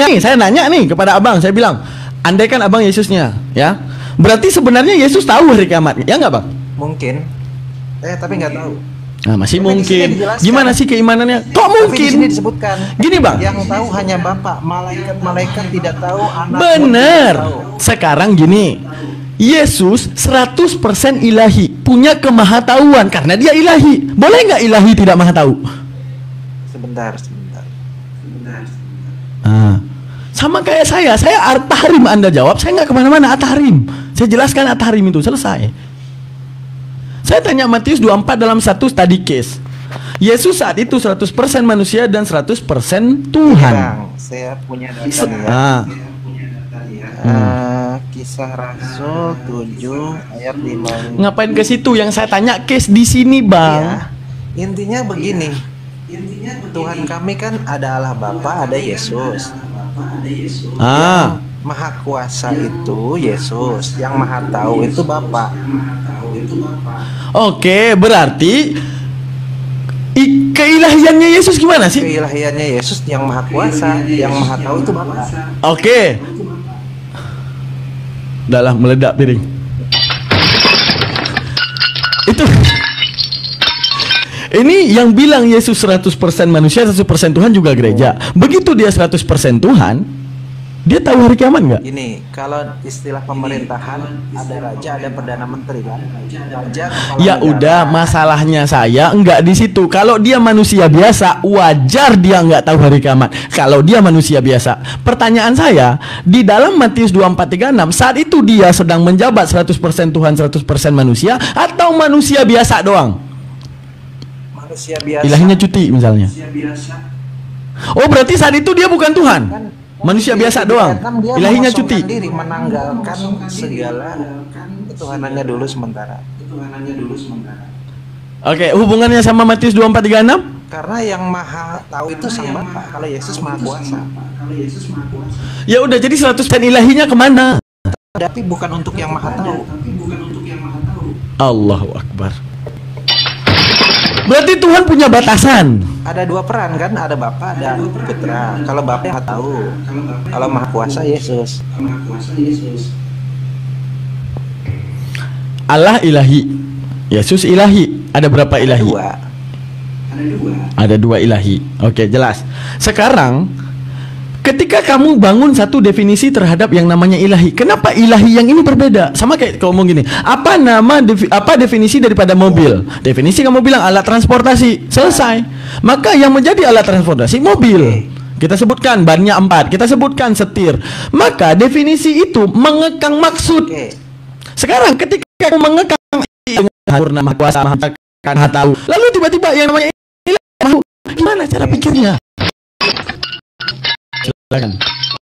nih, saya nanya nih kepada abang, saya bilang, andai kan abang Yesusnya, ya, berarti sebenarnya Yesus tahu hari kiamat, ya nggak bang? Mungkin, tapi nggak tahu. Nah, masih Tapi mungkin. di sini dijelaskan. Gimana sih keimanannya? Kok Tapi mungkin? di sini disebutkan. Gini bang. Yang tahu hanya Bapa, malaikat tidak tahu, anak Bener. pun tidak tahu. Sekarang gini, Yesus 100% ilahi, punya kemahatauan karena dia ilahi. Boleh nggak ilahi tidak maha tahu? Sebentar. Ah. Sama kayak saya at-tahrim, Anda jawab, saya nggak kemana-mana, at-tahrim. Saya jelaskan at-tahrim itu, selesai. Saya tanya Matius 24 dalam satu study case. Yesus saat itu 100% manusia dan 100% Tuhan. Bang, saya punya data nih ya. Kisah Rasul 7 ayat 5. Ngapain ke situ? Yang saya tanya case di sini, Bang. Ya, intinya begini. Tuhan kami kan ada Allah Bapa, ada Yesus. Yang Maha Kuasa itu Yesus, yang Maha Tahu itu Bapa. Oke, berarti keilahiannya Yesus gimana sih? Keilahiannya Yesus yang Maha Kuasa, yang Maha Tahu itu Bapa. Oke. Udahlah, meledak piring. Itu ini yang bilang Yesus 100% manusia, 100% Tuhan juga gereja. Begitu dia 100% Tuhan, dia tahu hari kiamat nggak? Gini, kalau istilah pemerintahan ada raja, ada perdana menteri kan? Raja, ya udah, masalahnya saya enggak di situ. Kalau dia manusia biasa, wajar dia enggak tahu hari kiamat. Kalau dia manusia biasa, pertanyaan saya, di dalam Matius 24:36, saat itu dia sedang menjabat 100% Tuhan, 100% manusia, atau manusia biasa doang? Manusia biasa. Ilahinya cuti misalnya. Oh, berarti saat itu dia bukan Tuhan. Kan, manusia biasa doang. Ilahinya cuti. Diri, menanggalkan segala ketuhanannya dulu sementara. Oke, hubungannya sama Matius 24:36? Karena yang Maha Tahu itu Sang Bapa. Kalau Yesus Maha Kuasa. Ya udah, jadi 100% ilahinya kemana? Tapi bukan untuk yang Maha Tahu. Allahu Akbar. Berarti Tuhan punya batasan. Ada dua peran kan, ada Bapa, ada Putra. Kalau Bapa Maha Tahu, kalau Maha Kuasa Yesus. Allah ilahi, Yesus ilahi. Ada berapa ilahi? Ada dua ilahi. Oke, jelas. Sekarang ketika kamu bangun satu definisi terhadap yang namanya ilahi, kenapa ilahi yang ini berbeda? Sama kayak kamu ngomong gini, apa definisi daripada mobil? Definisi kamu bilang alat transportasi, selesai. Maka yang menjadi alat transportasi mobil. Kita sebutkan bannya 4, kita sebutkan setir. Maka definisi itu mengekang maksud. Sekarang ketika kamu mengekang sempurna, Maha Kuasa, Maha Tahu, lalu tiba-tiba yang namanya ilahi, gimana cara pikirnya?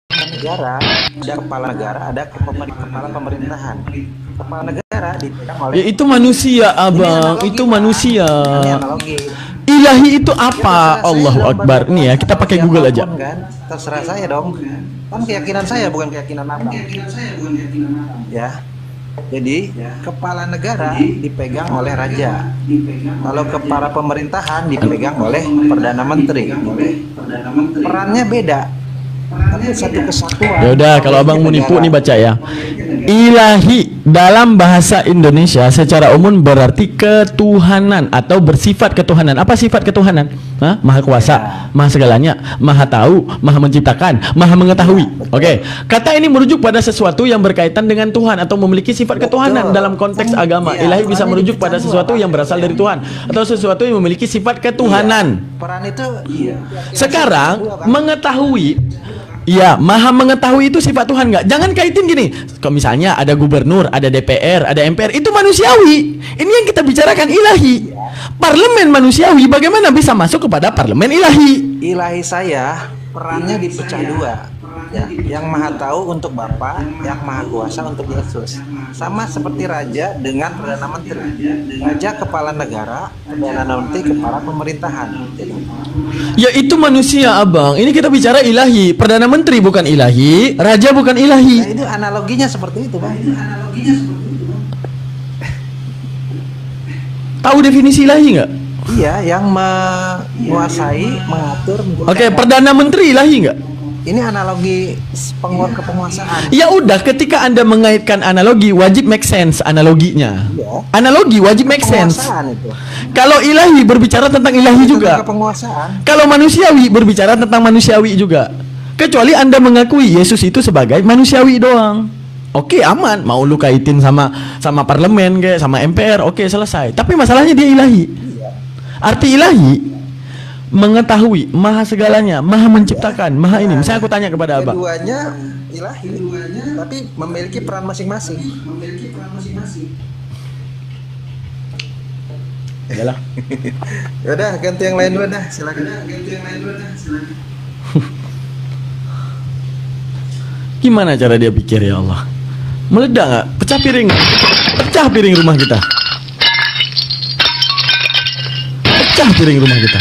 Negara, ada kepala negara, ada kepala pemerintahan. Kepala negara dipegang oleh. Ya, itu manusia, abang. Itu manusia. Ilahi itu apa? Allahu Akbar. Nih ya, kita pakai Google aja. Kan? Terserah saya dong. Kan keyakinan saya, bukan keyakinan abang. Ya. Jadi kepala negara dipegang oleh raja. Kalau kepala pemerintahan dipegang oleh perdana menteri. Perannya beda. Tapi satu kesatuan. Ya udah, kalau abang mau nipu nih baca ya. Ilahi dalam bahasa Indonesia secara umum berarti ketuhanan atau bersifat ketuhanan. Apa sifat ketuhanan? Hah? Maha Kuasa, Maha segalanya, Maha Tahu, Maha menciptakan, Maha mengetahui. Oke. Kata ini merujuk pada sesuatu yang berkaitan dengan Tuhan atau memiliki sifat ketuhanan dalam konteks agama. Ilahi bisa merujuk pada sesuatu yang berasal dari Tuhan atau sesuatu yang memiliki sifat ketuhanan. Peran itu Sekarang mengetahui. Iya, Maha mengetahui itu sifat Tuhan nggak? Jangan kaitin gini. Kalau misalnya ada gubernur, ada DPR, ada MPR, itu manusiawi. Ini yang kita bicarakan ilahi. Parlemen manusiawi, bagaimana bisa masuk kepada parlemen ilahi? Ilahi saya perannya dipecah dua. Ya, yang Maha Tahu untuk Bapa, yang Maha Kuasa untuk Yesus. Sama seperti raja dengan perdana menteri. Raja kepala negara, perdana menteri kepala pemerintahan. Ya itu manusia, abang. Ini kita bicara ilahi. Perdana menteri bukan ilahi, raja bukan ilahi. Nah, itu analoginya seperti itu, Bang. Tahu definisi ilahi nggak? Iya, yang menguasai, mengatur. Oke, perdana menteri ilahi nggak? Ini analogi kepenguasaan. Ya udah, ketika Anda mengaitkan analogi, wajib make sense analoginya. Ya. Analogi wajib make sense. Itu. Kalau ilahi berbicara tentang ilahi juga. Kepenguasaan. Kalau manusiawi berbicara tentang manusiawi juga. Kecuali Anda mengakui Yesus itu sebagai manusiawi doang. Oke, aman. Mau lu kaitin sama parlemen kayak sama MPR, oke, selesai. Tapi masalahnya dia ilahi. Arti ilahi mengetahui maha segalanya, maha menciptakan, maha ini. Misalnya aku tanya kepada Abang. Keduanya ilahi, tapi memiliki peran masing-masing. Yalah. Udah, ganti yang lain dulu dah, silakan. Gimana cara dia pikir ya Allah? Meledak nggak? Pecah piring rumah kita. Pecah piring rumah kita.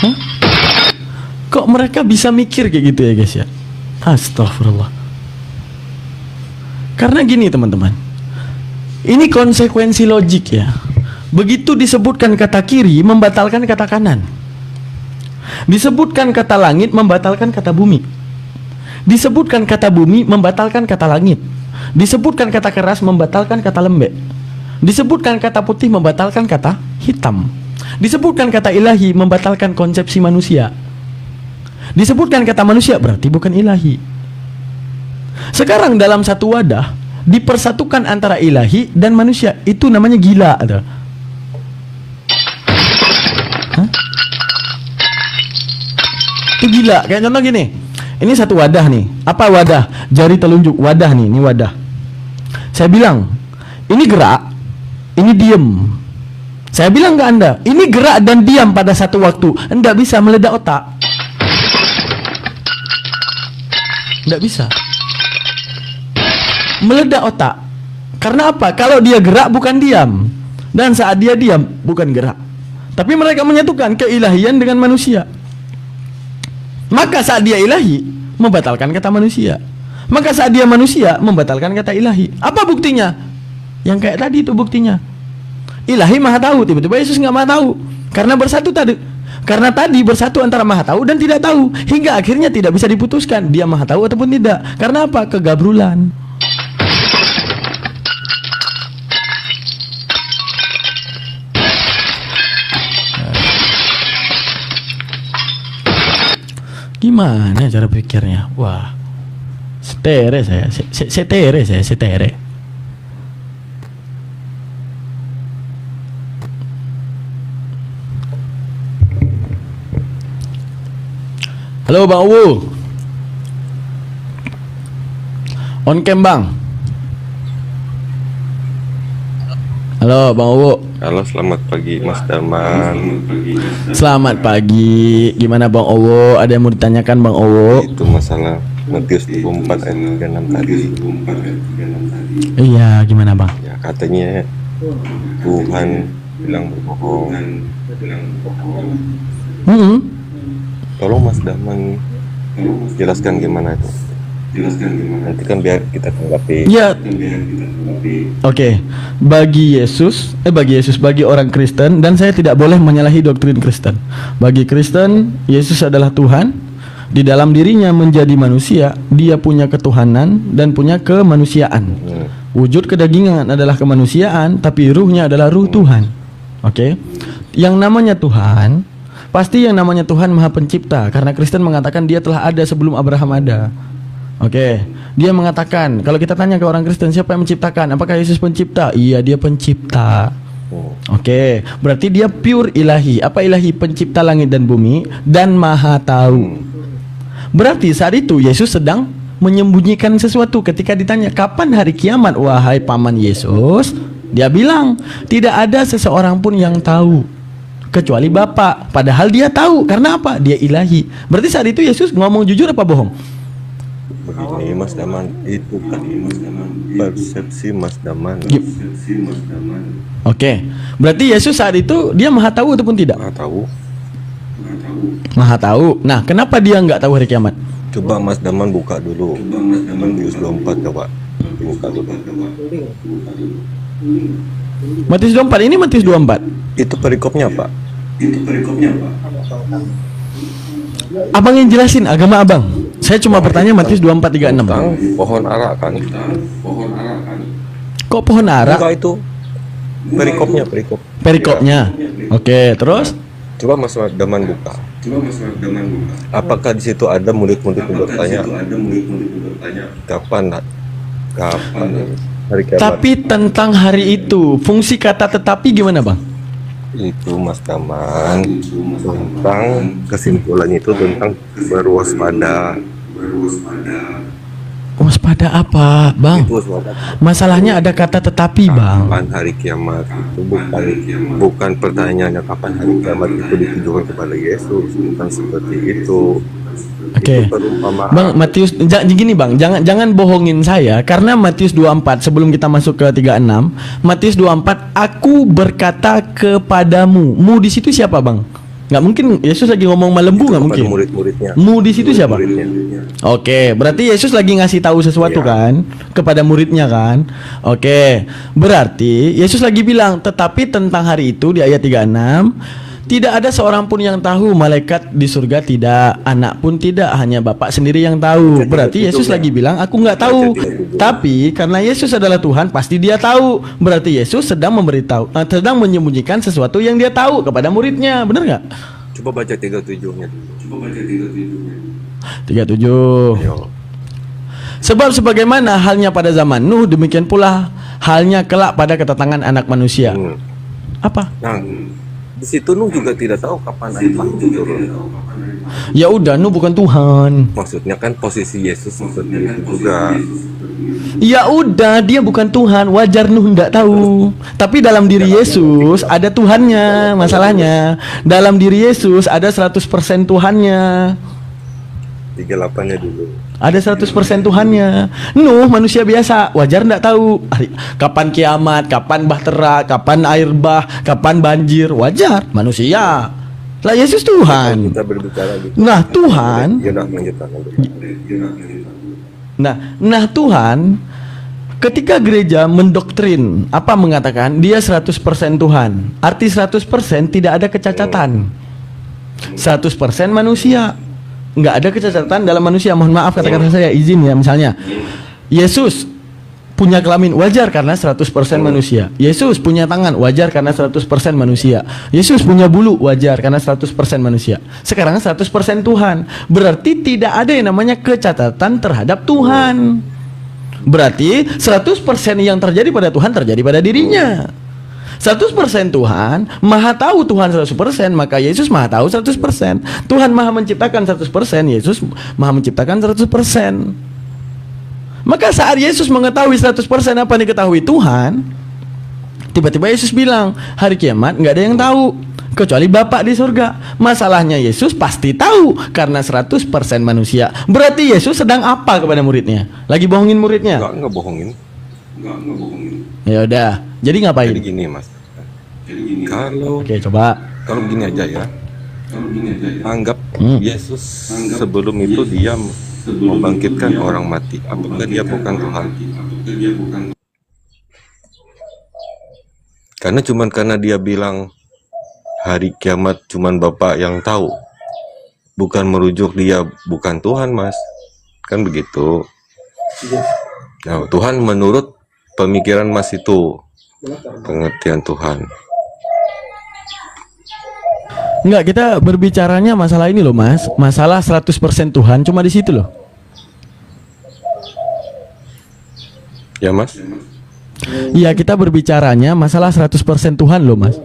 Hah? Kok mereka bisa mikir kayak gitu ya guys ya? Astagfirullah. Karena gini teman-teman, ini konsekuensi logik ya. Begitu disebutkan kata kiri, membatalkan kata kanan. Disebutkan kata langit, membatalkan kata bumi. Disebutkan kata bumi, membatalkan kata langit. Disebutkan kata keras, membatalkan kata lembek. Disebutkan kata putih, membatalkan kata hitam. Disebutkan kata ilahi, membatalkan konsepsi manusia. Disebutkan kata manusia, berarti bukan ilahi. Sekarang dalam satu wadah dipersatukan antara ilahi dan manusia. Itu namanya gila. Hah? Itu gila. Kayak contoh gini, ini satu wadah nih. Apa wadah? Jari telunjuk. Wadah nih, ini wadah. Saya bilang, ini gerak, ini diem. Saya bilang ke Anda, ini gerak dan diam pada satu waktu. Anda bisa meledak otak. Tidak bisa meledak otak. Karena apa? Kalau dia gerak bukan diam, dan saat dia diam bukan gerak. Tapi mereka menyatukan keilahian dengan manusia. Maka saat dia ilahi, membatalkan kata manusia. Maka saat dia manusia, membatalkan kata ilahi. Apa buktinya? Yang kayak tadi itu buktinya. Ilahi maha tahu, tiba-tiba Yesus nggak maha tahu. Karena bersatu tadi. Karena tadi bersatu antara maha tahu dan tidak tahu, hingga akhirnya tidak bisa diputuskan dia maha tahu ataupun tidak. Karena apa? Kegabrulan. Gimana cara pikirnya? Wah, setere saya. Halo Bang Uwu. On cam Bang. Halo Bang Uwu. Halo, selamat pagi Mas Darman. Selamat pagi. Gimana Bang Uwu? Ada yang mau ditanyakan Bang Uwu? Itu masalah Matius 24 ayat 36 tadi. Iya, gimana Bang? Ya, katanya Tuhan bilang berbohong. Tolong Mas Darman jelaskan gimana itu. Nanti kan biar kita tanggapi. Ya. Oke. Bagi orang Kristen, dan saya tidak boleh menyalahi doktrin Kristen. Bagi Kristen, Yesus adalah Tuhan. Di dalam dirinya menjadi manusia, dia punya ketuhanan dan punya kemanusiaan. Wujud kedagingan adalah kemanusiaan, tapi ruhnya adalah ruh Tuhan. Oke. Yang namanya Tuhan, pasti yang namanya Tuhan Maha Pencipta, karena Kristen mengatakan dia telah ada sebelum Abraham ada. Oke. Dia mengatakan, kalau kita tanya ke orang Kristen, siapa yang menciptakan? Apakah Yesus pencipta? Iya, dia pencipta. Oke. Berarti dia pure ilahi. Apa ilahi? Pencipta langit dan bumi dan Maha tahu. Berarti saat itu Yesus sedang menyembunyikan sesuatu. Ketika ditanya, kapan hari kiamat wahai paman Yesus? Dia bilang, tidak ada seseorang pun yang tahu kecuali Bapa. Padahal dia tahu. Karena apa? Dia ilahi. Berarti saat itu Yesus ngomong jujur apa bohong? Begini Mas Daman, itu kan persepsi Mas Daman. Oke. Berarti Yesus saat itu dia maha tahu ataupun tidak? Maha tahu. Maha tahu. Nah, kenapa dia nggak tahu hari kiamat? Coba Mas Daman buka dulu Matius 24, coba buka dulu. Matius 24 ini Matius 24. Itu perikopnya Pak. Abang yang jelasin agama abang. Saya cuma bertanya Matius 24:36. Tentang pohon ara kan. Kok pohon ara? Enggak, itu perikopnya. Perikopnya. Oke, terus? Coba Mas Daman buka. Apakah di situ ada murid-murid yang bertanya kapan hari kiamat? Tapi tentang hari itu, fungsi kata tetapi gimana bang? Itu Mas Daman tentang kesimpulannya itu tentang berwaspada. Waspada apa bang? Itu waspada. Masalahnya ada kata tetapi bang. Kapan hari kiamat itu bukan pertanyaannya kapan hari kiamat itu ditujukan kepada Yesus, bukan seperti itu. Oke. Itu perumpamaan. Bang Matius, gini bang, jangan bohongin saya karena Matius 24 sebelum kita masuk ke 36, Matius 24 aku berkata kepadamu. Mu di situ siapa bang? Nggak mungkin Yesus lagi ngomong malembu, nggak mungkin. Murid-muridnya. Mu di situ siapa? Muridnya. Oke, berarti Yesus lagi ngasih tahu sesuatu kan kepada muridnya kan? Oke, berarti Yesus lagi bilang, tetapi tentang hari itu di ayat 36, tidak ada seorang pun yang tahu, malaikat di surga tidak, anak pun tidak, hanya Bapa sendiri yang tahu. Berarti Yesus lagi bilang, aku nggak tahu. Tapi karena Yesus adalah Tuhan, pasti dia tahu. Berarti Yesus sedang memberitahu, sedang menyembunyikan sesuatu yang dia tahu kepada muridnya, benar nggak? Coba baca 37-nya dulu. 37. Ayo. Sebab sebagaimana halnya pada zaman Nuh, demikian pula halnya kelak pada kedatangan anak manusia. Apa? Nah, di situ Nuh juga tidak tahu kapan air bah turun. Ya udah, Nuh bukan Tuhan. Maksudnya kan posisi Yesus seperti itu juga. Ya udah, dia bukan Tuhan, wajar Nuh nggak tahu. Tapi dalam diri Yesus ada Tuhannya. Masalahnya dalam diri Yesus ada 100% Tuhannya. 38-nya dulu. Ada 100% Tuhannya. Nuh manusia biasa, wajar nggak tahu kapan kiamat, kapan bahtera, kapan air bah, kapan banjir, wajar manusia. Lah Yesus Tuhan. Kita berbicara gitu. Nah Tuhan. Ya udah lanjutkan. Nah Tuhan, ketika gereja mendoktrin apa mengatakan dia 100% Tuhan, arti 100% tidak ada kecacatan. 100% manusia. Nggak ada kecacatan dalam manusia. Mohon maaf kata-kata saya, izin ya. Misalnya Yesus punya kelamin, wajar karena 100% manusia. Yesus punya tangan, wajar karena 100% manusia. Yesus punya bulu, wajar karena 100% manusia. Sekarang 100% Tuhan. Berarti tidak ada yang namanya kecacatan terhadap Tuhan. Berarti 100% yang terjadi pada Tuhan terjadi pada dirinya. 100% Tuhan, maha tahu Tuhan 100%, maka Yesus maha tahu 100%. Tuhan maha menciptakan 100%, Yesus maha menciptakan 100%. Maka saat Yesus mengetahui 100% apa yang diketahui Tuhan, tiba-tiba Yesus bilang, hari kiamat nggak ada yang tahu kecuali Bapa di surga. Masalahnya Yesus pasti tahu karena 100% manusia. Berarti Yesus sedang apa kepada muridnya? Lagi bohongin muridnya? Enggak bohongin. Ya udah. Jadi ngapain? Jadi gini Mas. Oke, coba. Kalau begini aja ya. Anggap Yesus sebelum itu dia membangkitkan orang mati. Apakah dia bukan Tuhan? Karena dia bilang hari kiamat cuman Bapak yang tahu. Bukan merujuk dia bukan Tuhan, Mas. Kan begitu. Nah, Tuhan menurut pemikiran Mas itu pengertian Tuhan. Enggak, kita berbicaranya masalah ini loh Mas. Masalah 100% Tuhan cuma di situ loh. Ya Mas? Iya, kita berbicaranya masalah 100% Tuhan loh Mas.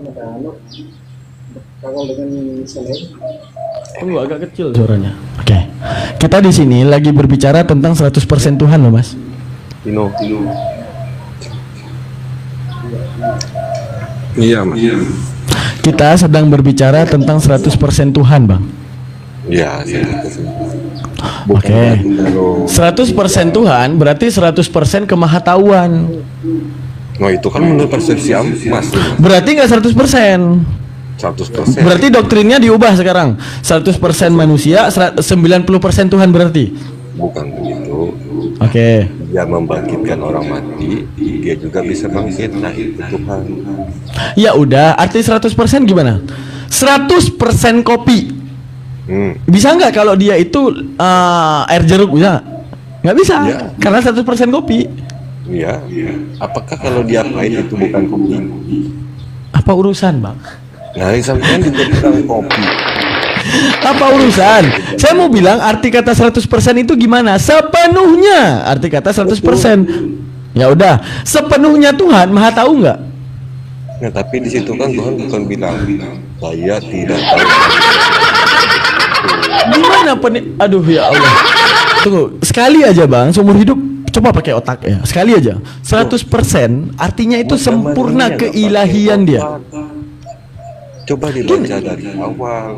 Tunggu, agak kecil suaranya. Oke. Kita di sini lagi berbicara tentang 100% Tuhan loh Mas. Tino. Iya Mas. Kita sedang berbicara tentang 100% Tuhan Bang. Iya, Oke. 100% Tuhan berarti 100% kemahatauan. Nah itu kan menurut persepsi Mas. Berarti nggak 100%. 100%. Berarti doktrinnya diubah sekarang. 100% manusia, 90% Tuhan berarti. Bukan begitu. Oke. Dia membangkitkan orang mati, dia juga bisa bangkit. Nah itu Tuhan. Ya udah, arti 100% gimana? 100% kopi Bisa nggak kalau dia itu air jeruk, bisa? Nggak bisa, Ya. karena 100% kopi. Iya. Apakah kalau dia pahit itu bukan kopi? Apa urusan, Bang? Nah, sampean juga bilang kopi. Apa urusan? Saya mau bilang arti kata 100% itu gimana? Sepenuhnya arti kata 100%. Ya udah, sepenuhnya Tuhan Maha tahu nggak? Nah, tapi di situ kan Tuhan bukan bilang saya tidak tahu. Gimana aduh ya Allah. Tunggu, sekali aja Bang, seumur hidup coba pakai otak ya. Sekali aja. 100% artinya itu sempurna keilahian dia. Coba dibaca dari awal.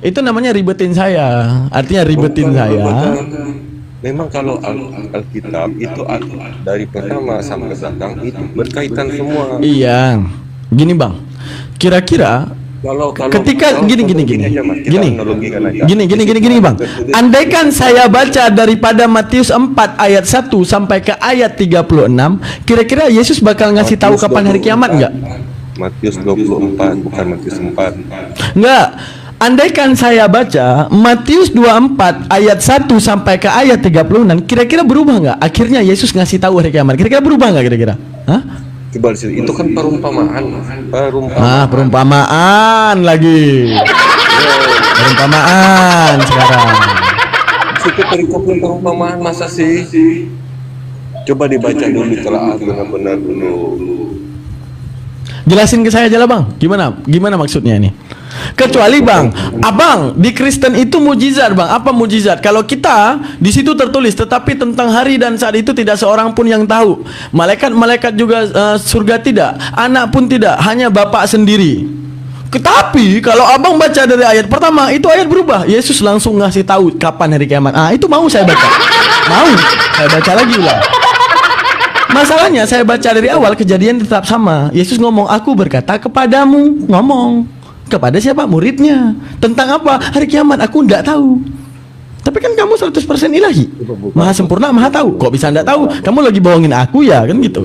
Itu namanya ribetin saya. Artinya ribetin saya. Memang kalau Alkitab itu dari pertama sampai belakang itu berkaitan semua. Iya. Gini Bang. Kira-kira ketika gini Bang. Andaikan saya baca daripada Matius 4 ayat 1 sampai ke ayat 36, kira-kira Yesus bakal ngasih tahu kapan hari kiamat enggak? Matius 24 bukan Matius 4. Enggak. Andaikan saya baca Matius 24 ayat 1 sampai ke ayat 36, kira-kira berubah nggak? Akhirnya Yesus ngasih tahu hari kiamat. Kira-kira berubah nggak kira-kira? Hah? Coba itu kan perumpamaan. Perumpamaan lagi. Perumpamaan sekarang. Situ perikopnya perumpamaan masa sih? Coba dibaca dulu telaah dengan benar dulu. Jelasin ke saya aja lah Bang. Gimana maksudnya ini? Kecuali Bang, Abang di Kristen itu mujizat Bang. Apa mujizat? Kalau kita di situ tertulis, tetapi tentang hari dan saat itu tidak seorang pun yang tahu. Malaikat juga surga tidak, anak pun tidak, hanya Bapa sendiri. Tetapi kalau Abang baca dari ayat pertama, itu ayat berubah. Yesus langsung ngasih tahu kapan hari kiamat. Itu mau saya baca. Mau saya baca lagi ulang. Masalahnya saya baca dari awal, kejadian tetap sama. Yesus ngomong, aku berkata kepadamu. Ngomong kepada siapa? Muridnya. Tentang apa? Hari kiamat. Aku tidak tahu. Tapi kan kamu 100% ilahi, Maha sempurna, Maha tahu. Kok bisa tidak tahu? Kamu lagi bohongin aku ya, kan gitu.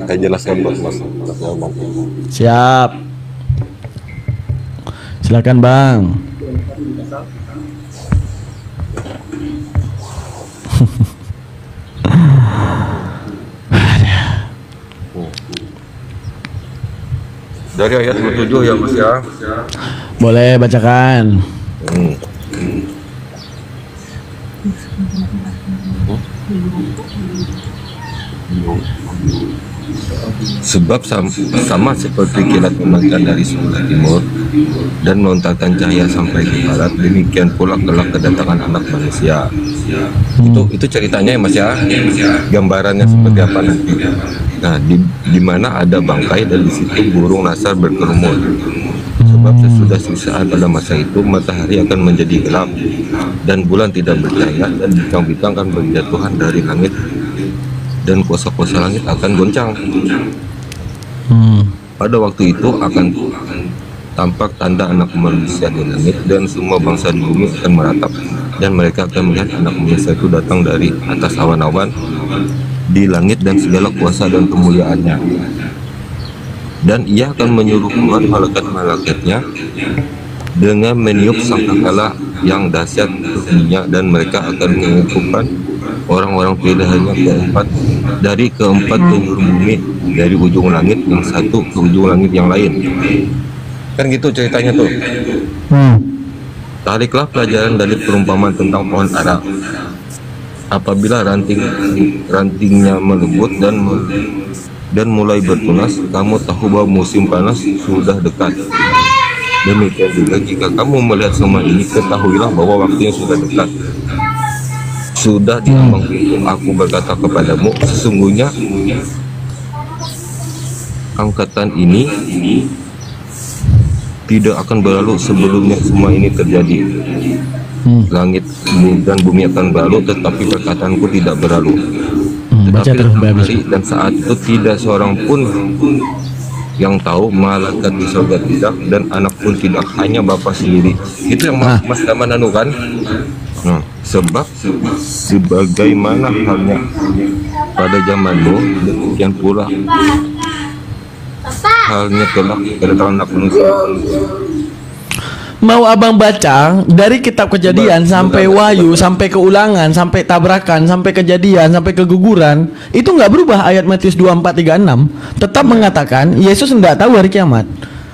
Saya jelaskan bos. Siap. Silakan Bang. Dari ayat 27 ya Mas ya. Boleh bacakan. Sebab sama seperti kilat membentang dari sebelah timur dan melontarkan cahaya sampai ke barat, demikian pula kelak kedatangan Anak Manusia. Itu ceritanya ya Mas ya. Gambarannya seperti apa nanti? Nah, di mana ada bangkai dan di situ burung nasar berkerumun. Sebab sesudah siksaan pada masa itu matahari akan menjadi gelap dan bulan tidak bercahaya dan bintang-bintang akan berjatuhan dari langit dan kuasa-kuasa langit akan goncang. Pada waktu itu akan tampak tanda Anak Manusia di langit dan semua bangsa di bumi akan meratap dan mereka akan melihat Anak Manusia itu datang dari atas awan-awan di langit dan segala kuasa dan kemuliaannya. Dan ia akan menyuruh keluar malaikat-malaikatnya dengan meniup sangkakala yang dahsyat bunyinya, dan mereka akan mengumpulkan orang-orang pilihannya dari keempat penjuru bumi, dari ujung langit yang satu ke ujung langit yang lain. Kan gitu ceritanya tuh. Tariklah pelajaran dari perumpamaan tentang pohon ara. Apabila rantingnya melebut dan mulai bertunas, kamu tahu bahwa musim panas sudah dekat. Demikian juga jika kamu melihat semua ini, ketahuilah bahwa waktunya sudah dekat. Sudah di ambang pintu, aku berkata kepadamu, sesungguhnya angkatan ini tidak akan berlalu sebelumnya semua ini terjadi. Langit dan bumi akan berlalu, tetapi perkataanku tidak berlalu. Tetapi hari dan saat itu tidak seorang pun yang tahu, malaikat di surga tidak, dan anak pun tidak, hanya Bapa sendiri. Itu yang Mas Daman anu kan? Nah, sebab sebagaimana halnya pada zamanmu, demikian pula halnya kelak kedatangan anak manusia. Mau abang baca dari kitab Kejadian sampai Wahyu, sampai Keulangan, sampai Tabrakan, sampai Kejadian, sampai Keguguran, itu nggak berubah ayat Matius 24:36, tetap mengatakan Yesus tidak tahu hari kiamat.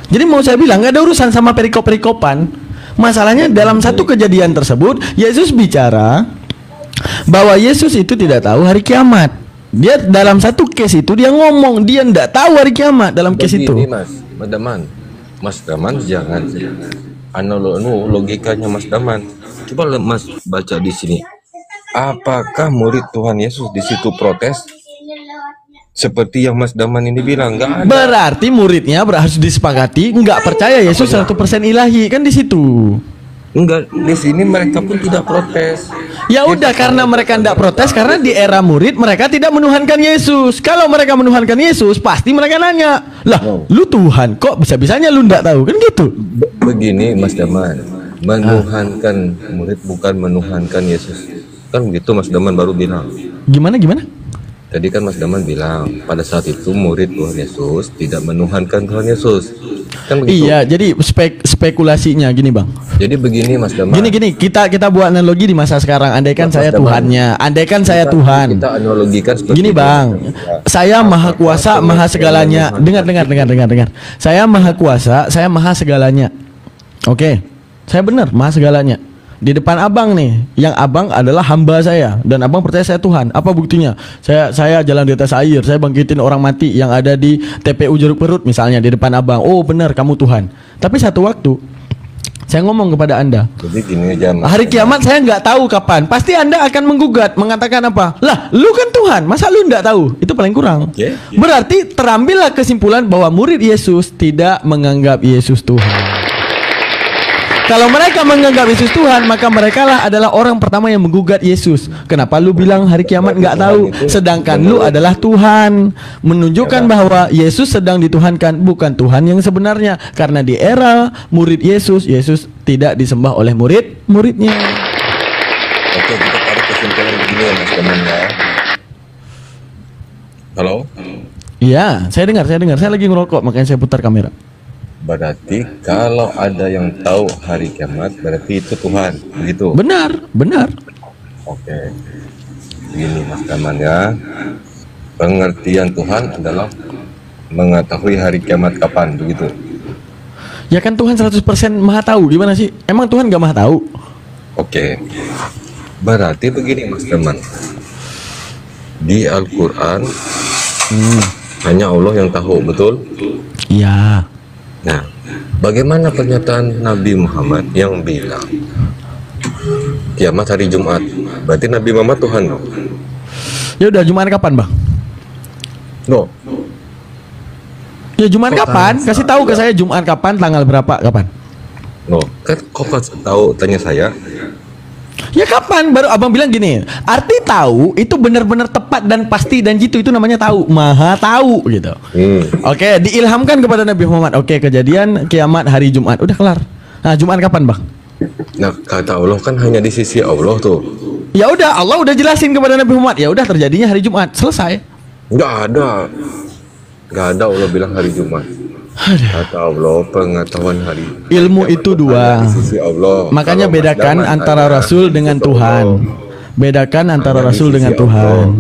Jadi mau saya bilang nggak ada urusan sama perikop-perikopan. Masalahnya dalam satu kejadian tersebut Yesus bicara bahwa Yesus itu tidak tahu hari kiamat. Dia dalam satu case itu dia ngomong dia tidak tahu hari kiamat dalam case itu. Begini Mas Daman jangan logikanya Mas Daman. Coba Mas baca di sini. Apakah murid Tuhan Yesus di situ protes? Seperti yang Mas Daman ini bilang, enggak ada. Berarti muridnya harus disepakati enggak percaya Yesus 100% ilahi kan di situ. Enggak, di sini mereka pun tidak protes. Ya udah karena mereka tidak protes karena di era murid mereka tidak menuhankan Yesus. Kalau mereka menuhankan Yesus pasti mereka nanya, "Lah, lu Tuhan, kok bisa-bisanya lu enggak tahu?" Kan gitu. Begini Mas Daman, menuhankan murid bukan menuhankan Yesus. Kan begitu Mas Daman baru bilang. Gimana? Tadi kan Mas Daman bilang pada saat itu murid Tuhan Yesus tidak menuhankan Tuhan Yesus. Kan begitu. Iya, jadi spekulasinya gini, Bang. Jadi begini Mas Daman. Gini, kita buat analogi di masa sekarang. Andaikan saya Tuhannya, andaikan saya Tuhan. Kita analogikan seperti Gini, Bang. Saya maha kuasa, maha segalanya. Dengar. Saya maha kuasa, saya maha segalanya. Oke. Saya benar maha segalanya. Di depan abang nih, yang abang adalah hamba saya dan abang percaya saya Tuhan. Apa buktinya? Saya jalan di atas air, saya bangkitin orang mati yang ada di TPU Jeruk Perut misalnya di depan abang. Oh benar kamu Tuhan. Tapi satu waktu saya ngomong kepada Anda, jadi gini aja, hari kiamat saya nggak tahu kapan. Pasti Anda akan menggugat, mengatakan apa? Lah, lu kan Tuhan, masa lu nggak tahu? Itu paling kurang. Berarti terambillah kesimpulan bahwa murid Yesus tidak menganggap Yesus Tuhan. Kalau mereka menganggap Yesus Tuhan, maka merekalah adalah orang pertama yang menggugat Yesus. Kenapa lu bilang hari kiamat nggak tahu, sedangkan lu adalah Tuhan? Menunjukkan bahwa Yesus sedang dituhankan, bukan Tuhan yang sebenarnya. Karena di era murid Yesus, Yesus tidak disembah oleh muridnya. Oke, kita tarik kesimpulan begini ya Mas teman ya. Halo? Iya, saya dengar. Saya lagi ngerokok, makanya saya putar kamera. Berarti kalau ada yang tahu hari kiamat berarti itu Tuhan, begitu? Benar. Oke. Begini Mas Daman ya. Pengertian Tuhan adalah mengetahui hari kiamat kapan, begitu? Ya kan Tuhan 100% maha tahu. Gimana sih? Emang Tuhan gak maha tahu? Oke. Berarti begini Mas Daman. Di Al-Quran hanya Allah yang tahu, betul? Iya. Nah, bagaimana pernyataan Nabi Muhammad yang bilang kiamat hari Jumat? Berarti Nabi Muhammad Tuhan dong? Ya udah, Jumat kapan, Bang? No. Ya Jumat kapan? Kasih tahu ke saya Jumat kapan, tanggal berapa, kapan? No, kan kok tahu tanya saya? Ya kapan? Baru abang bilang gini. Arti tahu itu benar-benar tepat dan pasti dan jitu, itu namanya tahu, maha tahu gitu. Oke, diilhamkan kepada Nabi Muhammad. Oke, kejadian kiamat hari Jumat. Udah kelar. Nah, Jumat kapan, Bang? Nah, kata Allah kan hanya di sisi Allah tuh. Ya udah, Allah udah jelasin kepada Nabi Muhammad. Ya udah, terjadinya hari Jumat. Selesai. Nggak ada Allah bilang hari Jumat. Kata Allah pengetahuan hari. Ilmu itu dua. Di sisi Allah. Makanya Kalau bedakan antara Rasul dengan Tuhan. Bedakan antara Rasul dengan Tuhan.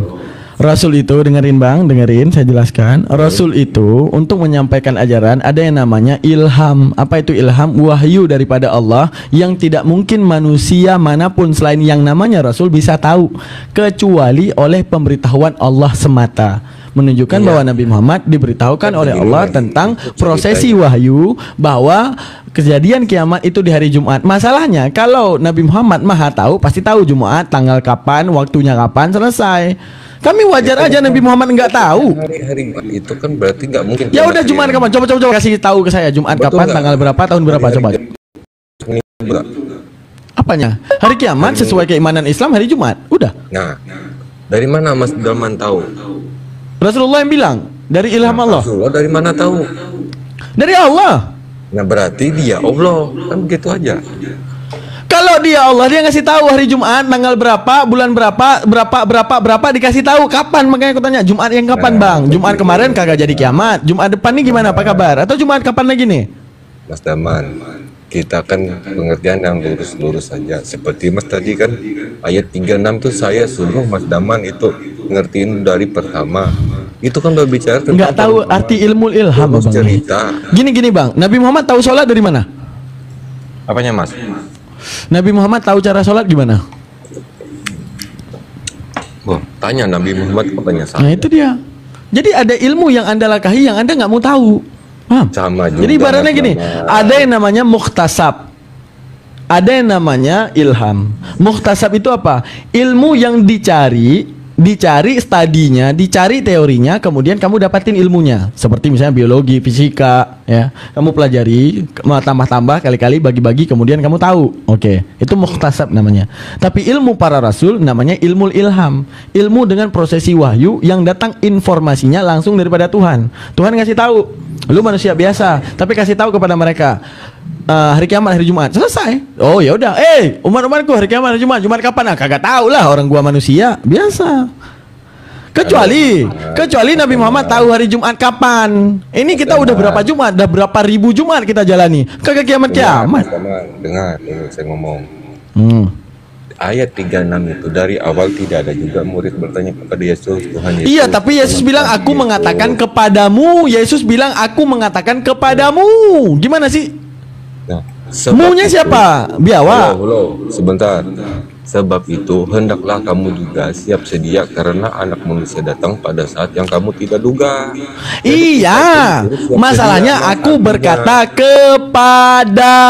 Rasul itu, dengerin saya jelaskan. Rasul itu untuk menyampaikan ajaran ada yang namanya ilham. Apa itu ilham? Wahyu daripada Allah yang tidak mungkin manusia manapun selain yang namanya Rasul bisa tahu kecuali oleh pemberitahuan Allah semata. Menunjukkan bahwa Nabi Muhammad diberitahukan oleh Allah tentang prosesi wahyu bahwa kejadian kiamat itu di hari Jumat. Masalahnya kalau Nabi Muhammad maha tahu, pasti tahu Jumat tanggal kapan, waktunya kapan, selesai. Kami wajar aja Nabi Muhammad nggak tahu. Hari itu kan berarti nggak mungkin. Ya udah Jumat kapan? Coba kasih tahu ke saya Jumat kapan, tanggal berapa, tahun berapa, coba. Apanya? Hari kiamat sesuai keimanan Islam hari Jumat. Udah. Nah, dari mana Mas Dalman tahu? Rasulullah yang bilang dari ilham Allah. Rasulullah dari mana tahu? Dari Allah. Nah berarti dia Allah, kan begitu aja. Kalau dia Allah, dia ngasih tahu hari Jumat tanggal berapa, bulan berapa dikasih tahu kapan. Makanya aku tanya, Jumat yang kapan, Bang? Jumat kemarin kagak jadi kiamat. Jumat depan nih gimana, apa kabar? Atau Jumat kapan lagi nih? Mas Daman, kita kan pengertian yang lurus-lurus saja. Seperti Mas tadi kan ayat 36 tuh saya suruh Mas Daman itu ngertiin dari pertama. Itu kan berbicara tentang Nggak tahu arti ilmu ilham, terus Bang. cerita. Gini Bang, Nabi Muhammad tahu sholat dari mana? Apanya, Mas? Nabi Muhammad tahu cara sholat gimana? Tanya Nabi Muhammad katanya Nah itu dia. Jadi ada ilmu yang Anda lakahi yang Anda nggak mau tahu. Paham? Sama juga. Jadi ibaratnya Mas gini, Daman. ada yang namanya mukhtasab, ada yang namanya ilham. Mukhtasab itu apa? Ilmu yang dicari stadinya, dicari teorinya, kemudian kamu dapatin ilmunya. Seperti misalnya biologi, fisika, ya. Kamu pelajari, tambah-tambah kali-kali, bagi-bagi, kemudian kamu tahu. Oke, itu mukhtasab namanya. Tapi ilmu para rasul namanya ilmu ilham. Ilmu dengan prosesi wahyu yang datang informasinya langsung daripada Tuhan. Tuhan ngasih tahu, lu manusia biasa, tapi kasih tahu kepada mereka. Hari kiamat hari Jumat selesai. Oh ya udah, umat-umatku hari kiamat hari Jumat. Jumat kapan? Kagak tahu lah, orang gua manusia biasa. Kecuali Nabi Muhammad tahu hari Jumat kapan. Ini kita udah berapa Jumat? Udah berapa ribu Jumat kita jalani. Kagak kiamat. Dengar saya ngomong. Ayat 36 itu dari awal tidak ada juga murid bertanya kepada Yesus, Tuhan Yesus. Iya, tapi Yesus bilang aku mengatakan kepadamu. Yesus bilang aku mengatakan kepadamu. Gimana sih? Nah, Munya siapa? Biawa. Sebentar. Sebab itu hendaklah kamu juga siap sedia karena anak manusia datang pada saat yang kamu tidak duga. Iya, masalahnya aku berkata kepadamu.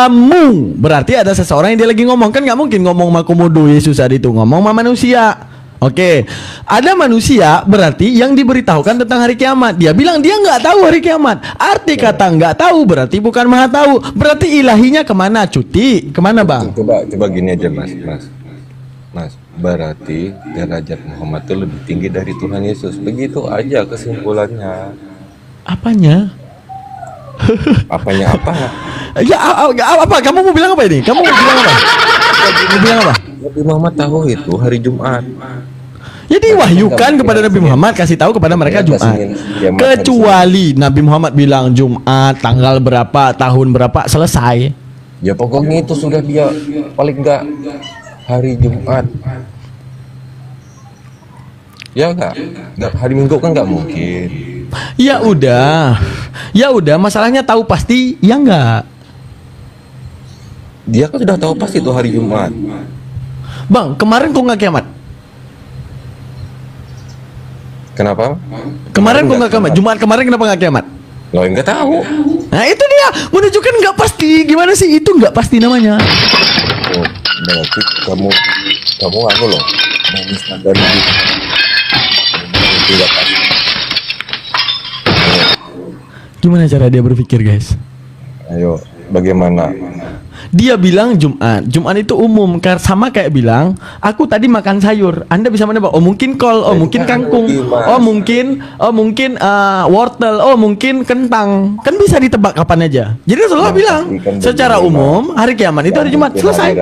Berarti ada seseorang yang dia lagi ngomong. Kan nggak mungkin ngomong sama komodo Yesus tadi itu, ngomong sama manusia. Oke, ada manusia berarti yang diberitahukan tentang hari kiamat. Dia bilang dia nggak tahu hari kiamat. Arti kata nggak tahu berarti bukan maha tahu. Berarti ilahinya kemana? Cuti kemana, Bang? Coba gini aja, Mas, berarti derajat Muhammad itu lebih tinggi dari Tuhan Yesus. Begitu aja kesimpulannya. Apanya? Apanya apa? Ya apa? Kamu mau bilang apa ini? Kamu mau bilang apa? Nabi Muhammad tahu itu hari Jumat. Jadi wahyukan kepada Nabi Muhammad, kasih tahu kepada mereka Jumat. Kecuali Nabi Muhammad bilang Jumat tanggal berapa, tahun berapa, selesai. Ya pokoknya itu sudah dia paling enggak hari Jumat. Ya enggak hari Minggu kan enggak mungkin. Ya udah, masalahnya tahu pasti ya enggak. Dia kan sudah tahu pasti itu hari Jumat. Bang, kemarin kok nggak kiamat? Kenapa? Kemarin kok nggak kiamat? Jumat kemarin kenapa nggak kiamat? Lo enggak tahu. Nah itu dia, menunjukkan nggak pasti. Gimana sih itu nggak pasti namanya? Oh, berarti kamu anu loh. Dan tidak pasti. Gimana cara dia berpikir, guys? Ayo, bagaimana? Dia bilang Jumat. Jumat itu umum, sama kayak bilang aku tadi makan sayur. Anda bisa menebak? Oh mungkin kol, oh mungkin kangkung, oh mungkin wortel, oh mungkin kentang. Kan bisa ditebak kapan aja. Jadi Rasulullah bilang secara umum hari kiamat itu hari Jumat, selesai.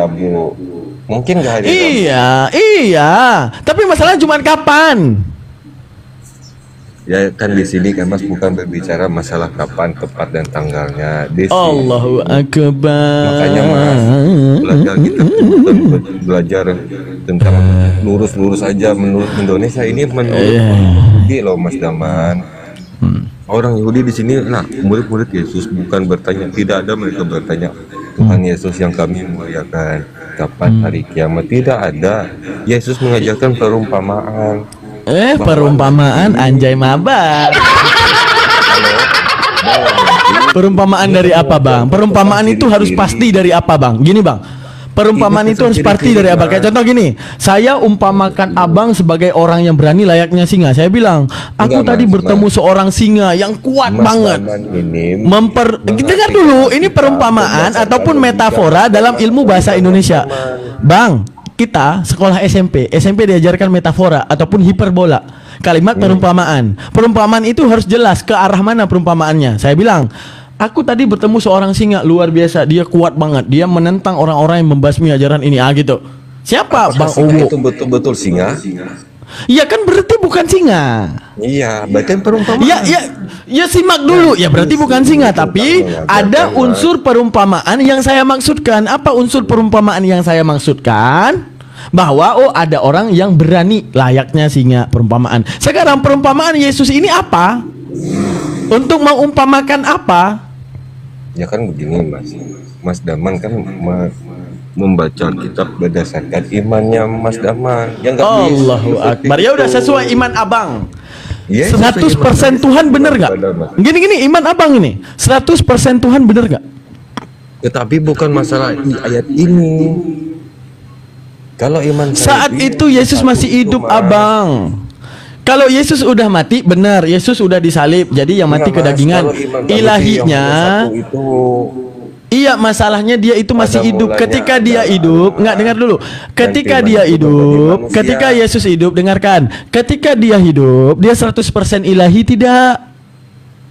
Mungkin nggak hari Rabu. Iya. Tapi masalah Jumat kapan? Ya kan di sini kan Mas bukan berbicara masalah kapan, tepat dan tanggalnya. Allahu Akbar. Makanya Mas belajar kita bukan belajar tentang lurus-lurus aja menurut Indonesia ini menurut Yahudi loh Mas Daman. Orang Yahudi di sini, nah murid-murid Yesus bukan bertanya, tidak ada mereka bertanya Tuhan Yesus yang kami muliakan kapan hari kiamat, tidak ada. Yesus mengajarkan perumpamaan. Perumpamaan anjay mabar. Perumpamaan dari apa, Bang? Perumpamaan itu harus pasti dari apa, Bang? Gini, Bang. Perumpamaan itu harus pasti dari apa? Kayak contoh gini, saya umpamakan abang sebagai orang yang berani layaknya singa. Saya bilang, aku tadi bertemu seorang singa yang kuat banget. Dengar dulu, ini perumpamaan ataupun metafora dalam ilmu bahasa Indonesia, Bang. Kita sekolah SMP diajarkan metafora ataupun hiperbola. Kalimat perumpamaan. Perumpamaan itu harus jelas ke arah mana perumpamaannya. Saya bilang, aku tadi bertemu seorang singa luar biasa, dia kuat banget, dia menentang orang-orang yang membasmi ajaran ini, gitu. Siapa Bang singa Uwo? itu betul-betul singa? Iya kan berarti bukan singa. Iya, berarti perumpamaan. Ya simak dulu. Ya berarti bukan singa, tapi ada unsur perumpamaan yang saya maksudkan. Apa unsur perumpamaan yang saya maksudkan? Bahwa ada orang yang berani layaknya singa, perumpamaan. Sekarang perumpamaan Yesus ini apa? Untuk mengumpamakan apa? Ya kan begini Mas Daman kan membaca kitab berdasarkan imannya Mas Daman. Ya nggak bisa. Allahu Akbar. Ya udah sesuai iman abang. Ya, 100% Tuhan bener nggak? Gini iman abang ini 100% Tuhan bener nggak? Tetapi bukan masalah ayat ini. Kalau iman saat itu Yesus masih hidup abang. Kalau Yesus udah mati, benar Yesus udah disalib, jadi yang mati kedagingan. Ilahinya iya, masalahnya dia itu masih hidup. Ketika dia hidup, nggak, dengar dulu. Ketika dia hidup, ketika Yesus hidup, dengarkan. Ketika dia hidup, dia 100% ilahi tidak?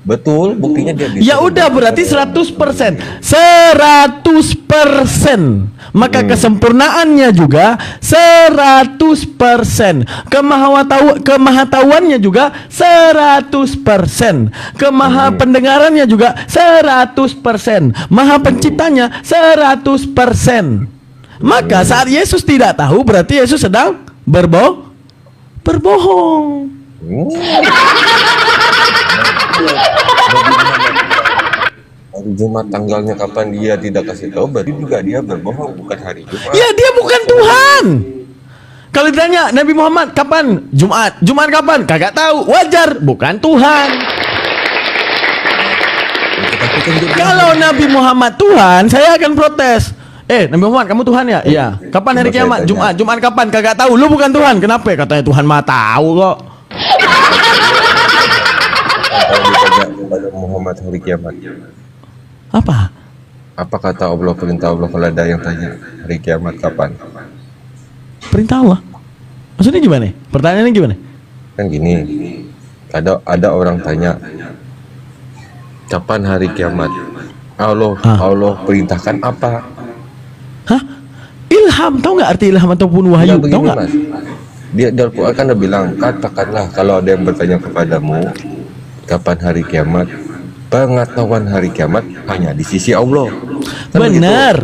Betul, buktinya dia bisa. Ya udah berarti 100%. 100%. Maka kesempurnaannya juga 100%. Kemahatauannya juga 100%. Pendengarannya juga 100%. Maha penciptanya 100%. Maka saat Yesus tidak tahu, berarti Yesus sedang berbohong. Hari Jumat tanggalnya kapan dia tidak kasih tahu, berarti juga dia berbohong, bukan hari Jumat. Ya dia bukan Tuhan. Kalau ditanya Nabi Muhammad kapan Jumat, Jumat kapan, kagak tahu, wajar, bukan Tuhan. Kalau Nabi Muhammad Tuhan, saya akan protes. Nabi Muhammad kamu Tuhan ya? Iya. Kapan hari kiamat? Jumat. Jumat kapan? Kagak tahu. Lu bukan Tuhan. Kenapa? Katanya Tuhan mah tahu kok. Kalau ditanya kepada Muhammad hari kiamat, apa kata Allah, perintah Allah kalau ada yang tanya hari kiamat kapan? Perintah Allah. Maksudnya gimana? Pertanyaannya gimana? Kan gini, ada orang tanya kapan hari kiamat? Allah perintahkan apa? Hah? Ilham, tahu nggak arti ilham ataupun wahyu? Tahu nggak? Dia dalam Quran kan bilang, katakanlah kalau ada yang bertanya kepadamu kapan hari kiamat, pengetahuan hari kiamat hanya di sisi Allah. Benar.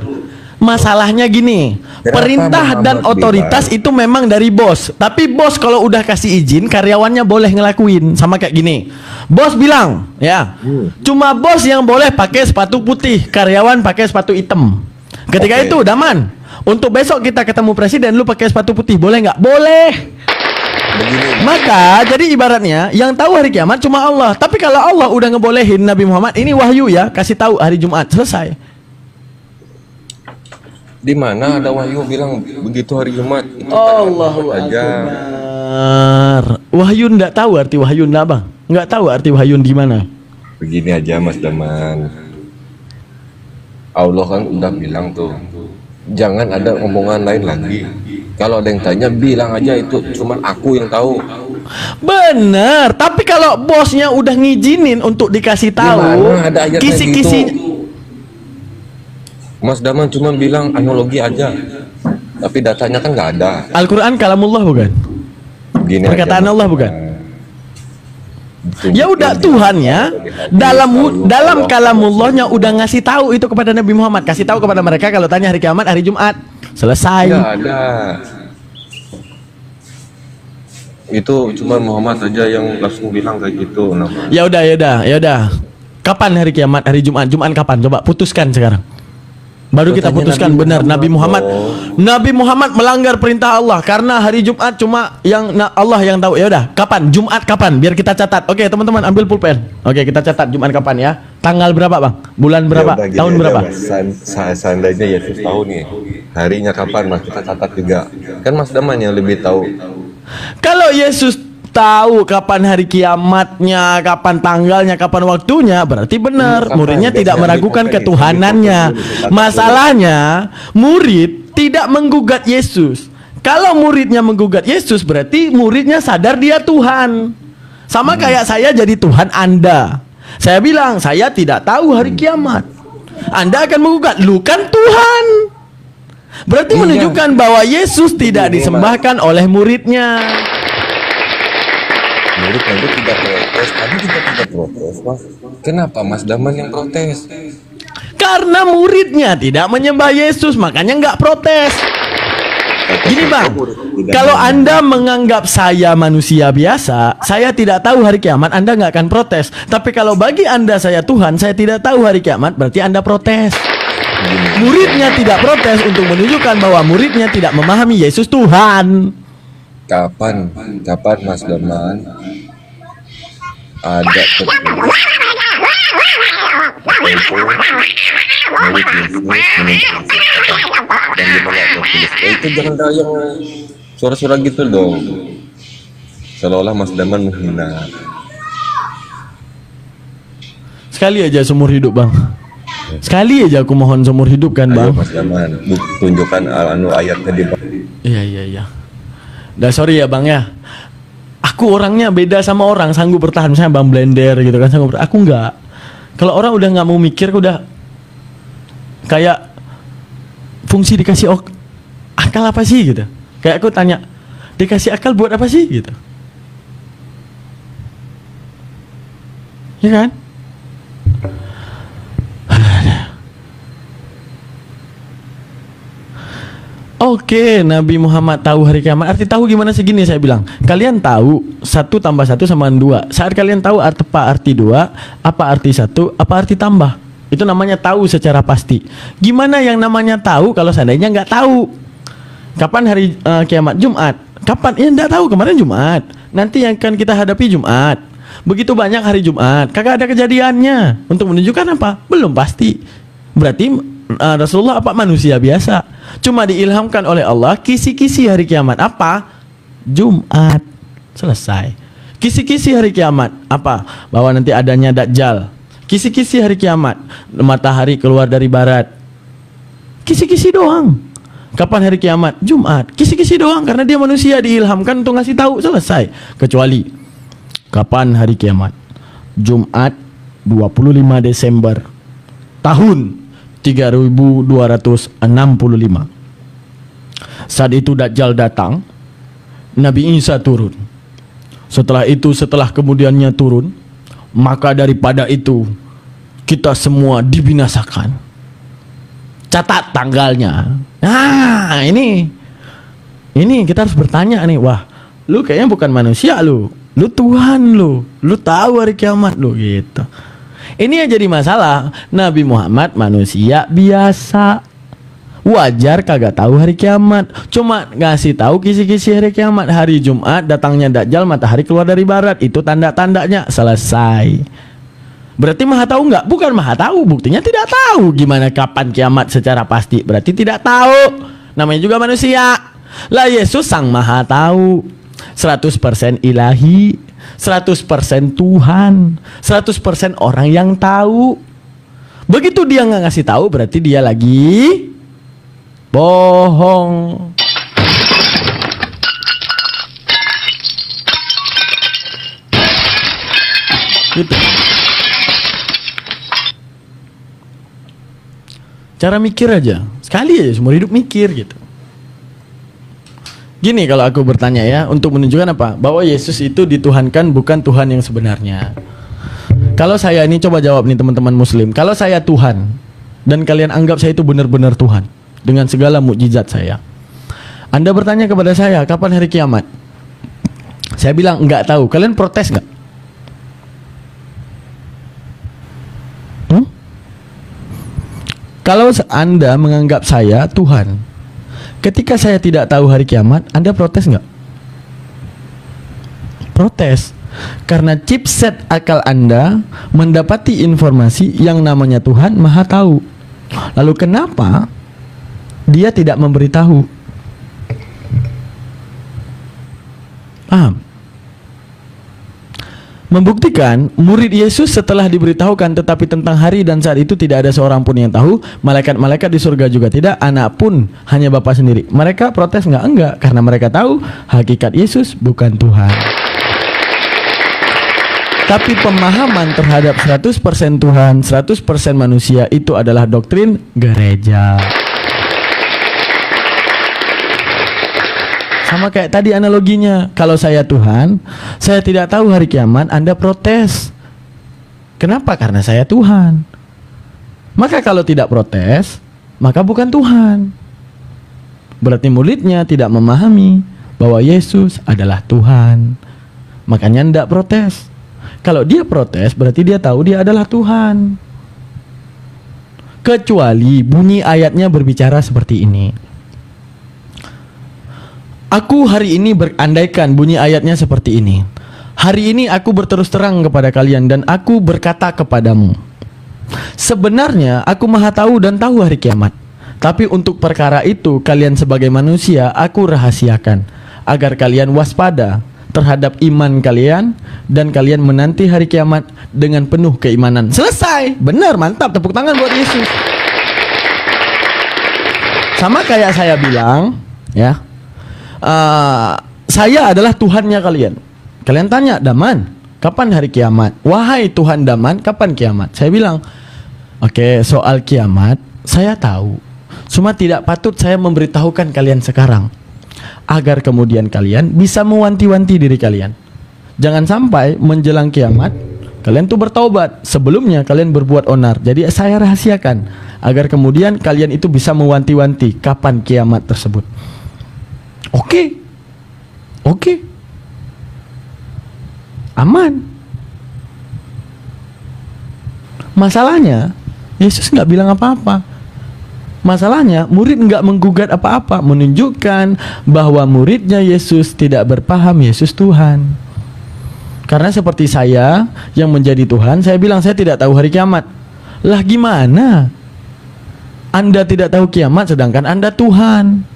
Masalahnya gini, perintah dan otoritas itu memang dari bos. Tapi bos kalau udah kasih izin, karyawannya boleh ngelakuin. Sama kayak gini, bos bilang ya, cuma bos yang boleh pakai sepatu putih, karyawan pakai sepatu hitam. Ketika itu Daman, untuk besok kita ketemu presiden, lu pakai sepatu putih, boleh nggak? Boleh. Begini. Maka jadi ibaratnya yang tahu hari kiamat cuma Allah. Tapi kalau Allah udah ngebolehin Nabi Muhammad, ini wahyu ya, kasih tahu hari Jumat, selesai. Di mana ada wahyu bilang begitu hari Jumat? Itu Allahu Akbar. Wahyu nggak tahu arti wahyu, nggak bang? Nggak tahu arti wahyu di mana? Begini aja Mas Daman, Allah kan udah bilang tuh, jangan ada omongan lain lagi. Kalau ada yang tanya, bilang aja itu cuman aku yang tahu. Bener. Tapi kalau bosnya udah ngizinin untuk dikasih tahu, kisi-kisi gitu? Mas Daman cuma bilang analogi aja, tapi datanya kan nggak ada. Al-Quran kalamullah bukan? Gini perkataan aja, Allah bukan? Ya udah, Tuhan ya dalam kalamullahnya udah ngasih tahu itu kepada Nabi Muhammad, kasih tahu kepada mereka kalau tanya hari kiamat hari Jumat, selesai. Nggak ada. Itu cuma Muhammad aja yang langsung bilang kayak gitu. Ya udah. Kapan hari kiamat hari Jumat? Jumat kapan? Coba putuskan sekarang. Baru kita putuskan benar Nabi Muhammad melanggar perintah Allah karena hari Jumat cuma yang Allah yang tahu. Ya udah, kapan? Jumat kapan? Biar kita catat. Oke, teman-teman ambil pulpen. Oke, kita catat Jumat kapan ya. Tanggal berapa, Bang? Bulan berapa? Ya, tahun berapa? Seandainya Yesus tahu nih harinya kapan, Mas, kita catat juga. Kan Mas Daman yang lebih tahu. Kalau Yesus tahu kapan hari kiamatnya, kapan tanggalnya, kapan waktunya, berarti benar muridnya tidak meragukan ketuhanannya. Masalahnya murid tidak menggugat Yesus. Kalau muridnya menggugat Yesus, berarti muridnya sadar dia Tuhan. Sama kayak saya jadi Tuhan Anda. Saya bilang, saya tidak tahu hari kiamat. Anda akan menggugat, lu kan Tuhan. Berarti menunjukkan bahwa Yesus tidak disembahkan oleh muridnya. Murid itu tidak protes, tapi juga tidak protes, Mas. Kenapa Mas Daman yang protes? Karena muridnya tidak menyembah Yesus, makanya nggak protes. Gini bang, kalau Anda menganggap saya manusia biasa, saya tidak tahu hari kiamat, Anda nggak akan protes. Tapi kalau bagi Anda saya Tuhan, saya tidak tahu hari kiamat, berarti Anda protes. Muridnya tidak protes untuk menunjukkan bahwa muridnya tidak memahami Yesus Tuhan. Kapan Mas Daman ada itu jangan ada yang suara-suara gitu dong, seolah-olah Mas Daman menghina. Sekali aja seumur hidup bang, sekali aja aku mohon seumur hidup kan bang. Ayo Mas Daman, tunjukkan ayatnya di bawah. Iya. Dah sorry ya bang ya, aku orangnya beda sama orang, sanggup bertahan. Misalnya bang blender gitu kan, sanggup bertahan. Aku enggak. Kalau orang udah nggak mau mikir, udah kayak fungsi dikasih akal apa sih gitu. Kayak aku tanya, dikasih akal buat apa sih gitu. Ya kan? Oke, Nabi Muhammad tahu hari kiamat. Arti tahu gimana segini saya bilang. Kalian tahu 1 tambah 1 sama 2. Saat kalian tahu apa arti 2, apa arti 1, apa arti tambah. Itu namanya tahu secara pasti. Gimana yang namanya tahu kalau seandainya nggak tahu? Kapan hari kiamat? Jumat. Kapan? Ya nggak tahu, kemarin Jumat. Nanti yang akan kita hadapi Jumat. Begitu banyak hari Jumat, kagak ada kejadiannya. Untuk menunjukkan apa? Belum pasti. Berarti Rasulullah apa manusia biasa, cuma diilhamkan oleh Allah kisi-kisi hari kiamat. Apa? Jumat. Selesai. Kisi-kisi hari kiamat apa? Bahwa nanti adanya Dajjal. Kisi-kisi hari kiamat, matahari keluar dari barat. Kisi-kisi doang. Kapan hari kiamat? Jumat. Kisi-kisi doang, karena dia manusia diilhamkan untuk ngasih tahu. Selesai. Kecuali kapan hari kiamat? Jumat 25 Desember tahun 3265. Saat itu Dajjal datang, Nabi Isa turun. Setelah itu, setelah kemudiannya turun, maka daripada itu kita semua dibinasakan. Catat tanggalnya. Nah, ini kita harus bertanya nih, wah, lu kayaknya bukan manusia lu Tuhan lu tahu hari kiamat lu gitu. Ini yang jadi masalah. Nabi Muhammad manusia biasa, wajar kagak tahu hari kiamat. Cuma ngasih tahu kisi-kisi hari kiamat. Hari Jumat datangnya Dajjal, matahari keluar dari barat. Itu tanda-tandanya. Selesai. Berarti maha tahu nggak? Bukan maha tahu, buktinya tidak tahu. Gimana kapan kiamat secara pasti? Berarti tidak tahu. Namanya juga manusia. Lah Yesus sang maha tahu, 100% ilahi, 100% Tuhan, 100% orang yang tahu. Begitu dia nggak ngasih tahu, berarti dia lagi bohong. Gitu. Cara mikir aja, sekali aja seumur hidup mikir gitu. Gini kalau aku bertanya ya, untuk menunjukkan apa? Bahwa Yesus itu dituhankan, bukan Tuhan yang sebenarnya. Kalau saya ini, coba jawab nih teman-teman muslim. Kalau saya Tuhan dan kalian anggap saya itu benar-benar Tuhan dengan segala mukjizat saya, Anda bertanya kepada saya, kapan hari kiamat? Saya bilang enggak tahu. Kalian protes enggak? Kalau Anda menganggap saya Tuhan, ketika saya tidak tahu hari kiamat, Anda protes nggak? Protes. Karena chipset akal Anda mendapati informasi yang namanya Tuhan Maha Tahu. Lalu kenapa Dia tidak memberitahu? Paham? Membuktikan murid Yesus setelah diberitahukan tetapi tentang hari dan saat itu tidak ada seorang pun yang tahu, malaikat-malaikat di surga juga tidak, anak pun, hanya Bapa sendiri. Mereka protes nggak? Enggak, karena mereka tahu hakikat Yesus bukan Tuhan. Tapi pemahaman terhadap 100% Tuhan, 100% manusia itu adalah doktrin gereja. Sama kayak tadi analoginya, kalau saya Tuhan, saya tidak tahu hari kiamat, Anda protes. Kenapa? Karena saya Tuhan. Maka kalau tidak protes, maka bukan Tuhan. Berarti muridnya tidak memahami bahwa Yesus adalah Tuhan. Makanya tidak protes. Kalau dia protes, berarti dia tahu dia adalah Tuhan. Kecuali bunyi ayatnya berbicara seperti ini. Aku hari ini berandaikan bunyi ayatnya seperti ini. Hari ini aku berterus terang kepada kalian dan aku berkata kepadamu, sebenarnya aku maha tahu dan tahu hari kiamat. Tapi untuk perkara itu kalian sebagai manusia aku rahasiakan, agar kalian waspada terhadap iman kalian dan kalian menanti hari kiamat dengan penuh keimanan. Selesai. Benar, mantap, tepuk tangan buat Yesus. Sama kayak saya bilang, ya. Saya adalah Tuhannya kalian. Kalian tanya, Daman, kapan hari kiamat? Wahai Tuhan Daman, kapan kiamat? Saya bilang, oke, soal kiamat saya tahu. Cuma tidak patut saya memberitahukan kalian sekarang, agar kemudian kalian bisa mewanti-wanti diri kalian. Jangan sampai menjelang kiamat kalian tuh bertaubat, sebelumnya kalian berbuat onar. Jadi saya rahasiakan, agar kemudian kalian itu bisa mewanti-wanti kapan kiamat tersebut. Oke. Aman. Masalahnya Yesus nggak bilang apa-apa. Masalahnya murid nggak menggugat apa-apa, menunjukkan bahwa muridnya Yesus tidak berpaham Yesus Tuhan. Karena seperti saya yang menjadi Tuhan, saya bilang saya tidak tahu hari kiamat. Lah gimana? Anda tidak tahu kiamat sedangkan Anda Tuhan.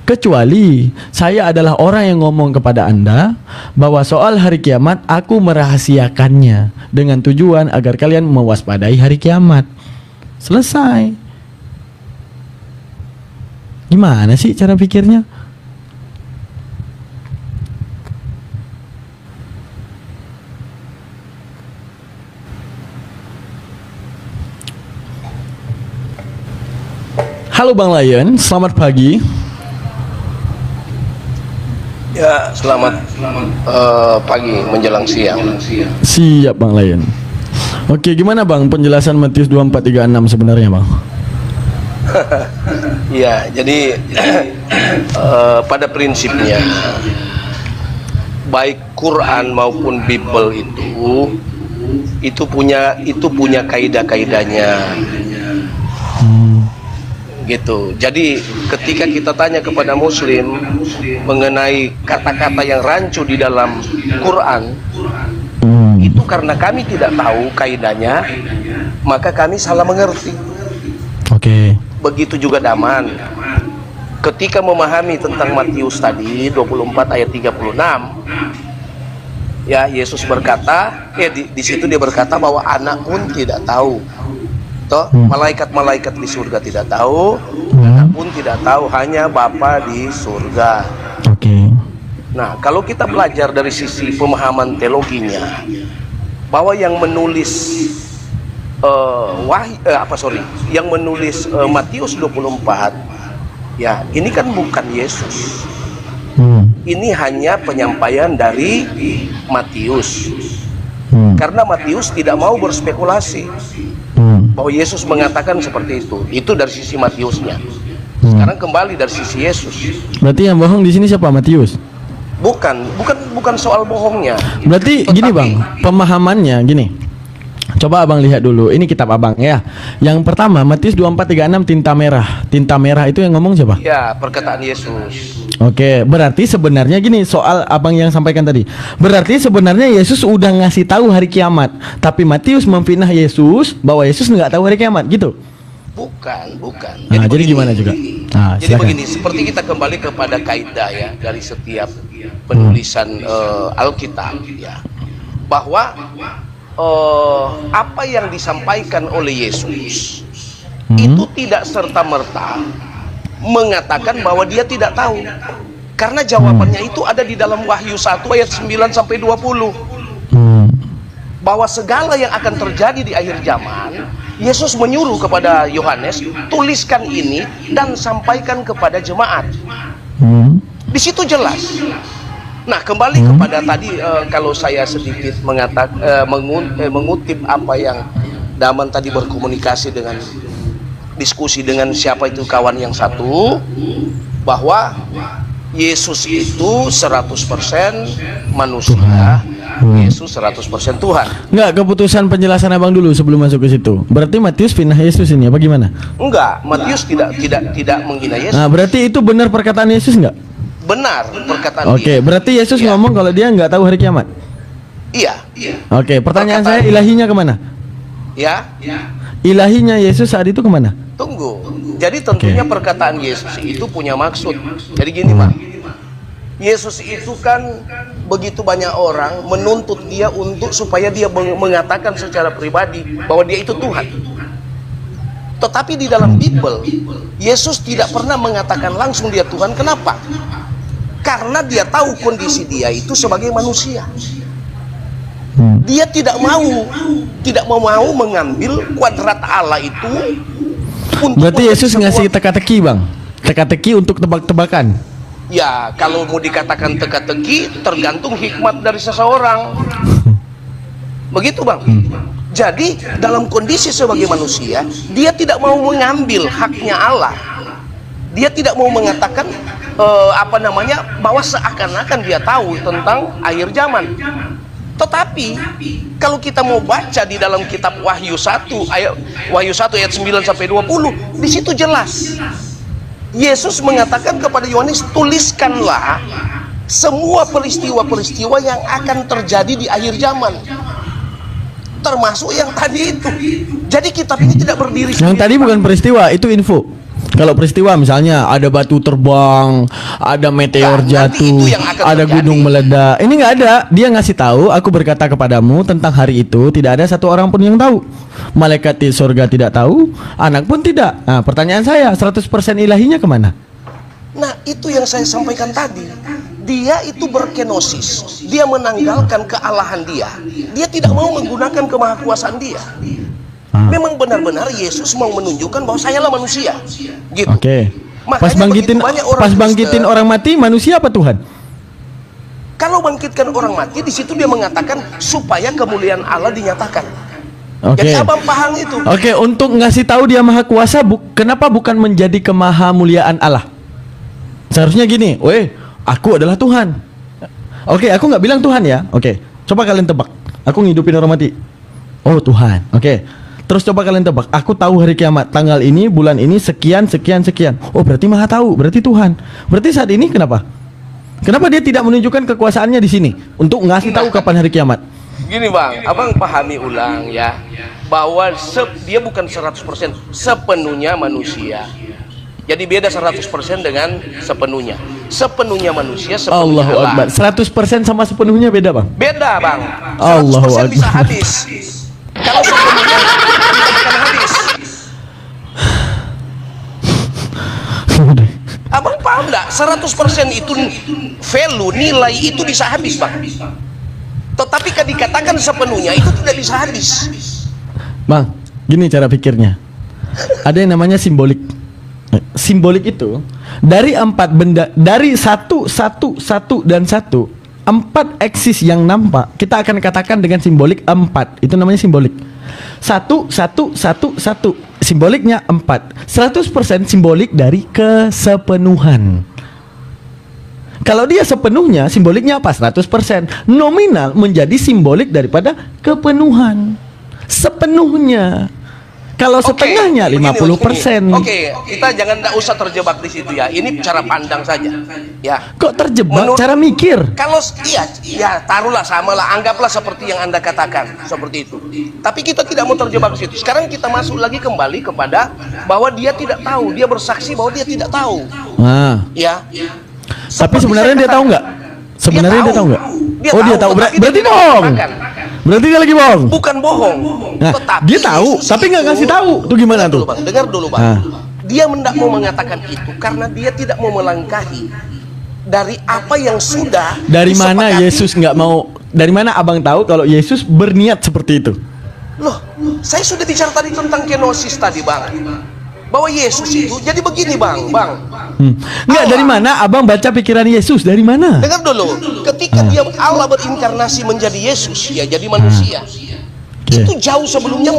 Kecuali saya adalah orang yang ngomong kepada Anda bahwa soal hari kiamat aku merahasiakannya dengan tujuan agar kalian mewaspadai hari kiamat. Selesai. Gimana sih cara pikirnya? Halo Bang Lion, selamat pagi. Ya, selamat pagi menjelang siang. Siap Bang Lion. Oke, gimana Bang penjelasan Matius 24:36 sebenarnya Bang? Ya, jadi pada prinsipnya baik Quran maupun Bible itu punya kaidah-kaidahnya. Gitu. Jadi ketika kita tanya kepada muslim mengenai kata-kata yang rancu di dalam Quran, itu karena kami tidak tahu kaidahnya, maka kami salah mengerti. Oke. Begitu juga Daman. Ketika memahami tentang Matius tadi 24 ayat 36, ya Yesus berkata, di situ dia berkata bahwa anak pun tidak tahu. Malaikat-malaikat di surga tidak tahu, anak pun tidak tahu, hanya Bapa di surga. Oke. Nah, kalau kita belajar dari sisi pemahaman teologinya, bahwa yang menulis yang menulis Matius 24, ya ini kan bukan Yesus. Ini hanya penyampaian dari Matius. Karena Matius tidak mau berspekulasi bahwa Yesus mengatakan seperti itu. Itu dari sisi Matiusnya. Sekarang kembali dari sisi Yesus. Berarti yang bohong di sini siapa? Matius? Bukan soal bohongnya. Berarti gini Bang, pemahamannya gini. Coba Abang lihat dulu, ini kitab Abang ya. Yang pertama Matius 24:36 tinta merah. Tinta merah itu yang ngomong siapa? Ya, perkataan Yesus. Oke, berarti sebenarnya gini soal Abang yang sampaikan tadi. Berarti sebenarnya Yesus udah ngasih tahu hari kiamat, tapi Matius memfitnah Yesus bahwa Yesus nggak tahu hari kiamat, gitu. Bukan. Nah, jadi gimana juga? Nah, jadi begini, seperti kita kembali kepada kaidah ya dari setiap penulisan Alkitab ya, bahwa apa yang disampaikan oleh Yesus itu tidak serta-merta mengatakan bahwa dia tidak tahu, karena jawabannya itu ada di dalam Wahyu 1 ayat 9 sampai 20. bahwa segala yang akan terjadi di akhir zaman, Yesus menyuruh kepada Yohanes, tuliskan ini dan sampaikan kepada jemaat. Di situ jelas. Nah, kembali kepada tadi, kalau saya sedikit mengutip apa yang Daman tadi berkomunikasi dengan diskusi dengan siapa itu kawan yang satu, bahwa Yesus itu 100% manusia, Yesus 100% Tuhan. Enggak, keputusan penjelasan abang dulu sebelum masuk ke situ. Berarti Matius pindah Yesus ini apa gimana? Enggak, Matius tidak menghina Yesus. Nah, berarti itu benar perkataan Yesus enggak? Benar perkataan Oke, dia. berarti Yesus ngomong kalau dia nggak tahu hari kiamat. Iya. Oke, pertanyaan saya, ilahinya kemana? Ya. Ilahinya Yesus saat itu kemana? Tunggu. Jadi tentunya perkataan Yesus itu punya maksud. Jadi gini, Pak. Yesus itu kan begitu banyak orang menuntut dia untuk supaya dia mengatakan secara pribadi bahwa dia itu Tuhan. Tetapi di dalam Bible, Yesus tidak pernah mengatakan langsung dia Tuhan. Kenapa? Karena dia tahu kondisi dia itu sebagai manusia. Dia tidak mau mengambil kuadrat Allah itu. Berarti Yesus ngasih teka-teki, Bang. Teka-teki untuk tebak-tebakan. Ya, kalau mau dikatakan teka-teki tergantung hikmat dari seseorang. Begitu, Bang. Jadi dalam kondisi sebagai manusia, dia tidak mau mengambil haknya Allah. Dia tidak mau mengatakan bahwa seakan-akan dia tahu tentang akhir zaman. Tetapi kalau kita mau baca di dalam kitab Wahyu 1 ayat 9 sampai 20, di situ jelas. Yesus mengatakan kepada Yohanes, tuliskanlah semua peristiwa-peristiwa yang akan terjadi di akhir zaman. Termasuk yang tadi itu. Jadi kitab ini tidak berdiri sendiri. Yang tadi bukan peristiwa, itu info. Kalau peristiwa misalnya ada batu terbang, ada meteor jatuh, ada gunung meledak. Ini nggak ada. Dia ngasih tahu, aku berkata kepadamu tentang hari itu tidak ada satu orang pun yang tahu. Malaikat di surga tidak tahu, anak pun tidak. Nah, pertanyaan saya, 100% ilahinya kemana? Nah, itu yang saya sampaikan tadi. Dia itu berkenosis. Dia menanggalkan kealahan dia. Dia tidak mau menggunakan kemahakuasaan dia. Memang benar-benar Yesus mau menunjukkan bahwa sayalah manusia. Gitu. Oke. Pas Makanya bangkitin orang mati, manusia apa Tuhan? Kalau bangkitkan orang mati, di situ dia mengatakan supaya kemuliaan Allah dinyatakan. Oke. Jadi abang paham itu. Oke, untuk ngasih tahu dia maha kuasa, kenapa bukan menjadi kemahamuliaan Allah? Seharusnya gini, aku adalah Tuhan. Oke, aku nggak bilang Tuhan ya. Oke, coba kalian tebak. Aku ngidupin orang mati. Oh, Tuhan. Oke. Terus coba kalian tebak. Aku tahu hari kiamat, tanggal ini, bulan ini, sekian, sekian, sekian. Oh, berarti maha tahu, berarti Tuhan. Berarti saat ini kenapa? Kenapa dia tidak menunjukkan kekuasaannya di sini untuk ngasih tahu kapan hari kiamat? Gini, Bang, abang pahami ulang ya, bahwa dia bukan 100% sepenuhnya manusia. Jadi beda 100% dengan sepenuhnya. Sepenuhnya manusia, sepenuhnya Allahu Allah. Akbar. 100% sama sepenuhnya beda, Bang? Beda, Bang. 100% Allahu Akbar. bisa habis. Kalau sepenuhnya tidak akan habis. Abang paham nggak? 100% itu value, nilai itu bisa habis, Bang. Tetapi kan dikatakan sepenuhnya itu tidak bisa habis. Bang, gini cara pikirnya. Ada yang namanya simbolik. Simbolik itu dari 4 benda, dari 1, 1, 1 dan 1, 4 eksis yang nampak, kita akan katakan dengan simbolik 4. Itu namanya simbolik. 1, 1, 1, 1. Simboliknya 4. 100% simbolik dari kesepenuhan. Kalau dia sepenuhnya, simboliknya apa? 100%. Nominal menjadi simbolik daripada kepenuhan. Sepenuhnya. Kalau setengahnya 50%. Oke, kita nggak usah terjebak di situ ya. Ini cara pandang saja. Ya. Kok terjebak? Cara mikir. Kalau ya taruhlah samalah, anggaplah seperti yang Anda katakan, seperti itu. Tapi kita tidak mau terjebak di situ. Sekarang kita masuk lagi kembali kepada bahwa dia tidak tahu, dia bersaksi bahwa dia tidak tahu. Nah. Ya. Tapi sebenarnya dia tahu nggak? Sebenarnya dia tahu nggak? Oh, dia tahu. Berarti bohong. Berarti dia lagi bohong. Bukan bohong. Nah, dia tahu, tapi nggak ngasih tahu. Tuh gimana tuh? Dengar dulu, Bang. Dia tidak mau mengatakan itu karena dia tidak mau melangkahi dari apa yang sudah dari mana Yesus nggak mau Dari mana abang tahu kalau Yesus berniat seperti itu? Loh, saya sudah bicara tadi tentang kenosis tadi, Bang. Bahwa Yesus itu jadi begini, Bang. Enggak, dari mana abang baca pikiran Yesus? Dari mana? Dengar dulu, ketika dia Allah berinkarnasi menjadi Yesus, ya jadi manusia. Itu jauh sebelumnya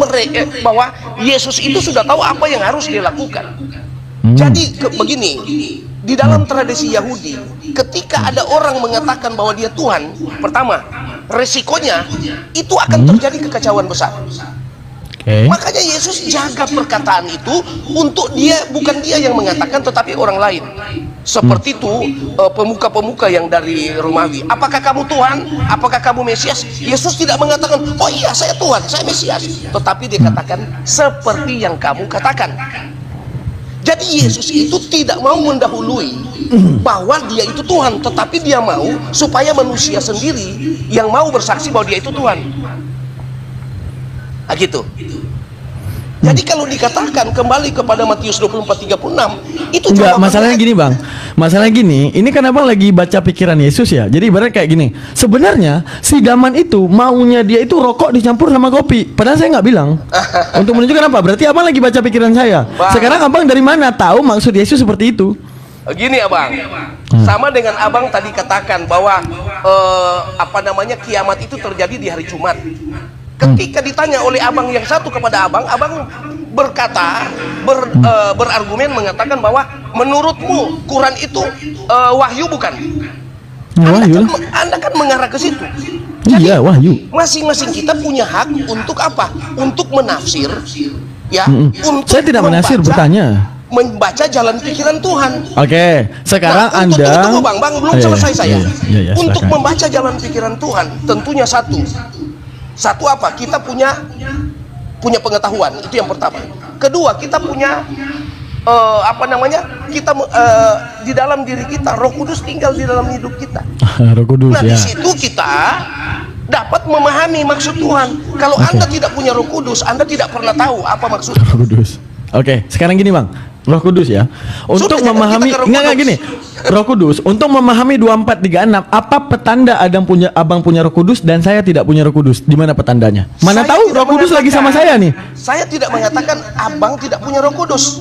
bahwa Yesus itu sudah tahu apa yang harus dia lakukan. Jadi begini, di dalam tradisi Yahudi, ketika ada orang mengatakan bahwa dia Tuhan, pertama, resikonya itu akan terjadi kekacauan besar. Makanya Yesus jaga perkataan itu untuk dia, bukan dia yang mengatakan tetapi orang lain. Seperti itu pemuka-pemuka yang dari Romawi, apakah kamu Tuhan? Apakah kamu Mesias? Yesus tidak mengatakan, oh iya saya Tuhan, saya Mesias. Tetapi dia katakan seperti yang kamu katakan. Jadi Yesus itu tidak mau mendahului bahwa dia itu Tuhan, tetapi dia mau supaya manusia sendiri yang mau bersaksi bahwa dia itu Tuhan. Nah, gitu. Jadi kalau dikatakan kembali kepada Matius 24:36 itu enggak, masalahnya gini, Bang. Masalahnya gini, ini kan abang lagi baca pikiran Yesus ya. Jadi ibarat kayak gini. Sebenarnya si Daman itu maunya dia itu rokok dicampur sama kopi. Padahal saya nggak bilang. Untuk menunjukkan apa? Berarti abang lagi baca pikiran saya. Bang. Sekarang abang dari mana tahu maksud Yesus seperti itu? Gini abang, sama dengan abang tadi katakan bahwa kiamat itu terjadi di hari Jumat. Ketika ditanya oleh abang yang satu kepada abang, abang berkata, berargumen mengatakan bahwa menurutmu Quran itu wahyu bukan? Anda kan mengarah ke situ. Jadi, iya, wahyu. Masing-masing kita punya hak untuk apa? Untuk menafsir, ya. Untuk saya tidak menafsir, bertanya. Membaca jalan pikiran Tuhan. Oke, sekarang Anda. Anda. Bang, belum selesai saya. Untuk silakan. membaca jalan pikiran Tuhan, tentunya satu apa? Kita punya pengetahuan, itu yang pertama. Kedua, kita punya kita di dalam diri kita Roh Kudus tinggal di dalam hidup kita. Roh Kudus, nah, ya. di situ kita dapat memahami maksud Tuhan. Kalau Anda tidak punya Roh Kudus, Anda tidak pernah tahu apa maksud Roh Kudus. Oke, sekarang gini, Bang. Roh Kudus ya. Untuk Sudah, memahami enggak gini. Roh Kudus, untuk memahami 2436, apa petanda abang punya Roh Kudus dan saya tidak punya Roh Kudus? Di mana petandanya? Mana Saya tahu Roh Kudus lagi sama saya nih. Saya tidak mengatakan abang tidak punya Roh Kudus.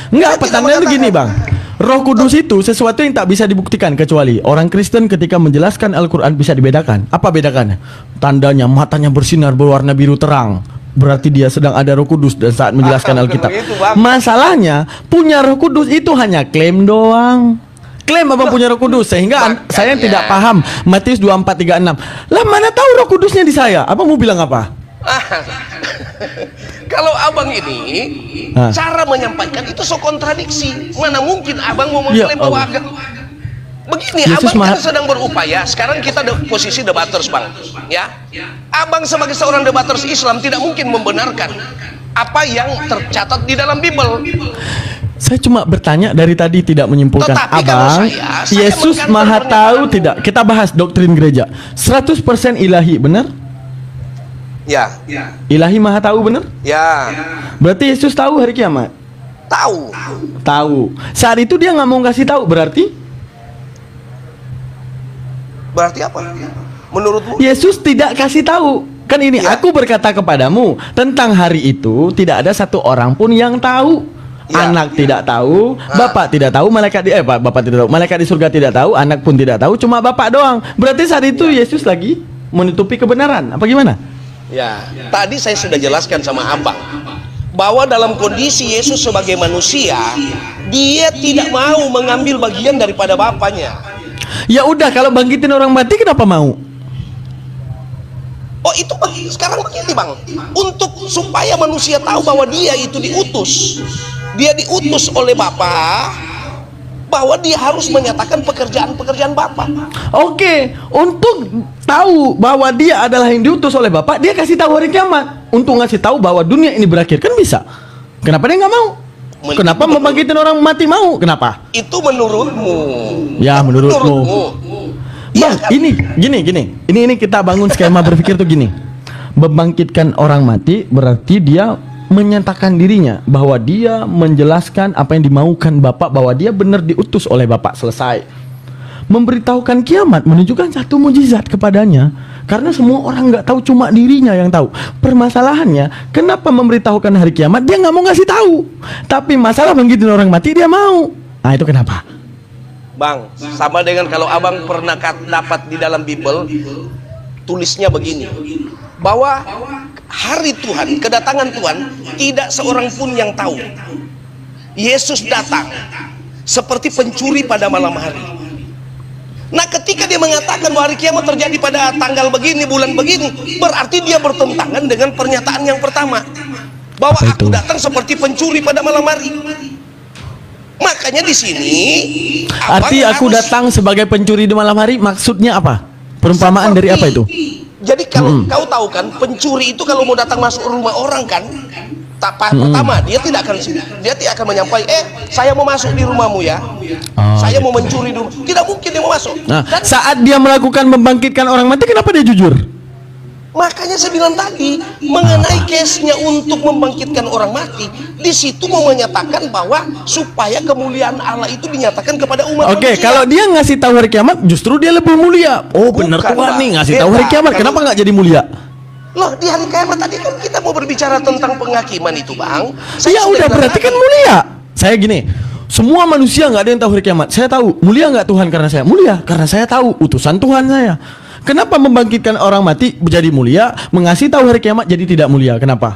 Enggak, petandanya itu gini, Bang. Roh Kudus itu sesuatu yang tak bisa dibuktikan, kecuali orang Kristen ketika menjelaskan Al-Quran bisa dibedakan. Apa bedakannya? Tandanya matanya bersinar berwarna biru terang, berarti dia sedang ada Roh Kudus dan saat menjelaskan Alkitab. Masalahnya punya Roh Kudus itu hanya klaim doang. Klaim abang punya Roh Kudus, sehingga saya tidak paham Matius 24:36. Lah mana tahu Roh Kudusnya di saya? Abang mau bilang apa? Kalau abang ini cara menyampaikan itu so kontradiksi. Mana mungkin abang mau mengklaim bahwa begini, Yesus abang kan sedang berupaya. Sekarang kita posisi debaters, Bang. Ya, abang sebagai seorang debaters Islam tidak mungkin membenarkan apa yang tercatat di dalam Bible. Saya cuma bertanya dari tadi, tidak menyimpulkan. Tetapi Abang, saya Yesus Maha Tahu tidak? Kita bahas doktrin gereja. 100% ilahi, benar? Ya. Ilahi Maha Tahu, benar? Ya. Berarti Yesus tahu hari kiamat? Tahu. Tahu. Saat itu dia nggak mau kasih tahu, berarti? Berarti apa? Menurutmu? Yesus tidak kasih tahu. Kan ini, aku berkata kepadamu tentang hari itu tidak ada satu orang pun yang tahu. Anak tidak tahu, Bapak tidak tahu, Bapak tidak tahu, malaikat di surga tidak tahu, anak pun tidak tahu, cuma Bapak doang. Berarti saat itu Yesus lagi menutupi kebenaran. Apa gimana? Ya, tadi saya sudah jelaskan sama abang bahwa dalam kondisi Yesus sebagai manusia, dia tidak mau mengambil bagian daripada Bapaknya. Ya udah, kalau bangkitin orang mati kenapa mau? Oh, itu sekarang begini, Bang. Untuk supaya manusia tahu bahwa dia itu diutus. Dia diutus oleh Bapa, bahwa dia harus menyatakan pekerjaan-pekerjaan Bapa. Oke, untuk tahu bahwa dia adalah yang diutus oleh Bapak, dia kasih tahu hari kiamat. Untuk ngasih tahu bahwa dunia ini berakhir, kan bisa. Kenapa dia nggak mau? Kenapa membangkitin orang mati mau? Kenapa? Itu menurutmu. Ya, menurutmu. Bang, kan? Ini kita bangun skema berpikir tuh gini. Membangkitkan orang mati berarti dia menyatakan dirinya bahwa dia menjelaskan apa yang dimaukan Bapak, bahwa dia benar diutus oleh Bapak, selesai. memberitahukan kiamat menunjukkan satu mujizat kepadanya. Karena semua orang nggak tahu, cuma dirinya yang tahu. Permasalahannya, kenapa memberitahukan hari kiamat dia nggak mau ngasih tahu, tapi masalah bangkitin orang mati dia mau. Nah itu kenapa? Bang, sama dengan kalau abang pernah dapat di dalam Bible, tulisnya begini, bahwa hari Tuhan, kedatangan Tuhan, tidak seorang pun yang tahu. Yesus datang seperti pencuri pada malam hari. Nah, ketika dia mengatakan bahwa hari kiamat terjadi pada tanggal begini, bulan begini, berarti dia bertentangan dengan pernyataan yang pertama, bahwa aku datang seperti pencuri pada malam hari. Makanya di sini arti aku datang sebagai pencuri di malam hari maksudnya apa? Perumpamaan dari apa itu? Jadi kalau kau tahu kan, pencuri itu kalau mau datang masuk rumah orang kan, pertama dia tidak akan menyampaikan, saya mau masuk di rumahmu ya, saya mau mencuri dulu. Tidak mungkin dia mau masuk. Nah, dan saat dia melakukan membangkitkan orang mati, kenapa dia jujur? makanya saya bilang tadi mengenai case-nya untuk membangkitkan orang mati, di situ mau menyatakan bahwa supaya kemuliaan Allah itu dinyatakan kepada umat Oke, manusia. kalau dia ngasih tahu hari kiamat, justru dia lebih mulia. Oh, benar Bukan, Tuhan Bang. nih ngasih tahu hari Beda. kiamat, kenapa nggak jadi mulia? Loh, di hari kiamat tadi kan kita mau berbicara tentang penghakiman itu, Bang. Ya udah, berarti kan mulia. Saya gini, semua manusia nggak ada yang tahu hari kiamat. Saya tahu, mulia nggak Tuhan karena saya mulia, karena saya tahu utusan Tuhan saya. Kenapa membangkitkan orang mati menjadi mulia, mengasih tahu hari kiamat jadi tidak mulia? Kenapa?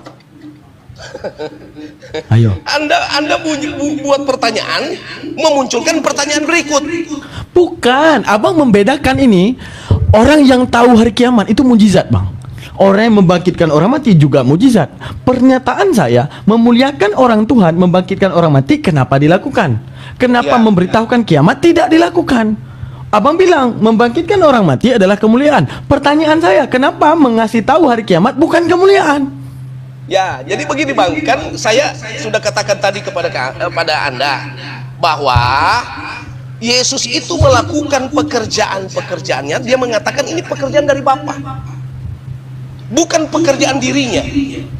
Ayo. Anda buat pertanyaan, memunculkan pertanyaan berikut. Bukan, abang membedakan ini. Orang yang tahu hari kiamat itu mujizat, bang. Orang yang membangkitkan orang mati juga mujizat. Pernyataan saya, memuliakan orang Tuhan, membangkitkan orang mati, kenapa dilakukan? Kenapa memberitahukan kiamat tidak dilakukan? Abang bilang membangkitkan orang mati adalah kemuliaan. Pertanyaan saya, kenapa mengasih tahu hari kiamat bukan kemuliaan? Ya, jadi begini, Bang, kan saya sudah katakan tadi kepada Anda bahwa Yesus itu melakukan pekerjaan-pekerjaannya. Dia mengatakan ini pekerjaan dari Bapa, bukan pekerjaan dirinya,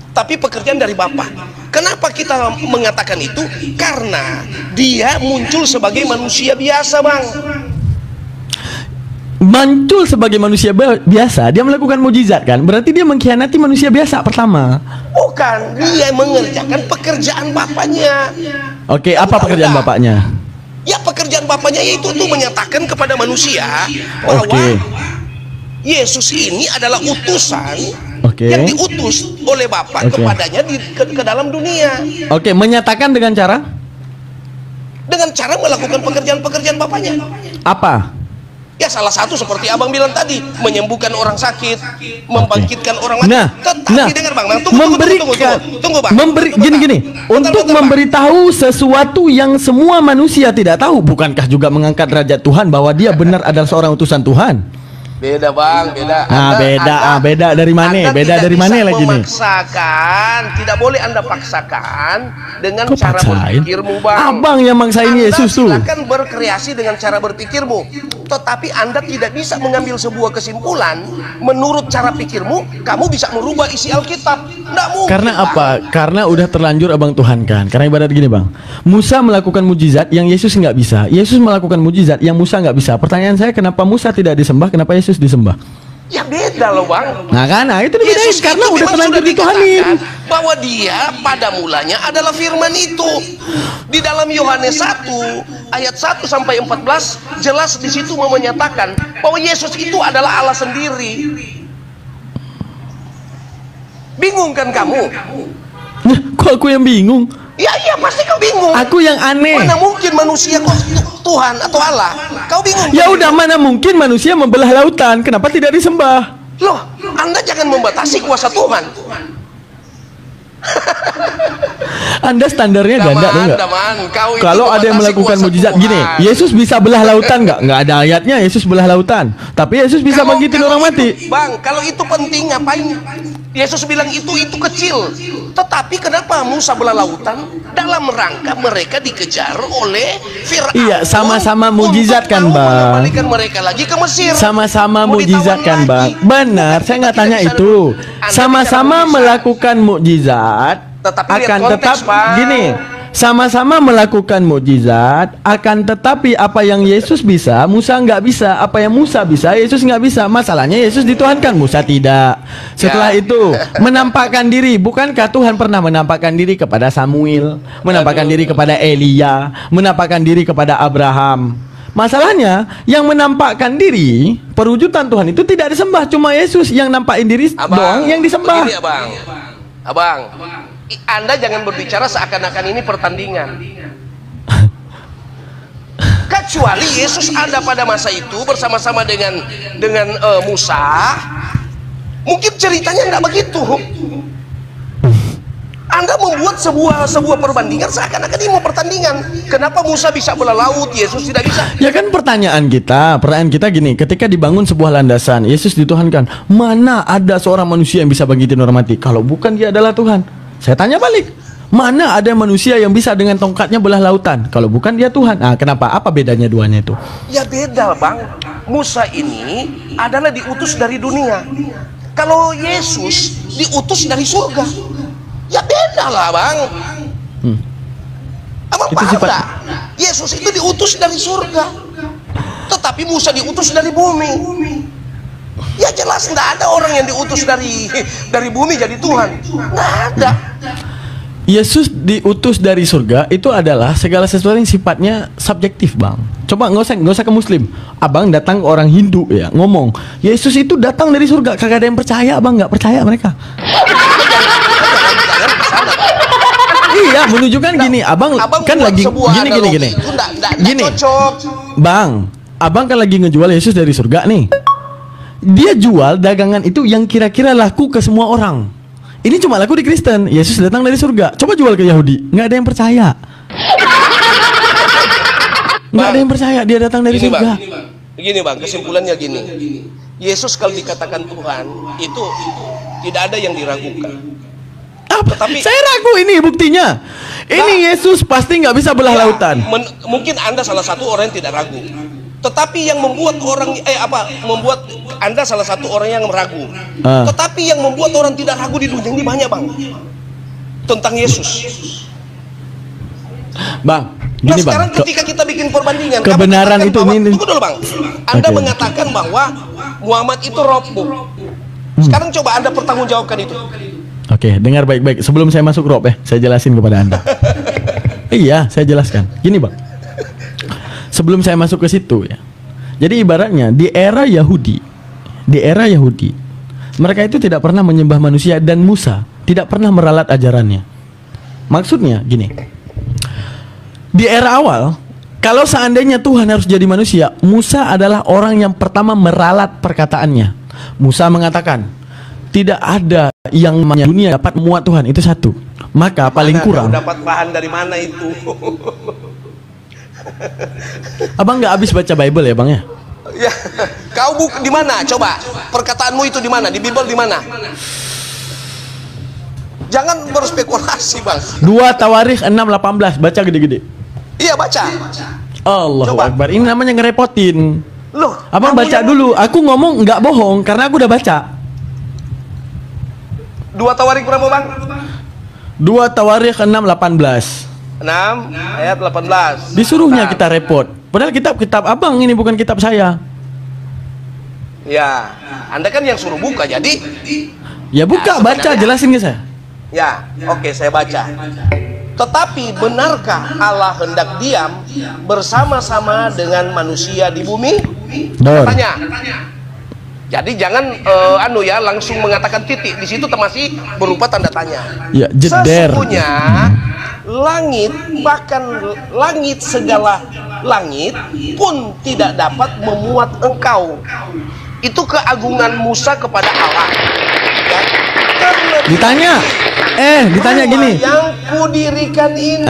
tapi pekerjaan dari Bapa. Kenapa kita mengatakan itu? Karena dia muncul sebagai manusia biasa, Bang. Muncul sebagai manusia biasa, dia melakukan mujizat kan? Berarti dia mengkhianati manusia biasa pertama. Bukan, dia mengerjakan pekerjaan Bapaknya. Oke, apa pekerjaan bapaknya? Ya, pekerjaan Bapaknya yaitu tuh menyatakan kepada manusia bahwa Yesus ini adalah utusan yang diutus oleh Bapa kepadanya ke dalam dunia. Oke, menyatakan dengan cara melakukan pekerjaan-pekerjaan Bapaknya. apa? Ya, salah satu seperti abang bilang tadi, menyembuhkan orang sakit, membangkitkan orang mati. Tetapi dengar, Bang, tunggu, Bang. Gini. Untuk memberitahu sesuatu yang semua manusia tidak tahu, bukankah juga mengangkat derajat Tuhan bahwa dia benar adalah seorang utusan Tuhan? Beda, Bang, beda. Beda dari mana? Beda dari mana lagi nih? Tidak boleh Anda paksakan dengan cara berpikirmu, Bang. Abang yang maksain Yesus tuh. Silakan berkreasi dengan cara berpikirmu, tetapi Anda tidak bisa mengambil sebuah kesimpulan menurut cara pikirmu. Kamu bisa merubah isi Alkitab. Nggak mungkin. Karena apa? Karena udah terlanjur abang Tuhan kan. Karena ibarat gini, Bang. Musa melakukan mujizat yang Yesus nggak bisa. Yesus melakukan mujizat yang Musa nggak bisa. Pertanyaan saya, kenapa Musa tidak disembah? Kenapa Yesus disembah? Ya beda loh, Bang. Nah kan, itu dibedain karena udah terlanjur dituhanin. Bahwa dia pada mulanya adalah firman itu. Di dalam Yohanes 1 ayat 1 sampai 14 jelas di situ mau menyatakan bahwa Yesus itu adalah Allah sendiri. Bingung kan kamu? Nah, kok aku yang bingung? Iya, pasti kau bingung. Aku yang aneh. Mana mungkin manusia kok Tuhan atau Allah? Kau bingung. Ya udah, mana mungkin manusia membelah lautan? Kenapa tidak disembah? Loh, Anda jangan membatasi kuasa Tuhan. Anda standarnya ganda tuh nggak? Kalau ada yang melakukan mujizat gini, Yesus bisa belah lautan nggak? Nggak ada ayatnya Yesus belah lautan. Tapi Yesus bisa bangkitin orang mati. Bang, kalau itu penting ngapain? Yesus bilang itu kecil. Tetapi kenapa Musa belah lautan? Dalam rangka mereka dikejar oleh Fir'aun. Iya, sama-sama mujizat kan, Bang. Mengembalikan mereka lagi ke Mesir. Sama-sama mujizat kan, Bang. Benar, saya nggak tanya itu. Sama-sama melakukan mujizat. Tetapi akan konteks, tetap Bang. gini. Sama-sama melakukan mukjizat, akan tetapi apa yang Yesus bisa, Musa nggak bisa. Apa yang Musa bisa, Yesus nggak bisa. Masalahnya Yesus dituhankan, Musa tidak. Setelah itu menampakkan diri. Bukankah Tuhan pernah menampakkan diri kepada Samuel, menampakkan diri kepada Elia, menampakkan diri kepada Abraham? Masalahnya yang menampakkan diri, perwujudan Tuhan itu tidak disembah, cuma Yesus yang nampakin diri doang yang disembah. Begini, abang, Anda jangan berbicara seakan-akan ini pertandingan. Kecuali Yesus ada pada masa itu bersama-sama dengan Musa, mungkin ceritanya nggak begitu. Anda membuat sebuah perbandingan seakan-akan ini mau pertandingan. Kenapa Musa bisa belah laut, Yesus tidak bisa? Ya kan pertanyaan kita gini, ketika dibangun sebuah landasan, Yesus dituhankan, mana ada seorang manusia yang bisa bangkitin orang mati? Kalau bukan dia adalah Tuhan. Saya tanya balik, mana ada manusia yang bisa dengan tongkatnya belah lautan? Kalau bukan dia Tuhan. Nah, kenapa? Apa bedanya duanya itu? Ya beda, Bang. Musa ini adalah diutus dari dunia. Kalau Yesus diutus dari surga. Ya beda lah, Bang. Abang Itu paham sifat- tak? Yesus itu diutus dari surga, tetapi Musa diutus dari bumi. Ya jelas nggak ada orang yang diutus dari bumi jadi Tuhan. Nggak ada. Yesus diutus dari surga itu adalah segala sesuatu yang sifatnya subjektif, Bang. Coba nggak usah ke Muslim. Abang datang ke orang Hindu ya, ngomong Yesus itu datang dari surga, kagak ada yang percaya, Abang nggak percaya mereka. Iya, menunjukkan gini, abang kan lagi gini. Gini, Bang, abang kan lagi ngejual Yesus dari surga nih. Dia jual dagangan itu yang kira-kira laku ke semua orang. Ini cuma laku di Kristen. Yesus datang dari surga. Coba jual ke Yahudi, nggak ada yang percaya. Nggak ada yang percaya dia datang dari surga. Begini, Bang, kesimpulannya gini. Yesus kalau dikatakan Tuhan itu tidak ada yang diragukan. Tetapi Saya ragu ini buktinya. Ini Yesus pasti nggak bisa belah lautan. Mungkin Anda salah satu orang yang tidak ragu. Tetapi yang membuat membuat Anda salah satu orang yang ragu. Tetapi yang membuat orang tidak ragu di dunia ini banyak, Bang. Tentang Yesus. Bang, Nah, gini sekarang Bang. ketika kita bikin perbandingan, Kebenaran kamu itu bahwa, ini. tunggu dulu, Bang. Anda Oke. mengatakan bahwa Muhammad itu rohmu. Sekarang coba Anda pertanggungjawabkan itu. Oke, dengar baik-baik. Sebelum saya masuk rob saya jelasin kepada Anda. Iya, saya jelaskan. Gini, Bang. Sebelum saya masuk ke situ ya. Jadi ibaratnya di era Yahudi, mereka itu tidak pernah menyembah manusia dan Musa tidak pernah meralat ajarannya. Maksudnya gini. Di era awal, kalau seandainya Tuhan harus jadi manusia, Musa adalah orang yang pertama meralat perkataannya. Musa mengatakan, tidak ada yang namanya dunia dapat memuat Tuhan, itu satu. Maka paling kurang. Kau dapat bahan dari mana itu? Abang nggak habis baca Bible ya, Bang ya? Ya, kau di mana? Coba perkataanmu itu di mana? Di Bible di mana? Jangan berspekulasi, Bang. 2 Tawarikh 6:18, baca gede-gede. Iya, baca. Allahu Coba. Akbar. Ini namanya ngerepotin. Loh, Abang kamu baca yang- dulu. Aku ngomong nggak bohong karena aku udah baca. 2 Tawarik berapa, Bang? 2 Tawarikh 6:18. 6 ayat 18. Disuruhnya Nah, kita repot. Padahal kitab abang ini bukan kitab saya. Ya, Anda kan yang suruh buka, jadi Ya buka, Ya, baca, sebenarnya- jelasin ke saya. ya, oke, saya baca. Tetapi benarkah Allah hendak diam bersama-sama dengan manusia di bumi? Dor. Tanya. Jadi jangan langsung mengatakan titik. Di situ masih berupa tanda tanya. Ya, jeder. Sesungguhnya langit, bahkan langit, segala langit pun tidak dapat memuat engkau. Itu keagungan Musa kepada Allah. Ya. Ditanya Bahwa gini. yang kudirikan ini.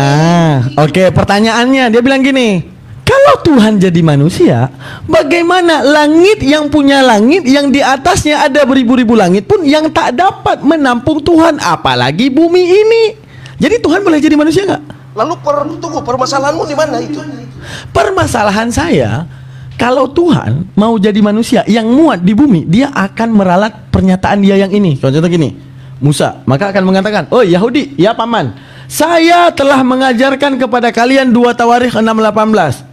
Oke, pertanyaannya dia bilang gini. Kalau Tuhan jadi manusia, bagaimana langit yang punya langit yang di atasnya ada beribu-ribu langit pun yang tak dapat menampung Tuhan, apalagi bumi ini. Jadi Tuhan boleh jadi manusia nggak? Lalu tunggu, permasalahanmu di mana itu? Permasalahan saya, kalau Tuhan mau jadi manusia yang muat di bumi, dia akan meralat pernyataan dia yang ini. Contoh gini, Musa, maka akan mengatakan, oh Yahudi, ya paman, Saya telah mengajarkan kepada kalian 2 Tawarikh 6:18.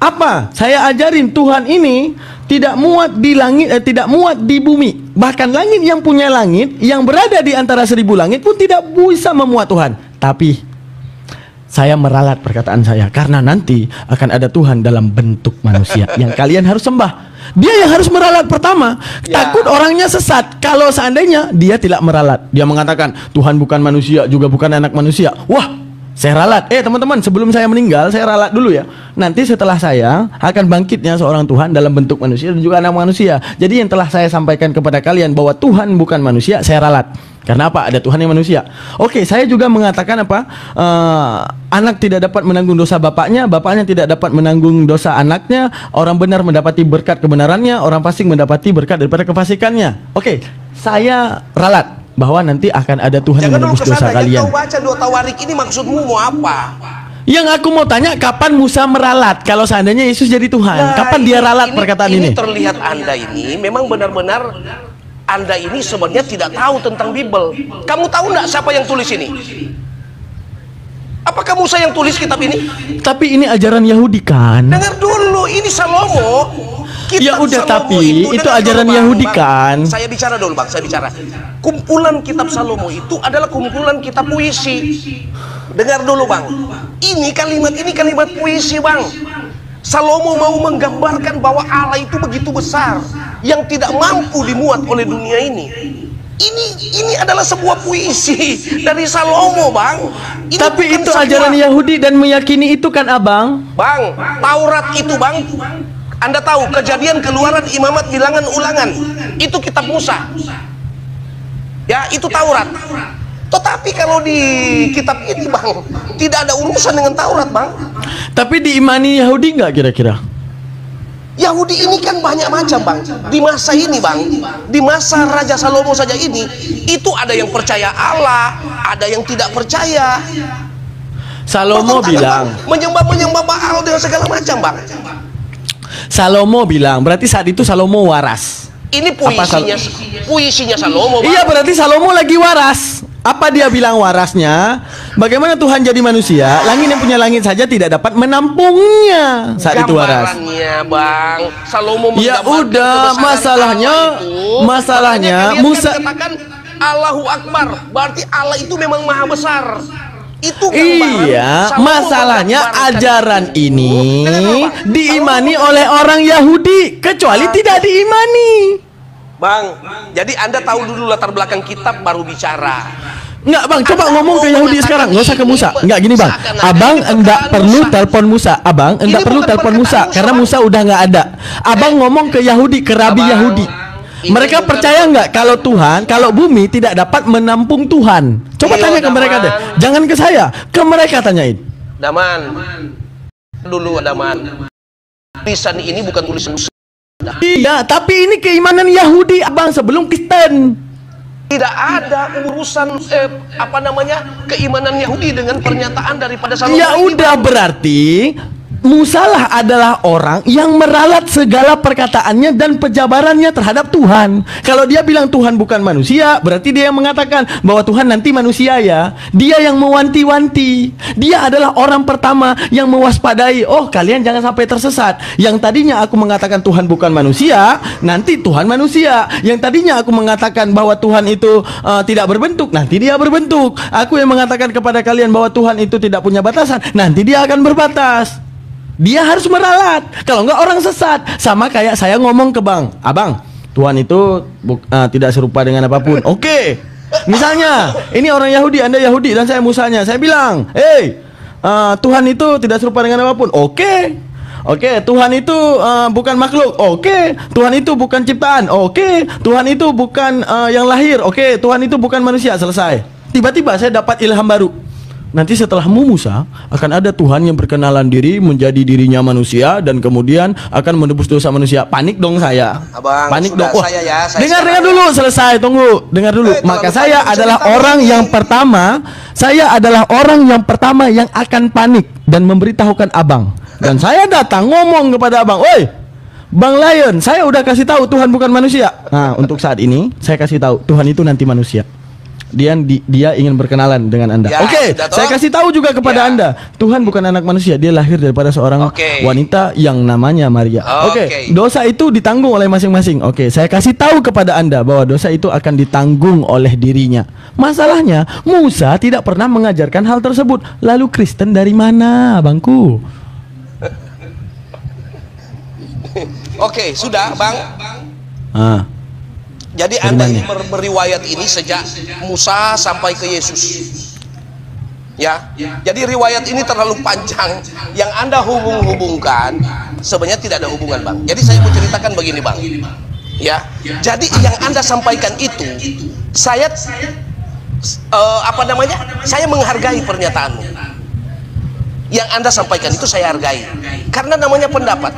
Apa? Saya ajarin Tuhan ini tidak muat di langit, tidak muat di bumi. Bahkan langit yang punya langit, yang berada di antara 1000 langit pun tidak bisa memuat Tuhan. Tapi saya meralat perkataan saya, karena nanti akan ada Tuhan dalam bentuk manusia yang kalian harus sembah. Dia yang harus meralat pertama. Takut orangnya sesat kalau seandainya dia tidak meralat. Dia mengatakan Tuhan bukan manusia, juga bukan anak manusia. Wah, saya ralat. Teman-teman, sebelum saya meninggal, saya ralat dulu ya. Nanti setelah saya akan bangkitnya seorang Tuhan dalam bentuk manusia dan juga anak manusia. Jadi yang telah saya sampaikan kepada kalian bahwa Tuhan bukan manusia, saya ralat. Karena apa? Ada Tuhan yang manusia. Oke, saya juga mengatakan apa? Anak tidak dapat menanggung dosa bapaknya, bapaknya tidak dapat menanggung dosa anaknya. Orang benar mendapati berkat kebenarannya, orang fasik mendapati berkat daripada kefasikannya. Oke, saya ralat bahwa nanti akan ada Tuhan yang menebus dosa kalian. Kau baca 2 Tawarikh ini maksudmu mau apa? Yang aku mau tanya, kapan Musa meralat kalau seandainya Yesus jadi Tuhan? Kapan dia ralat perkataan ini? Ini terlihat Anda ini memang benar-benar Anda ini sebenarnya tidak tahu tentang Bible. Kamu tahu nggak siapa yang tulis ini? Apakah Musa yang tulis kitab ini? Tapi ini ajaran Yahudi kan? Dengar dulu, ini Salomo. Ya udah, Salomo tapi itu ajaran dulu, Yahudi Bang. kan? Saya bicara dulu Bang, saya bicara. Kumpulan kitab Salomo itu adalah kumpulan kitab puisi. Dengar dulu Bang. Ini kalimat puisi Bang. Salomo mau menggambarkan bahwa Allah itu begitu besar yang tidak mampu dimuat oleh dunia ini. Ini adalah sebuah puisi dari Salomo, Bang. Ini tapi itu sebuah ajaran Yahudi dan meyakini itu kan, Abang? Bang, Taurat itu, Bang. Anda tahu Kejadian, Keluaran, Imamat, Bilangan, Ulangan. Itu kitab Musa. Ya, itu Taurat. Tetapi kalau di kitab ini, Bang, tidak ada urusan dengan Taurat, Bang. Tapi diimani Yahudi nggak kira-kira? Yahudi ini kan banyak macam, Bang. Di masa ini, Bang, di masa Raja Salomo saja ini, itu ada yang percaya Allah, ada yang tidak percaya. Salomo bilang, menyembah Baal dengan segala macam, Bang. Salomo bilang, berarti saat itu Salomo waras. Ini puisinya Salomo, Bang. Iya, berarti Salomo lagi waras. Apa dia bilang warasnya? Bagaimana Tuhan jadi manusia? Langit yang punya langit saja tidak dapat menampungnya saat itu waras. Bang, Salomo ya udah, masalahnya Musa katakan Allahu Akbar, berarti Allah itu memang maha besar. Itu kan, iya, masalahnya ajaran ini diimani oleh orang Yahudi, kecuali tidak diimani. Bang, jadi Anda tahu dulu latar belakang kitab baru bicara. Enggak, Bang, coba ngomong ke Yahudi sekarang, nggak usah ke Musa. Enggak, gini, Bang. Abang enggak perlu telepon Musa. Abang enggak perlu telepon Musa karena Musa udah enggak ada. Abang ngomong ke Yahudi, ke rabi Yahudi. Mereka percaya nggak kalau Tuhan, kalau bumi tidak dapat menampung Tuhan? Coba tanya ke mereka deh. Jangan ke saya, ke mereka tanyain. Daman. Dulu Daman. Tulisan ini bukan tulisan Musa. Iya, tapi ini keimanan Yahudi, Abang, sebelum Kristen. Tidak ada urusan keimanan Yahudi dengan pernyataan daripada Salomo. Ya udah, berarti Musa lah adalah orang yang meralat segala perkataannya dan penjabarannya terhadap Tuhan. Kalau dia bilang Tuhan bukan manusia, berarti dia yang mengatakan bahwa Tuhan nanti manusia ya. Dia yang mewanti-wanti. Dia adalah orang pertama yang mewaspadai. Oh, kalian jangan sampai tersesat. Yang tadinya aku mengatakan Tuhan bukan manusia, nanti Tuhan manusia. Yang tadinya aku mengatakan bahwa Tuhan itu tidak berbentuk, nanti dia berbentuk. Aku yang mengatakan kepada kalian bahwa Tuhan itu tidak punya batasan, nanti dia akan berbatas. Dia harus meralat, kalau enggak orang sesat. Sama kayak saya ngomong ke Bang, Abang, Tuhan itu tidak serupa dengan apapun. Oke. Misalnya, ini orang Yahudi, Anda Yahudi dan saya Musanya. Saya bilang, Tuhan itu tidak serupa dengan apapun. Oke, Tuhan itu bukan makhluk. Oke, Tuhan itu bukan ciptaan. Oke, Tuhan itu bukan yang lahir. Oke, Tuhan itu bukan manusia. Selesai. Tiba-tiba saya dapat ilham baru. Nanti setelahmu Musa, akan ada Tuhan yang berkenalan diri menjadi dirinya manusia dan kemudian akan menebus dosa manusia. Panik dong saya. Abang, panik dong. Wah, dengar dulu, selesai, tunggu. Dengar dulu. Maka saya adalah orang yang pertama. Saya adalah orang yang pertama yang akan panik dan memberitahukan Abang. Dan saya datang ngomong kepada Abang, "Oi, Bang Lion, saya udah kasih tahu Tuhan bukan manusia." Nah, untuk saat ini saya kasih tahu Tuhan itu nanti manusia. dia ingin berkenalan dengan Anda. Ya, Oke, sudah toh? saya kasih tahu juga kepada Ya. Anda, Tuhan bukan anak manusia, dia lahir daripada seorang wanita yang namanya Maria. Oke, dosa itu ditanggung oleh masing-masing. Oke, saya kasih tahu kepada Anda bahwa dosa itu akan ditanggung oleh dirinya. Masalahnya, Musa tidak pernah mengajarkan hal tersebut. Lalu Kristen dari mana, Bangku? Oke, sudah, Bang. Jadi Anda ini meriwayat ini sejak Musa sampai ke Yesus. Ya. Jadi riwayat ini terlalu panjang. Yang Anda hubung-hubungkan sebenarnya tidak ada hubungan, Bang. Jadi saya mau ceritakan begini, Bang. Ya. Jadi yang Anda sampaikan itu saya saya menghargai pernyataanmu. Yang Anda sampaikan itu saya hargai. Karena namanya pendapat.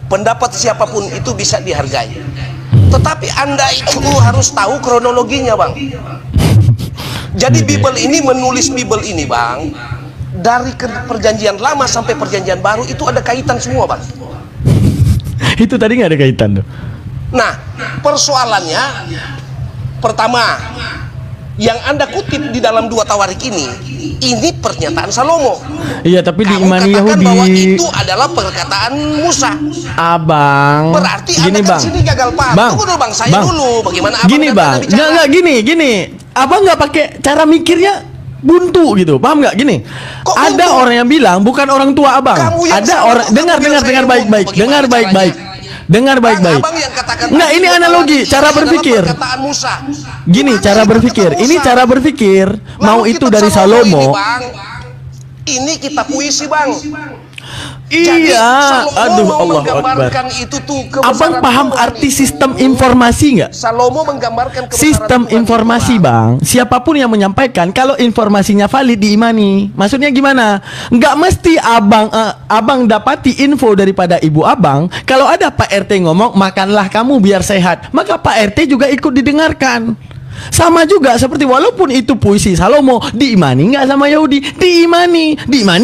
Pendapat siapapun itu bisa dihargai. Tetapi Anda itu harus tahu kronologinya, Bang. Jadi Bible ini menulis Bible ini, Bang, dari perjanjian lama sampai perjanjian baru itu ada kaitan semua, Bang. Itu tadi nggak ada kaitan tuh. Nah, persoalannya pertama, yang Anda kutip di dalam 2 Tawarik ini pernyataan Salomo. Iya, tapi di Kamu iman katakan Yahudi bahwa itu adalah perkataan Musa. Abang. Berarti gini, Anda Bang. kan sini gagal paham. Bang. Tunggu dulu, Bang. Saya Bang. dulu. Bagaimana Abang Gini, dan Bang. Anda bicara? Nggak, gini. Abang nggak pakai cara mikirnya buntu gitu. Paham nggak? Gini. Kok Ada buntu? orang yang bilang bukan orang tua Abang. Kamu yang Ada salah, orang kamu dengar bilang saya baik-baik. buntu. Dengar Bagaimana baik-baik. caranya? Dengar baik-baik. Abang yang katakan Nggak, tadi ini bahwa analogi ini cara adalah berpikir. perkataan Musa. Gini Gimana cara ini berpikir. perkataan Ini Musa? cara berpikir. Mau Lalu itu kitab dari Salomo. ini, Bang. Ini kita puisi, Bang. Jadi, Iya. Salomo Aduh, mau Allah Akbar. menggambarkan itu tuh Abang kebesaran paham Tuhan arti itu. sistem informasi nggak? Salomo menggambarkan kebesaran Sistem Tuhan informasi, itu, Bang. Siapapun yang menyampaikan, kalau informasinya valid diimani. Maksudnya gimana? Nggak mesti abang dapati info daripada ibu abang. Kalau ada Pak RT ngomong makanlah kamu biar sehat, maka Pak RT juga ikut didengarkan. Sama juga seperti walaupun itu puisi Salomo, diimani nggak sama Yahudi? Diimani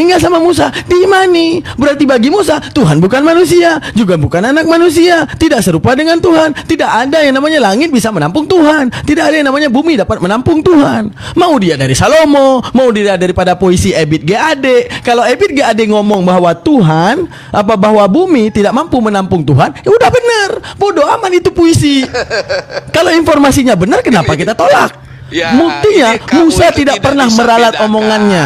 nggak sama Musa? Diimani. Berarti bagi Musa Tuhan bukan manusia, juga bukan anak manusia, tidak serupa dengan Tuhan. Tidak ada yang namanya langit bisa menampung Tuhan, tidak ada yang namanya bumi dapat menampung Tuhan. Mau dia dari Salomo, mau dia daripada puisi Ebit GAD. Kalau Ebit GAD ngomong bahwa Tuhan bahwa bumi tidak mampu menampung Tuhan, ya udah benar, bodoh aman itu puisi. Kalau informasinya benar, kenapa kita tolak? Ya, Buktinya ini kamu Musa itu tidak tidak pernah bisa meralat bedakan. omongannya.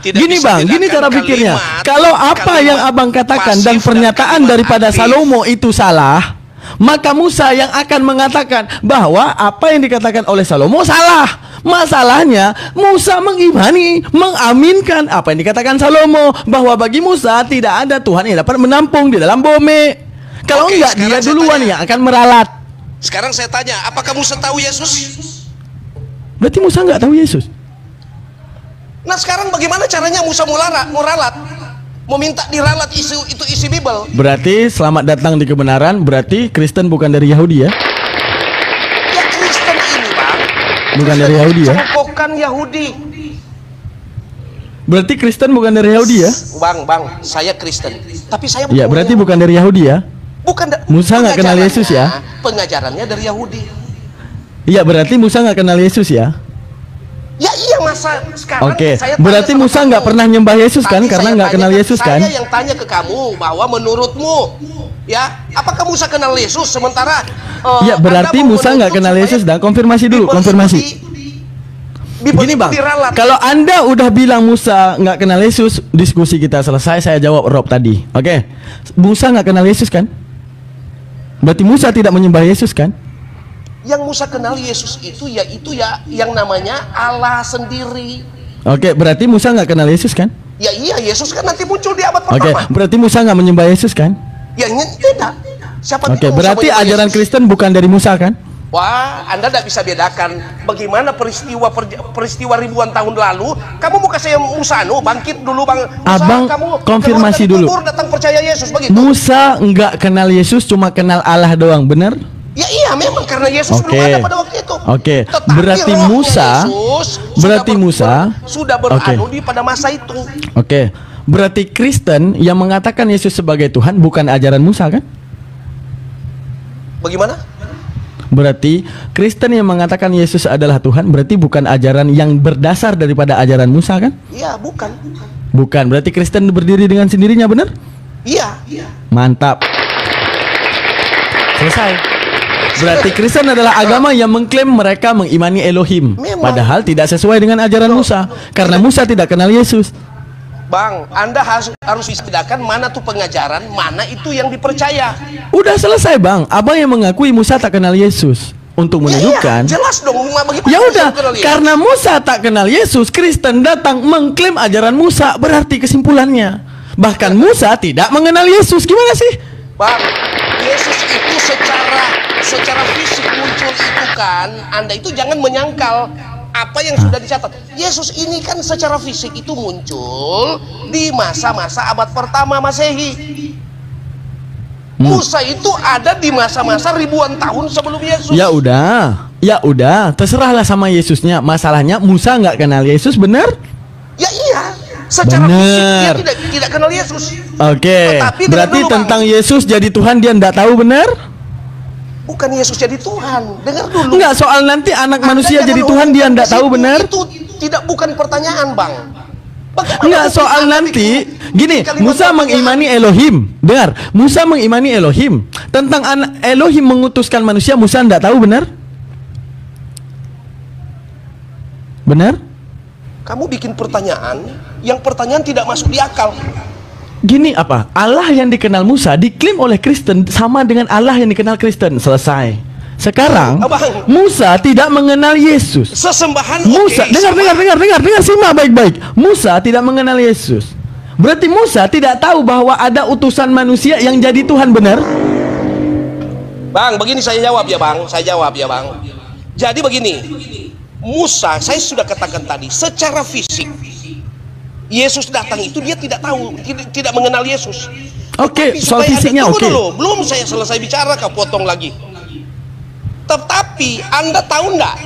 Tidak Gini bisa Bang, gini bedakan cara pikirnya. kalimat- Kalau apa yang abang katakan dan pasif pernyataan kalimat daripada aktif. Salomo itu salah, maka Musa yang akan mengatakan bahwa apa yang dikatakan oleh Salomo salah. Masalahnya Musa mengimani, mengaminkan apa yang dikatakan Salomo, bahwa bagi Musa tidak ada Tuhan yang dapat menampung di dalam bumi. Kalau Oke, enggak, sekarang dia saya duluan tanya. yang akan meralat. Sekarang saya tanya, apakah Musa tahu Yesus? Berarti Musa nggak tahu Yesus. Nah, sekarang bagaimana caranya Musa mau ralat? Meminta diralat isi Bible. Berarti selamat datang di kebenaran. Berarti Kristen bukan dari Yahudi ya? Ya, Kristen ini, Bang. Bukan dari Yahudi ya? Congkokan Yahudi. Berarti Kristen bukan dari Yahudi ya? Bang, saya Kristen. Tapi saya bukan Iya, berarti Yahudi. bukan dari Yahudi ya? Bukan Musa nggak kenal Yesus ya? Pengajarannya dari Yahudi. Iya, berarti Musa nggak kenal Yesus ya? Ya iya, masa sekarang Oke, saya tanya berarti sama Musa kamu. nggak pernah nyembah Yesus kan? Tadi Karena saya nggak tanya kenal ke- Yesus kan? Saya yang tanya ke kamu bahwa menurutmu, ya, apakah Musa kenal Yesus sementara? Iya, berarti Anda mau Musa nggak menuntut kenal supaya Yesus. Dan konfirmasi dulu, Bible konfirmasi. Bible Gini itu Bang, diralat. kalau Anda udah bilang Musa nggak kenal Yesus, diskusi kita selesai. Saya jawab Rob tadi. Oke, Musa nggak kenal Yesus kan? Berarti Musa tidak menyembah Yesus kan? Yang Musa kenal Yesus itu yaitu ya yang namanya Allah sendiri. Oke, berarti Musa nggak kenal Yesus kan? Ya iya, Yesus kan nanti muncul di abad Oke, pertama. berarti Musa nggak menyembah Yesus kan? Ya tidak. Siapa Oke, bilang Musa berarti menyembah ajaran Yesus? Kristen bukan dari Musa kan? Wah, Anda tidak bisa bedakan bagaimana peristiwa ribuan tahun lalu. Kamu mau kasih Musa bangkit dulu Bang Musa, Abang, kamu konfirmasi keluar dari dulu. kubur, datang percaya Yesus begitu. Musa nggak kenal Yesus, cuma kenal Allah doang, benar? Ya iya, memang karena Yesus Oke. belum ada pada waktu itu. Oke, Tetapi berarti rohnya Musa- Yesus berarti Musa- sudah beranu di pada masa itu. Oke, berarti Kristen yang mengatakan Yesus sebagai Tuhan bukan ajaran Musa kan? Bagaimana? Berarti Kristen yang mengatakan Yesus adalah Tuhan berarti bukan ajaran yang berdasar daripada ajaran Musa kan? Iya, bukan. Bukan. Berarti Kristen berdiri dengan sendirinya, benar? Iya. Mantap. Selesai. Berarti Kristen adalah agama yang mengklaim mereka mengimani Elohim, padahal tidak sesuai dengan ajaran Musa, karena Musa tidak kenal Yesus. Bang, Anda harus bedakan mana tuh pengajaran, mana itu yang dipercaya. Udah selesai, Bang. Abang yang mengakui Musa tak kenal Yesus. Untuk menunjukkan, Iya, jelas dong. ya udah, karena Musa tak kenal Yesus, Kristen datang mengklaim ajaran Musa. Berarti kesimpulannya, bahkan Musa tidak mengenal Yesus. Gimana sih? Bang, Yesus itu secara fisik muncul itu kan, Anda itu jangan menyangkal apa yang sudah dicatat. Yesus ini kan secara fisik itu muncul di masa-masa abad pertama Masehi. Musa itu ada di masa-masa ribuan tahun sebelum Yesus. Ya udah, terserahlah sama Yesusnya. Masalahnya Musa nggak kenal Yesus, benar? Ya iya, secara bener. fisik dia tidak kenal Yesus. Oke, berarti dulu, tentang Bang, Yesus jadi Tuhan dia nggak tahu, benar? Bukan Yesus jadi Tuhan, dengar dulu. Enggak, soal nanti anak manusia jadi Tuhan dia nggak tahu, benar? Itu tidak bukan pertanyaan, Bang. Enggak, soal nanti gini, Musa mengimani Elohim. Dengar, Musa mengimani Elohim. Tentang anak Elohim mengutuskan manusia, Musa nggak tahu, benar? Benar? Kamu bikin pertanyaan yang pertanyaan tidak masuk di akal. Gini apa? Allah yang dikenal Musa diklaim oleh Kristen sama dengan Allah yang dikenal Kristen. Selesai. Sekarang Abang, Musa tidak mengenal Yesus. Sesembahan Musa, dengar, simak baik-baik. Musa tidak mengenal Yesus. Berarti Musa tidak tahu bahwa ada utusan manusia yang jadi Tuhan, benar? Bang, begini saya jawab ya, Bang. Jadi begini. Musa, saya sudah katakan tadi, secara fisik Yesus datang itu dia tidak tahu, tidak mengenal Yesus. Oke, soal fisiknya oke. Belum saya selesai bicara, kau potong lagi. Tetapi Anda tahu enggak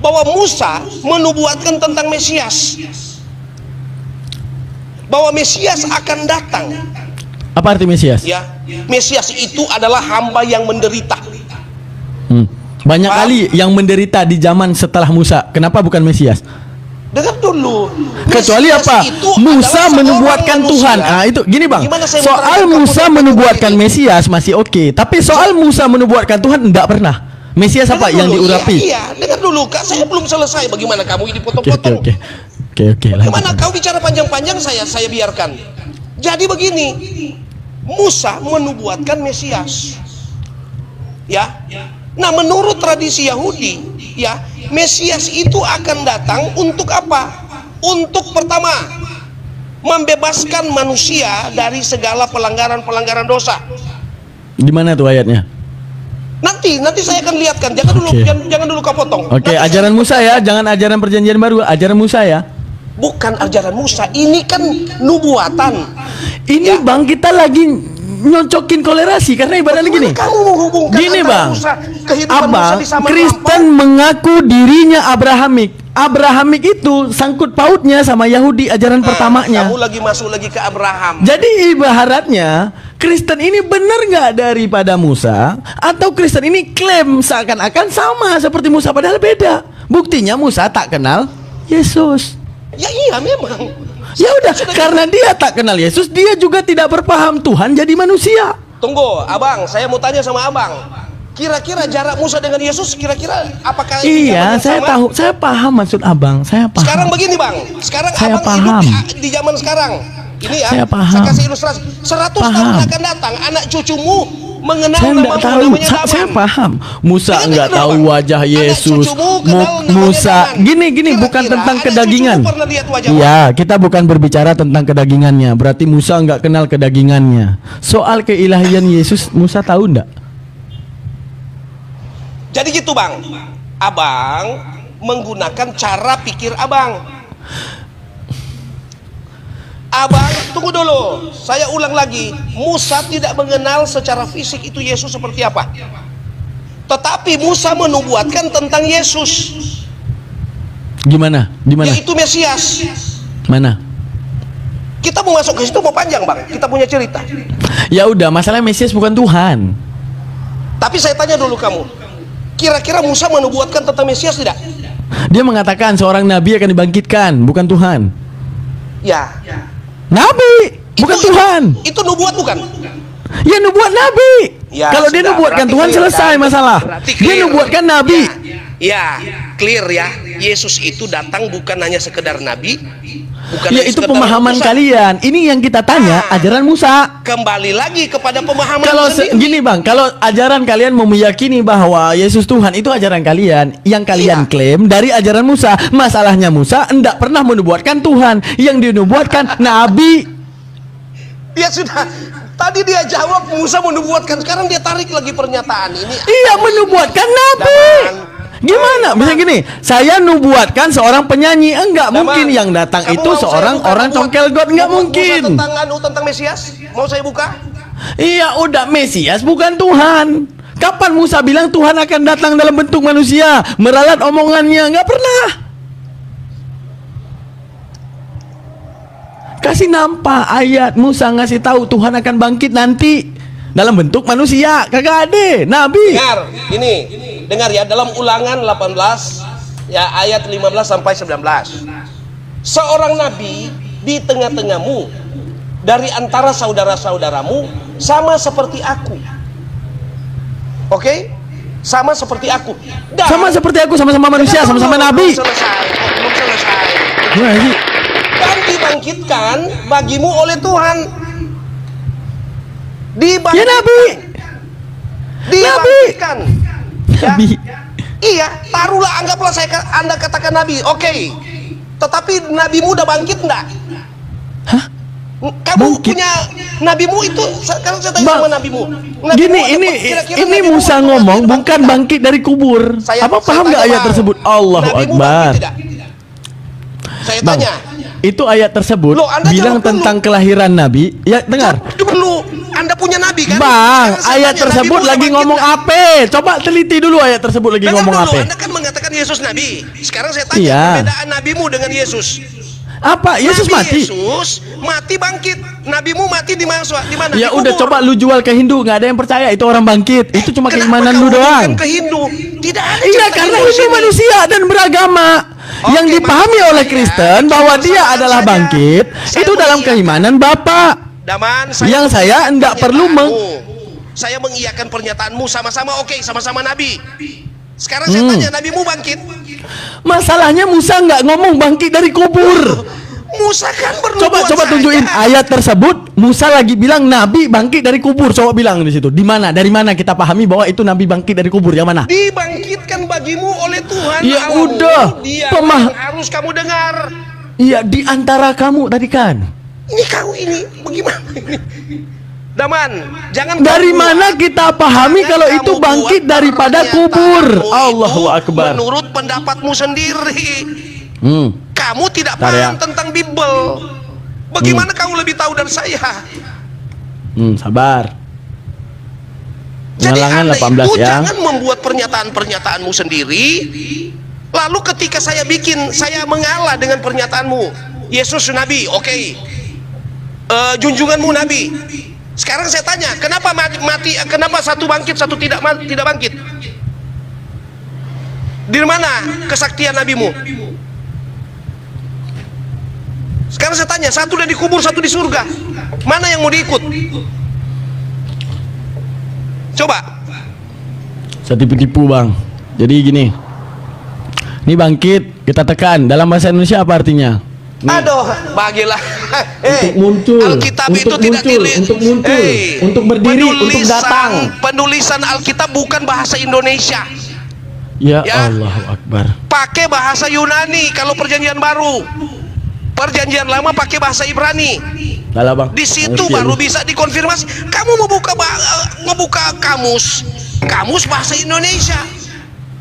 bahwa Musa menubuatkan tentang Mesias, bahwa Mesias akan datang. Apa arti Mesias? Ya, Mesias itu adalah hamba yang menderita. Banyak kali yang menderita di zaman setelah Musa. Kenapa bukan Mesias? Dengar dulu. Kecuali apa? Musa menubuatkan Tuhan. Ah, itu gini, Bang. Soal Musa menubuatkan Mesias masih oke, tapi soal Musa menubuatkan Tuhan enggak pernah. Mesias apa yang diurapi? Iya, dengar dulu, Kak. Saya belum selesai. Bagaimana kamu ini potong-potong? Oke. Bagaimana kau bicara panjang-panjang, saya biarkan. Jadi begini, Musa menubuatkan Mesias. Ya. Nah, menurut tradisi Yahudi, ya, Mesias itu akan datang untuk apa? Untuk pertama, membebaskan manusia dari segala pelanggaran dosa. Di mana tuh ayatnya? Nanti saya akan lihatkan. Jangan dulu kau potong. Oke, ajaran Musa ya, jangan ajaran perjanjian baru, ajaran Musa ya. Bukan ajaran Musa, ini kan nubuatan. Ini ya. Bang, kita lagi nyocokin kolerasi karena ibaratnya gini. Kamu menghubungkan gini, Bang. Musa, kehidupan Abang, Musa di zaman Kristen mengaku dirinya Abrahamik. Abrahamik itu sangkut pautnya sama Yahudi ajaran pertamanya. Kamu lagi masuk lagi ke Abraham. Jadi ibaratnya Kristen ini benar nggak daripada Musa, atau Kristen ini klaim seakan-akan sama seperti Musa padahal beda. Buktinya Musa tak kenal Yesus. Ya iya memang. Ya udah, karena dia tak kenal Yesus, dia juga tidak berpaham Tuhan jadi manusia. Tunggu, Abang, saya mau tanya sama Abang. Kira-kira jarak Musa dengan Yesus kira-kira apakah iya, saya sama? Tahu, saya paham maksud Abang, saya paham. Sekarang begini, Bang. Sekarang saya Abang paham. hidup di zaman sekarang. Ini ya, saya paham. Saya kasih ilustrasi. 100 tahun akan datang, anak cucumu mengenal namamu, saya paham. Musa enggak tahu wajah Yesus. Musa gini bukan tentang kedagingan. Iya, kita bukan berbicara tentang kedagingannya. Berarti Musa enggak kenal kedagingannya. Soal keilahian Yesus, Musa tahu enggak? Jadi gitu, Bang. Abang menggunakan cara pikir Abang. Abang, tunggu dulu. Saya ulang lagi. Musa tidak mengenal secara fisik itu Yesus seperti apa. Tetapi Musa menubuatkan tentang Yesus. Gimana? Yaitu Mesias. Mana? Kita mau masuk ke situ mau panjang, Bang. Kita punya cerita. Ya udah, masalah Mesias bukan Tuhan. Tapi saya tanya dulu kamu. Kira-kira Musa menubuatkan tentang Mesias tidak? Dia mengatakan seorang nabi akan dibangkitkan, bukan Tuhan. Ya. Nabi, bukan Tuhan. Itu nubuat bukan? Ya nubuat nabi. Ya, kalau dia sudah, nubuatkan berarti Tuhan clear, selesai kan? masalah. Berarti Dia clear. nubuatkan nabi. Ya, clear ya. Yesus itu datang bukan hanya sekedar nabi, bukan Ya hanya itu sekedar pemahaman Musa. kalian. Ini yang kita tanya, ajaran Musa. Kembali lagi kepada pemahaman Kalau sendiri. gini bang, kalau ajaran kalian mau meyakini bahwa Yesus Tuhan, itu ajaran kalian. Yang kalian klaim dari ajaran Musa. Masalahnya Musa enggak pernah menubuatkan Tuhan. Yang dinubuatkan nabi. Ya sudah, tadi dia jawab Musa menubuatkan, sekarang dia tarik lagi pernyataan ini. Iya, menubuatkan nabi. Gimana? Misalnya gini, saya nubuatkan seorang penyanyi, enggak mungkin yang datang Kamu itu mau seorang saya buka orang nubuat- congkel god, enggak nubuat mungkin. tentang Mesias, mau saya buka? Iya, udah Mesias bukan Tuhan. Kapan Musa bilang Tuhan akan datang dalam bentuk manusia, meralat omongannya? Enggak pernah. Kasih nampak ayat Musa ngasih tahu Tuhan akan bangkit nanti dalam bentuk manusia. Kagak ada nabi. Dengar, ini dengar ya, dalam Ulangan 18 ya ayat 15 sampai 19. Seorang nabi di tengah-tengahmu dari antara saudara-saudaramu sama seperti aku. Oke? Sama seperti aku. Dan Sama seperti aku, sama-sama manusia, sama-sama nabi. Belum selesai. Gimana sih? Dan dibangkitkan bagimu oleh Tuhan. Ya nabi. Dibangkitkan. Ya. Nabi. Iya, taruhlah, anggaplah Anda katakan nabi. Oke. Tetapi nabimu udah bangkit enggak? Hah? Kamu Bangkit? punya nabimu itu, sekarang saya tanya Bang, sama nabimu. Gini, Nabimu kira-kira ini nabimu Musa itu ngomong bangkit bukan enggak? bangkit dari kubur. Apa paham nggak tanya, ayat Bang. tersebut? Allahu Nabimu Akbar. bangkit tidak? Saya Bang, tanya. itu ayat tersebut Loh, Anda bilang jawab dulu. tentang kelahiran Nabi. Ya, dengar. Dulu, Anda punya nabi kan? Bang, Sekarang saya ayat tanya, tersebut nabimu lagi bangkit ngomong enggak? apa? Coba teliti dulu ayat tersebut lagi Dengar ngomong dulu, apa. Anda kan mengatakan Yesus nabi. Sekarang saya tanya, Iya. perbedaan nabimu dengan Yesus. Apa? Yesus Nabi mati. Yesus mati bangkit. Nabimu mati di mana? Di mana? Ya Di udah, kubur. coba lu jual ke Hindu, nggak ada yang percaya itu orang bangkit. Itu cuma Kenapa keimanan kamu lu doang. jualkan ke Hindu? Tidak ada. Iya, cerita karena Hindu di Hindu sini. manusia dan beragama. Oke, Yang dipahami maksud oleh saya, Kristen bahwa dia persamaan adalah saja. bangkit, Saya itu dalam mengiyakan. keimanan Bapak. Daman, Yang saya enggak perlu Saya mengiyakan pernyataanmu, sama-sama oke, sama-sama nabi. Sekarang saya tanya, nabimu bangkit? Masalahnya Musa nggak ngomong bangkit dari kubur. Musa kan bernubuat Coba saja. tunjukin ayat tersebut. Musa lagi bilang nabi bangkit dari kubur. Coba bilang di situ. Di mana? Dari mana kita pahami bahwa itu nabi bangkit dari kubur? Yang mana? Dibangkitkan bagimu oleh Tuhan. Ya Allahmu. udah, Dia pemah- yang harus kamu dengar. Iya, di antara kamu tadi kan. Ini kau ini bagaimana ini? Daman, jangan Dari kau buat- mana kita pahami jangan kalau kamu itu bangkit buat daripada pernyataanmu kubur? itu Allahu Akbar. Menurut pendapatmu sendiri. Hmm. Kamu tidak Bentar paham ya. tentang Bible. Bagaimana kamu lebih tahu dari saya? Sabar. Jadi Ulangan Anda 18 itu ya. jangan membuat pernyataan-pernyataanmu sendiri. Lalu ketika saya mengalah dengan pernyataanmu. Yesus Nabi, oke. Junjunganmu Nabi. Sekarang saya tanya, kenapa mati? Kenapa satu bangkit, satu tidak bangkit? Di mana kesaktian nabimu? Sekarang saya tanya, satu udah dikubur, satu di surga. Mana yang mau diikut? Coba. Saya tipu-tipu bang. Jadi gini. Ini bangkit, kita tekan. Dalam bahasa Indonesia apa artinya? Aduh, bagilah. Untuk muncul, Alkitab untuk itu tidak muncul, diri- untuk muncul, untuk berdiri, untuk datang. Penulisan Alkitab bukan bahasa Indonesia. Ya, Ya. Allahu Akbar. Pakai bahasa Yunani kalau perjanjian baru. Perjanjian lama pakai bahasa Ibrani. Lala bang. Di situ Ngerti ya baru lu? bisa dikonfirmasi. Kamu ngebuka kamus bahasa Indonesia.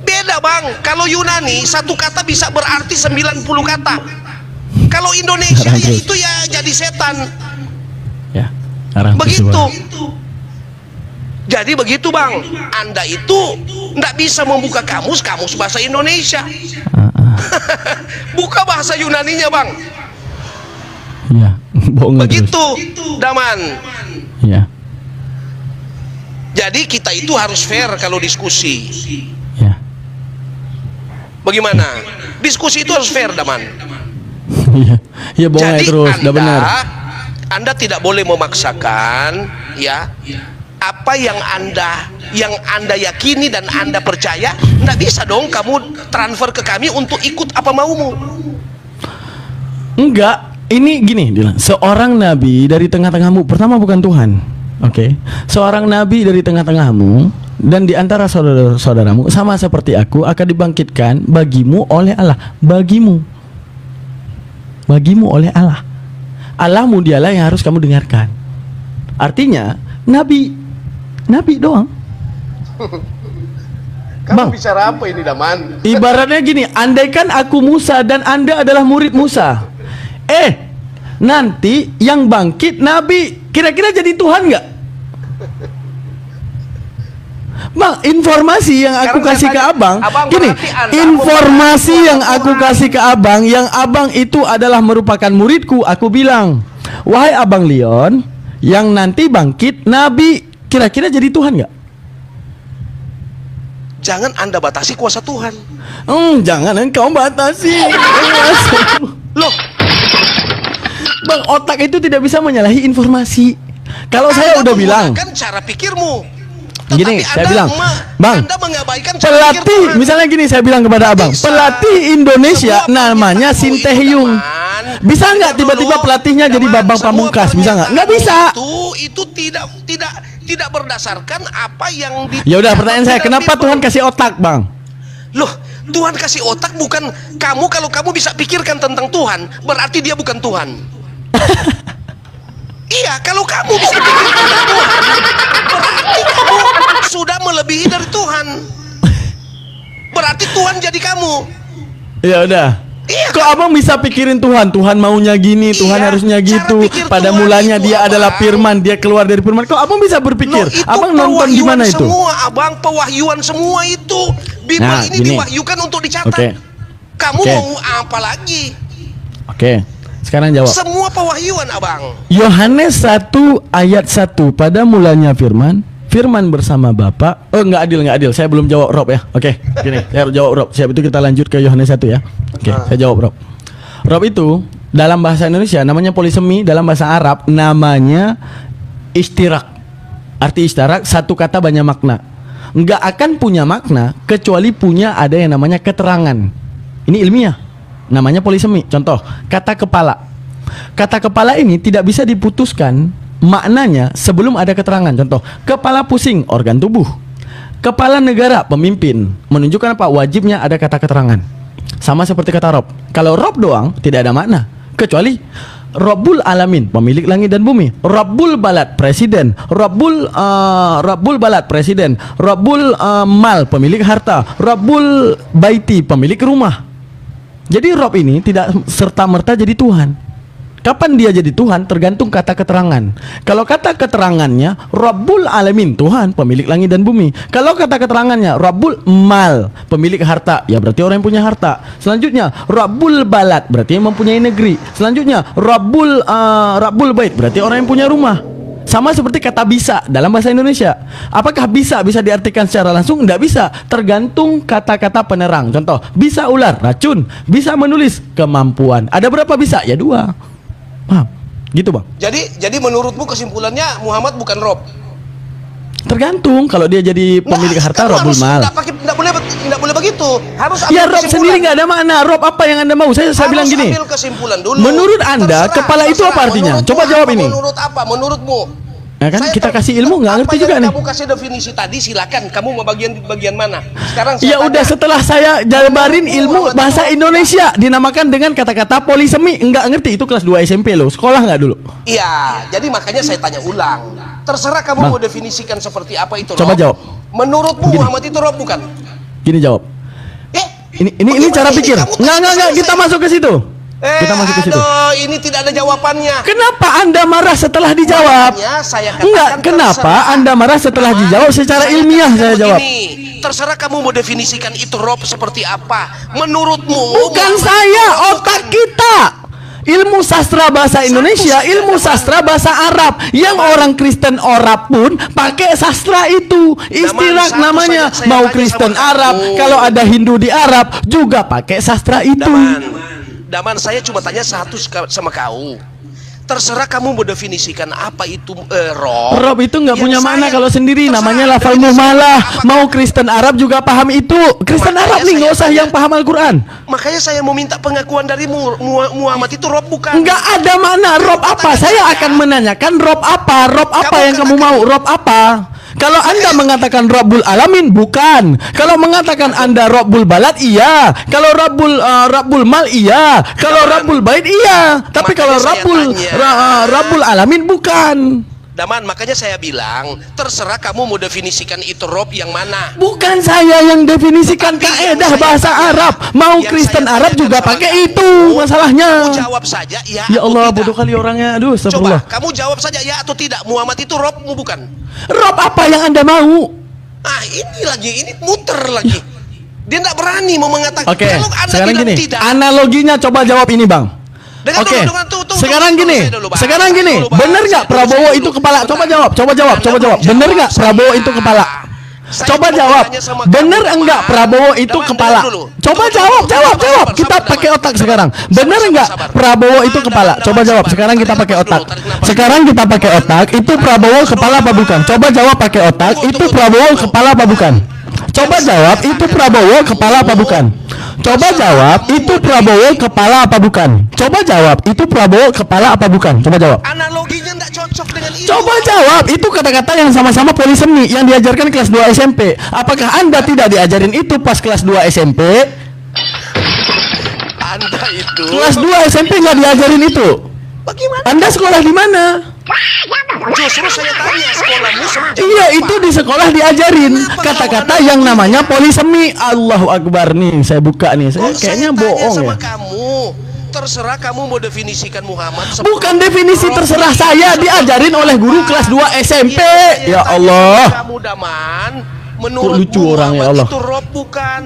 Beda bang. Kalau Yunani satu kata bisa berarti 90 kata. Kalau Indonesia ya itu ya jadi setan. Ya. Sekarang Begitu. Jadi begitu bang. Anda itu nggak bisa membuka kamus bahasa Indonesia. Buka bahasa Yunaninya bang. Iya. Bohong terus. Begitu, Daman. Iya. Jadi kita itu harus fair kalau diskusi. Ya. Bagaimana? Diskusi itu harus fair, Daman. Iya, iya bohong Jadi terus, udah benar. Anda tidak boleh memaksakan, ya, apa yang anda yakini dan Anda percaya. Nggak bisa dong kamu transfer ke kami untuk ikut apa maumu. Enggak, ini gini Dilan. Seorang nabi dari tengah-tengahmu, pertama bukan Tuhan. Oke. Seorang nabi dari tengah-tengahmu dan di antara saudara-saudaramu sama seperti aku akan dibangkitkan bagimu oleh Allah. Bagimu oleh Allah. Allahmu dialah yang harus kamu dengarkan. Artinya nabi doang. Kamu Bang, bicara apa ini, Daman? ibaratnya gini, andaikan aku Musa dan Anda adalah murid Musa, nanti yang bangkit nabi, kira-kira jadi Tuhan nggak? Bang, informasi yang aku Sekarang kasih saya ke tanya, abang, Abang gini, berarti Anda informasi memperlakukan yang aku Tuhan. kasih ke abang, yang abang itu adalah merupakan muridku, aku bilang, wahai abang Leon, yang nanti bangkit nabi, kira-kira jadi Tuhan nggak? Jangan Anda batasi kuasa Tuhan. Jangan engkau batasi. Loh, Bang, otak itu tidak bisa menyalahi informasi. Kalau saya udah bilang, kan cara pikirmu. gini, Tetapi saya Anda bilang, Bang, Anda mengabaikan cara pikir pelatih, Tuhan. misalnya gini, saya bilang kepada abang, Bisa. pelatih Indonesia Semua namanya pernyataanmu Sinteyong. itu, Daman. Bisa nggak Tidak tiba-tiba dulu, pelatihnya jadi Daman, Bambang semua Pamungkas? Bisa nggak? Nggak bisa. Itu tidak berdasarkan apa yang di. Ya udah, pertanyaan saya, Tidak kenapa people. Tuhan kasih otak, Bang? Loh, Tuhan kasih otak bukan kamu. Kalau kamu bisa pikirkan tentang Tuhan, berarti dia bukan Tuhan. Iya, kalau kamu bisa pikirkan tentang Tuhan, berarti kamu sudah melebihi dari Tuhan. Berarti Tuhan jadi kamu. Ya udah. Iya, Kok abang bisa pikirin Tuhan? Tuhan maunya gini, Tuhan Iya, harusnya cara gitu. pikir Pada Tuhan mulanya itu, dia adalah Abang. firman, dia keluar dari firman. Kok abang bisa berpikir? Loh, itu Abang nonton pewahyuan gimana itu? Semua, abang, pewahyuan semua itu. Bible Nah, ini gini. diwahyukan untuk dicatat. Oke. Kamu Oke. mau apa lagi? Oke, sekarang jawab. Semua pewahyuan, abang. Yohanes 1 ayat 1, pada mulanya firman bersama Bapa. Oh, nggak adil. Saya belum jawab Rob ya. Oke, gini, saya harus jawab Rob. Siap, itu kita lanjut ke Yohanes 1 ya. Oke, saya jawab Rob. Rob itu dalam bahasa Indonesia namanya polisemi, dalam bahasa Arab namanya istirak. Arti istirak, satu kata banyak makna. Nggak akan punya makna kecuali punya ada yang namanya keterangan. Ini ilmiah. Namanya polisemi. Contoh, kata kepala. Kata kepala ini tidak bisa diputuskan maknanya sebelum ada keterangan. Contoh, kepala pusing, organ tubuh. Kepala negara, pemimpin. Menunjukkan apa? Wajibnya ada kata keterangan. Sama seperti kata Rob. Kalau Rob doang tidak ada makna, kecuali Rabbul Alamin, pemilik langit dan bumi. Rabbul Balad, presiden. Rabbul Balad, presiden. Rabbul Mal, pemilik harta. Rabbul Baiti, pemilik rumah. Jadi Rob ini tidak serta-merta jadi Tuhan. Kapan dia jadi Tuhan tergantung kata keterangan. Kalau kata keterangannya Rabbul Alamin, Tuhan pemilik langit dan bumi. Kalau kata keterangannya Rabbul Mal, pemilik harta, ya berarti orang yang punya harta. Selanjutnya Rabbul Balad, berarti yang mempunyai negeri. Selanjutnya Rabbul Bait, berarti orang yang punya rumah. Sama seperti kata bisa dalam bahasa Indonesia. Apakah bisa diartikan secara langsung? Tidak bisa. Tergantung kata-kata penerang. Contoh, bisa ular, racun. Bisa menulis, kemampuan. Ada berapa bisa? Ya 2. Paham? Gitu, Bang. Jadi menurutmu kesimpulannya Muhammad bukan Rob? Tergantung. Kalau dia jadi pemilik harta, Rabbul Mal. Tidak boleh begitu. Harus ambil Ya Rob kesimpulan. sendiri nggak ada makna. Rob apa yang Anda mau? Saya bilang Harus gini. ambil kesimpulan dulu. Menurut Anda, kepala itu apa artinya? Menurutmu Coba jawab apa? ini. Menurut apa? Menurutmu? Ya kan, Saya kita tahu- kasih ilmu, nggak ngerti apa juga yang nih. Kamu kasih definisi tadi, silakan. Kamu mau bagian mana? Sekarang saya Ya tanya. udah, setelah saya jabarin ilmu bahasa Indonesia dinamakan dengan kata-kata polisemi, enggak ngerti itu kelas 2 SMP loh. Sekolah nggak dulu? Iya, jadi makanya saya tanya ulang. Terserah kamu Bang. mau definisikan seperti apa itu. Coba Rob. jawab. Menurutmu Gini. Muhammad itu Rob bukan? Gini jawab. Ini bagaimana cara ini? pikir. Kamu kasih Enggak. selesai. Kita masuk ke situ. Kita masuk ke situ. Aduh, ini tidak ada jawabannya. Kenapa Anda marah setelah dijawab? Makanya saya katakan Enggak, kenapa terserah. Anda marah setelah Teman, dijawab secara ilmiah katakan saya jawab. begini, terserah kamu mau definisikan itu Rob seperti apa. Menurutmu Bukan Muhammad saya, itu Rob otak bukan. kita. Ilmu sastra bahasa Indonesia, ilmu sastra bahasa Arab. Yang orang Kristen Arab pun pakai sastra itu. Istilah namanya. Mau Kristen Arab, kalau ada Hindu di Arab juga pakai sastra itu. Daman, saya cuma tanya satu sama kau. Terserah kamu mau definisikan apa itu rob. Rob itu nggak punya makna kalau sendiri, namanya lafal mumalah. Mau Kristen Arab juga paham itu. Kristen Arab nih nggak usah yang paham Al-Quran. Makanya saya mau minta pengakuan dari Muhammad itu rob bukan? Nggak ada makna rob apa. Saya akan menanyakan rob apa. Rob apa yang kamu mau? Rob apa? Kalau Anda mengatakan Rabbul Alamin, bukan. Kalau mengatakan Anda Rabbul Balad, iya. Kalau Rabbul Mal, iya. Kalau Rabbul Bait, iya. Tapi kalau Rabbul Alamin, bukan. Daman, makanya saya bilang, terserah kamu mau definisikan itu rob yang mana. Bukan saya yang definisikan kaidah bahasa Arab. Mau Kristen Arab juga pakai itu masalahnya. Kamu jawab saja ya. Ya Allah, bodoh kali orangnya. Aduh, astagfirullah. Coba kamu jawab saja ya atau tidak. Muhammad itu robmu bukan? Rob apa yang Anda mau? Ah, ini muter lagi. Dia tidak berani mau mengatakan. Oke, Kalau Anda sekarang bilang gini. tidak. Analoginya coba jawab ini, Bang. Oke, sekarang gini, bener nggak Prabowo itu kepala? Coba jawab. Bener nggak Prabowo itu kepala? Coba jawab. Bener enggak Prabowo itu kepala? Coba jawab. Kita pakai otak sekarang. Bener enggak Prabowo itu kepala? Coba jawab. Sekarang kita pakai otak. Itu Prabowo kepala apa bukan? Coba jawab pakai otak. Itu Prabowo kepala apa bukan? Coba jawab. Itu Prabowo kepala apa bukan? Coba jawab. Itu Prabowo kepala apa bukan? Coba jawab. Itu Prabowo kepala apa bukan? Coba jawab. Analoginya enggak cocok dengan ini. Coba jawab. Itu kata-kata yang sama-sama polisemi yang diajarkan kelas 2 SMP. Apakah Anda tidak diajarin itu pas kelas 2 SMP? Anda itu Kelas 2 SMP nggak diajarin itu. bagaimana? Anda sekolah di mana? Justru saya tanya sekolahmu sejak Iya, apa? itu di sekolah diajarin kata-kata yang namanya polisemi. Allahu Akbar nih, saya buka nih. Saya kayaknya bohong sama ya. kamu. Terserah kamu mau definisikan Muhammad. Bukan definisi terserah saya, diajarin oleh guru kelas 2 SMP. Ya Allah. Kamu Daman, menurut lucu orang ya Allah. itu rob bukan.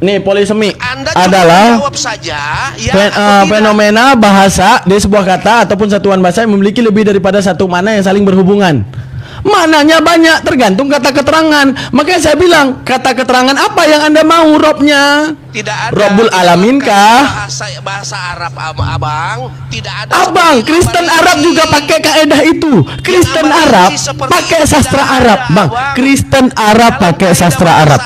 Nih, polisemi Anda adalah jawab saja ya atau tidak. fenomena bahasa di sebuah kata ataupun satuan bahasa yang memiliki lebih daripada satu makna yang saling berhubungan. Maknanya banyak, tergantung kata keterangan. Makanya saya bilang, kata keterangan apa yang Anda mau robnya? Tidak ada. Rabbul Alamin kah? Bahasa Arab Abang, tidak ada. Abang, Kristen Arab juga pakai kaedah itu. Kristen Arab pakai sastra Arab, Bang. Kristen Arab pakai sastra Arab.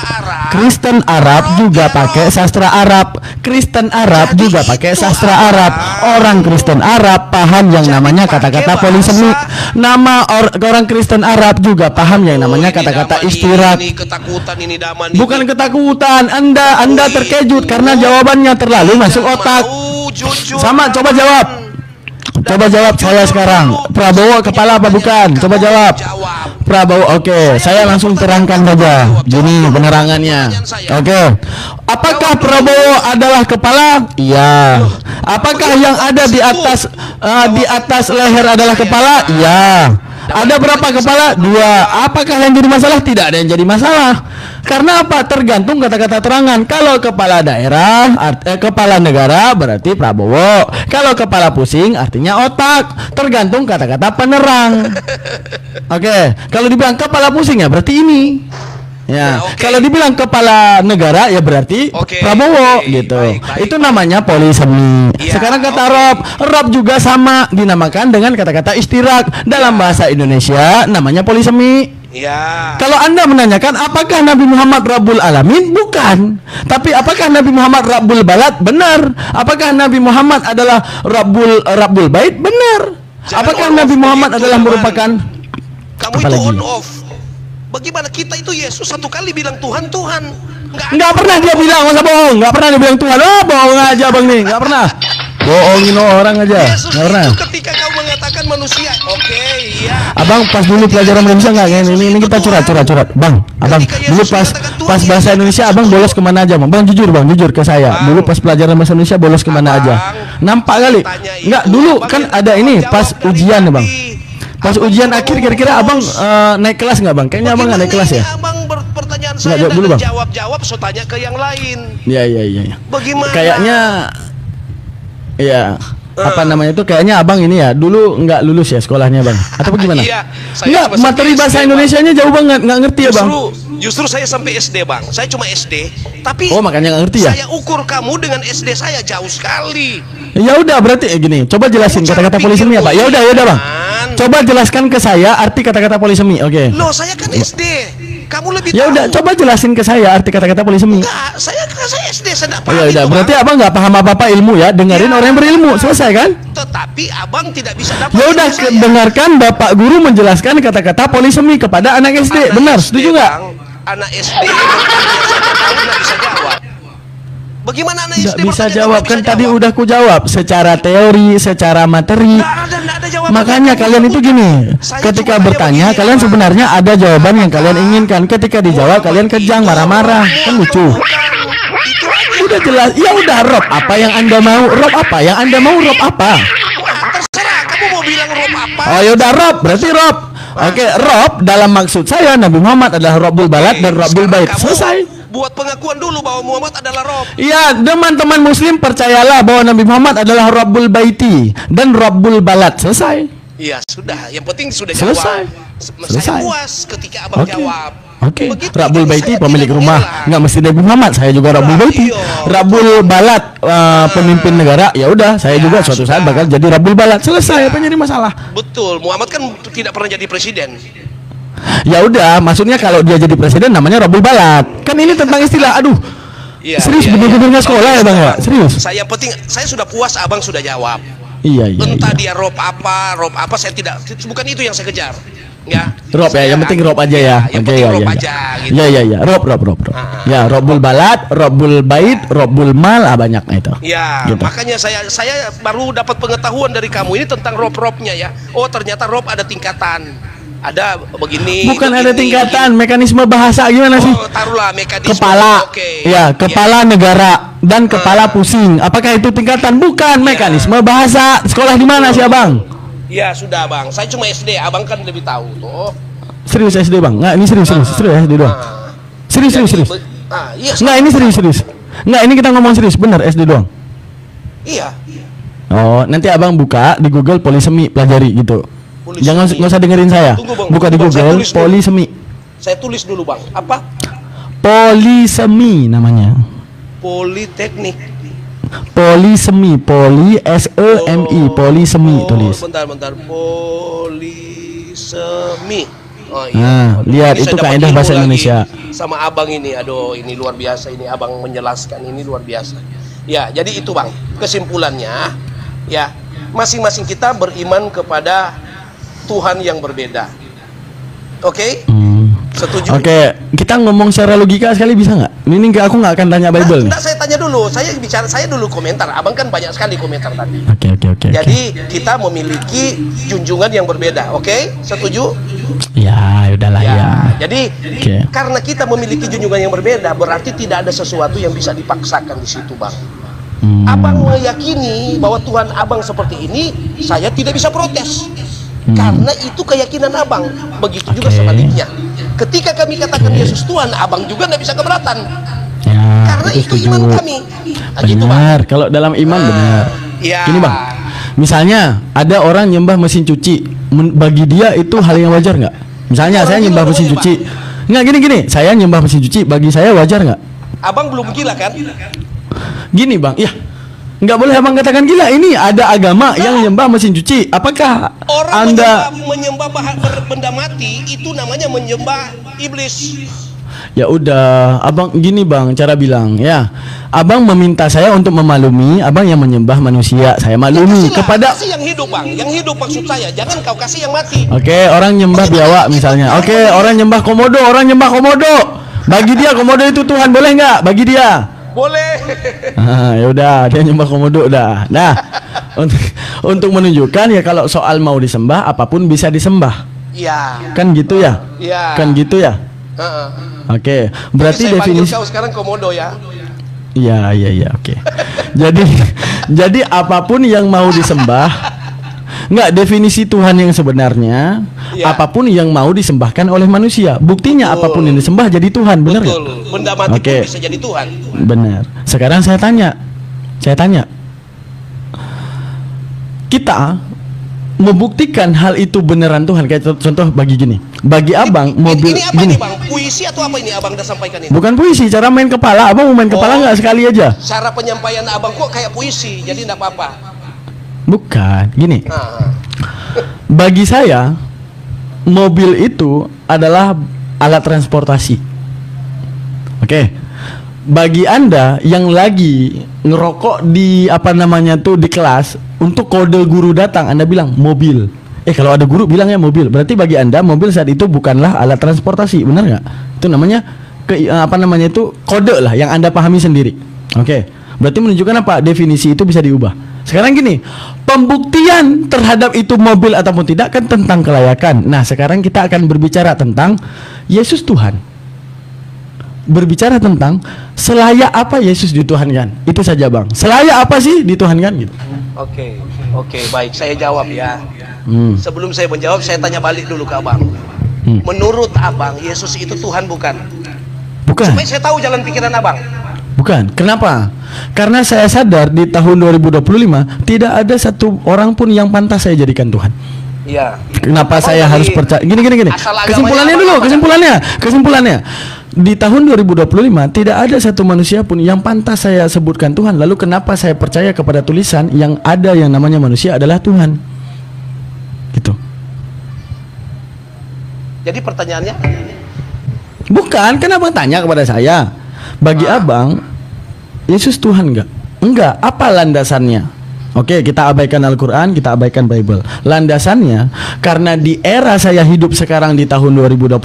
Kristen Arab juga pakai sastra Arab. Kristen Arab juga pakai sastra Arab. Orang Kristen Arab paham yang namanya kata-kata polisemi. Nama orang Kristen Arab juga paham yang namanya kata-kata istirak. Ini ketakutan ini Daman. Bukan ketakutan, Anda terkejut karena jawabannya terlalu masuk otak. Sama, coba jawab. Coba jawab saya sekarang. Prabowo kepala apa bukan? Coba jawab. Prabowo, oke. Saya langsung terangkan saja. Gini penerangannya. Oke. Apakah Prabowo adalah kepala? Iya. Apakah yang ada di atas leher adalah kepala? Iya. Ada berapa kepala? 2. Apakah yang jadi masalah? Tidak ada yang jadi masalah. Karena apa? Tergantung kata-kata terangan. Kalau kepala daerah, kepala negara berarti Prabowo. Kalau kepala pusing artinya otak. Tergantung kata-kata penerang. Oke. Kalau dibilang kepala pusing ya berarti ini. Ya, kalau dibilang kepala negara ya berarti Prabowo gitu. Baik. Itu namanya polisemi. Ya, sekarang kata Rob juga sama dinamakan dengan kata-kata istirak dalam bahasa Indonesia namanya polisemi. Ya. Kalau Anda menanyakan apakah Nabi Muhammad Rabbul Alamin? Bukan. Tapi apakah Nabi Muhammad Rabbul Balad? Benar. Apakah Nabi Muhammad adalah Rabbul Bait? Benar. Apakah Nabi Muhammad adalah merupakan kamu itu on off? Bagaimana kita itu Yesus satu kali bilang Tuhan. Nggak pernah dia bilang, masa bohong? Nggak pernah dia bilang Tuhan. Oh, bohong aja Bang nih. Nggak pernah. Bohongin orang aja. Yesus nggak pernah. Itu ketika kau mengatakan manusia, oke, iya. Abang pas dulu pelajaran Indonesia nggak? Ini kita curhat. Bang, abang dulu pas bahasa Indonesia abang bolos kemana aja Bang? Bang jujur ke saya. Dulu pas pelajaran bahasa Indonesia bolos kemana aja? Nampak kali. Nggak, dulu kan ada ini pas ujian ya Bang. Pas ujian akhir kira-kira abang naik kelas nggak Bang? Kayaknya abang nggak naik kelas ya? Abang berpertanyaan saya dulu, Bang. Jawab, so tanya ke yang lain. Iya. Bagaimana? Kayaknya, iya. Apa namanya itu? Kayaknya abang ini ya dulu nggak lulus ya sekolahnya bang, atau bagaimana? Iya, Nggak, materi bahasa Indonesianya jauh banget, nggak ngerti ya bang. Justru saya sampai SD bang, saya cuma SD, tapi Oh makanya nggak ngerti ya? saya ukur kamu dengan SD saya jauh sekali. Ya udah berarti gini, coba jelasin kata-kata polisemi apa? Ya udah bang. Coba jelaskan ke saya arti kata-kata polisemi, oke? Loh saya kan SD, kamu lebih Ya tahu. udah, coba jelasin ke saya arti kata-kata polisemi. Enggak, saya SD, saya tidak Oh paham ya udah, itu, berarti Bang. abang nggak paham apa-apa ilmu ya? Dengerin Ya. orang yang berilmu, selesai kan? Tetapi abang tidak bisa dapat. Ya udah, ilmu saya. dengarkan bapak guru menjelaskan kata-kata polisemi kepada anak SD, Anak benar? SD, Setuju nggak? Bang, anak SD nggak bisa jawab. Bagaimana anak Nggak SD bisa bertanya, jawab nggak kan bisa tadi jawab? udah ku jawab secara teori, secara materi. Nggak ada jawaban. Makanya Kamu kalian itu gini, Saya ketika cuma bertanya tanya begini, kalian Bang. sebenarnya ada jawaban yang kalian inginkan. Ketika dijawab kalian kejang, marah-marah, kan lucu. Bukan, itu aja. Udah jelas, ya udah Rob apa yang anda mau, Rob apa yang anda mau, Rob apa? Wah, terserah kamu mau bilang Rob apa. Oh yaudah Rob, berarti Rob. Oke, Rob dalam maksud saya Nabi Muhammad adalah Rabbul Balad dan Rabbul Sekarang Bait. kamu Selesai. Buat pengakuan dulu bahwa Muhammad adalah Rob. Iya, teman-teman muslim percayalah bahwa Nabi Muhammad adalah Rabbul Baiti dan Rabbul Balad. Selesai. Iya sudah, yang penting sudah Selesai. jawab. Selesai. Saya puas ketika abang Oke. jawab. Oke, Begitu, Rabbul jadi Baiti saya pemilik tidak rumah, mengelak. nggak mesti Nabi Muhammad. Saya juga Rabbul Nah, Baiti. iya. Rabbul Balad pemimpin negara. Ya udah, saya Ya, juga suatu saat sudah. bakal jadi Rabbul Balad. Selesai. Apa yang jadi masalah? Betul, Muhammad kan tidak pernah jadi presiden. Ya udah, maksudnya kalau dia jadi presiden namanya Rabbul Balad. Kan ini tentang istilah. Aduh, Iya, serius iya, bener-bener iya. nggak sekolah ya bang ya? Serius? Saya yang penting, saya sudah puas abang sudah jawab. Iya iya. Entah iya. dia Rob apa saya tidak, bukan itu yang saya kejar. Ya. Rob ya, yang penting Rob aja ya. Yang Oke, penting ya, Rob ya, aja ya. gitu. Ya ya ya, Rob. Ah. Ya, Rabbul Balad, Rabbul Bait, Rabbul Mal, banyak itu. Ya, Gitu. makanya saya baru dapat pengetahuan dari kamu ini tentang Rob-Robnya ya. Oh, ternyata Rob ada tingkatan. Ada begini. Bukan begini, ada tingkatan, mekanisme bahasa gimana sih? Oh, taruhlah mekanisme. Kepala, Oke. ya kepala negara dan kepala pusing. Apakah itu tingkatan? Bukan, mekanisme bahasa. Sekolah di mana sih abang? Ya sudah bang, saya cuma SD, abang kan lebih tahu tuh. Serius SD bang? Nggak, ini serius SD doang. Ah. Serius. Iya. Nggak, ini serius. Nggak, ini kita ngomong serius, bener SD doang. Iya. Oh, nanti abang buka di Google polisemi, pelajari gitu. Polisemi. Jangan nggak usah dengerin saya. Tunggu, Bang. Buka di Bang, saya Google tulis dulu. polisemi. Saya tulis dulu bang. Apa? Polisemi namanya. Politeknik. Polisemi, polisemi tulis. Bentar. Polisemi. Oh Nah, lihat, Ini itu saya dapat kaidah ilmu bahasa lagi Indonesia. Sama abang ini, aduh ini luar biasa ini abang menjelaskan ini luar biasa. Ya, jadi itu bang, kesimpulannya, ya masing-masing kita beriman kepada Tuhan yang berbeda. Oke? Setuju? Oke, kita ngomong secara logika sekali bisa nggak? Ini aku nggak akan tanya Bible nih. Nah, saya tanya dulu, saya dulu komentar. Abang kan banyak sekali komentar tadi. Oke. Jadi kita memiliki junjungan yang berbeda, oke? Setuju? Ya, udahlah ya. Jadi Oke. karena kita memiliki junjungan yang berbeda, berarti tidak ada sesuatu yang bisa dipaksakan di situ, bang. Abang meyakini bahwa Tuhan abang seperti ini, saya tidak bisa protes. Karena itu keyakinan abang. Begitu juga Oke. sebaliknya. Ketika kami katakan Yesus Tuhan, abang juga nggak bisa keberatan. Ya, Karena itu setuju. iman kami. Nah, gitu, Bang. Benar, kalau dalam iman benar. Ya. Gini bang, misalnya ada orang nyembah mesin cuci, bagi dia itu hal yang wajar nggak? Misalnya Orang saya gila nyembah namanya, mesin Bang. cuci, nggak gini, saya nyembah mesin cuci, bagi saya wajar nggak? Abang belum gila kan? Gini bang, ya nggak boleh abang katakan gila. Ini ada agama yang nyembah mesin cuci. Apakah Orang anda? menyembah benda mati itu namanya menyembah iblis. Ya udah, abang gini bang, cara bilang ya, abang meminta saya untuk memaklumi, abang yang menyembah manusia, saya maklumi Kasihlah, kepada. kasih yang hidup bang, yang hidup maksud saya, jangan kau kasih yang mati. Oke, orang nyembah biawak misalnya. Oke, orang nyembah komodo, bagi dia komodo itu Tuhan, boleh nggak? Bagi dia. Boleh. Ya udah, dia nyembah komodo dah. Nah, untuk menunjukkan ya kalau soal mau disembah, apapun bisa disembah. Iya. Kan gitu ya? Iya. Kan gitu ya? Heeh. Oke, berarti Saya panggil definisi. kau sekarang komodo ya. Iya, oke. Jadi apapun yang mau disembah, nggak, definisi Tuhan yang sebenarnya, Iya. apapun yang mau disembahkan oleh manusia. Buktinya Betul. apapun yang disembah jadi Tuhan, benar nggak? Betul. Benda mati Oke. pun bisa jadi Tuhan. Benar. Sekarang saya tanya, kita membuktikan hal itu beneran Tuhan. Kayak contoh bagi gini, bagi abang mobil ini apa gini. nih bang? Puisi atau apa ini abang udah sampaikan ini? Bukan puisi, cara main kepala. Abang mau main kepala nggak sekali aja? Cara penyampaian abang kok kayak puisi, jadi enggak apa-apa. Bukan, gini. Nah, Bagi saya mobil itu adalah alat transportasi. Oke. Bagi Anda yang lagi ngerokok di apa namanya tuh di kelas, untuk kode guru datang Anda bilang mobil. Kalau ada guru bilangnya mobil. Berarti bagi Anda mobil saat itu bukanlah alat transportasi, benar nggak? Itu namanya apa namanya itu kode lah yang Anda pahami sendiri. Oke. Berarti menunjukkan apa? Definisi itu bisa diubah. Sekarang gini, pembuktian terhadap itu mobil ataupun tidak kan tentang kelayakan. Nah, sekarang kita akan berbicara tentang Yesus Tuhan. Berbicara tentang selayak apa Yesus dituhankan. Itu saja bang. Selayak apa sih dituhankan gitu. Oke, baik, saya jawab ya. Sebelum saya menjawab, saya tanya balik dulu ke abang. Menurut abang, Yesus itu Tuhan bukan? Bukan. Supaya saya tahu jalan pikiran abang. Bukan. Kenapa? Karena saya sadar di tahun 2025 tidak ada satu orang pun yang pantas saya jadikan Tuhan. Iya. Kenapa saya harus percaya? Gini. Kesimpulannya dulu, kesimpulannya. Di tahun 2025 tidak ada satu manusia pun yang pantas saya sebutkan Tuhan. Lalu kenapa saya percaya kepada tulisan yang ada yang namanya manusia adalah Tuhan? Gitu. Jadi pertanyaannya? Bukan, kenapa tanya kepada saya? Bagi abang, Yesus Tuhan enggak? Enggak, apa landasannya? Oke, kita abaikan Al-Quran, kita abaikan Bible. Landasannya, karena di era saya hidup sekarang di tahun 2025,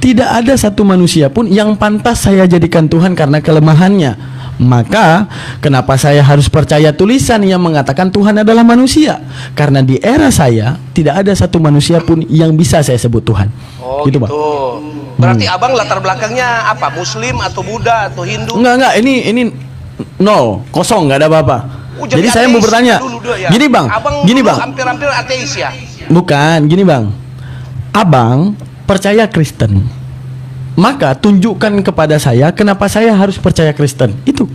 tidak ada satu manusia pun yang pantas saya jadikan Tuhan karena kelemahannya. Maka, kenapa saya harus percaya tulisan yang mengatakan Tuhan adalah manusia? Karena di era saya, tidak ada satu manusia pun yang bisa saya sebut Tuhan. Oh gitu, Bang. Berarti abang latar belakangnya apa? Muslim atau Buddha atau Hindu? Enggak, ini nol, kosong, nggak ada apa-apa. Jadi saya mau bertanya, gini bang, hampir-hampir ateis ya? Bukan, gini bang, abang percaya Kristen, maka tunjukkan kepada saya kenapa saya harus percaya Kristen. Itu.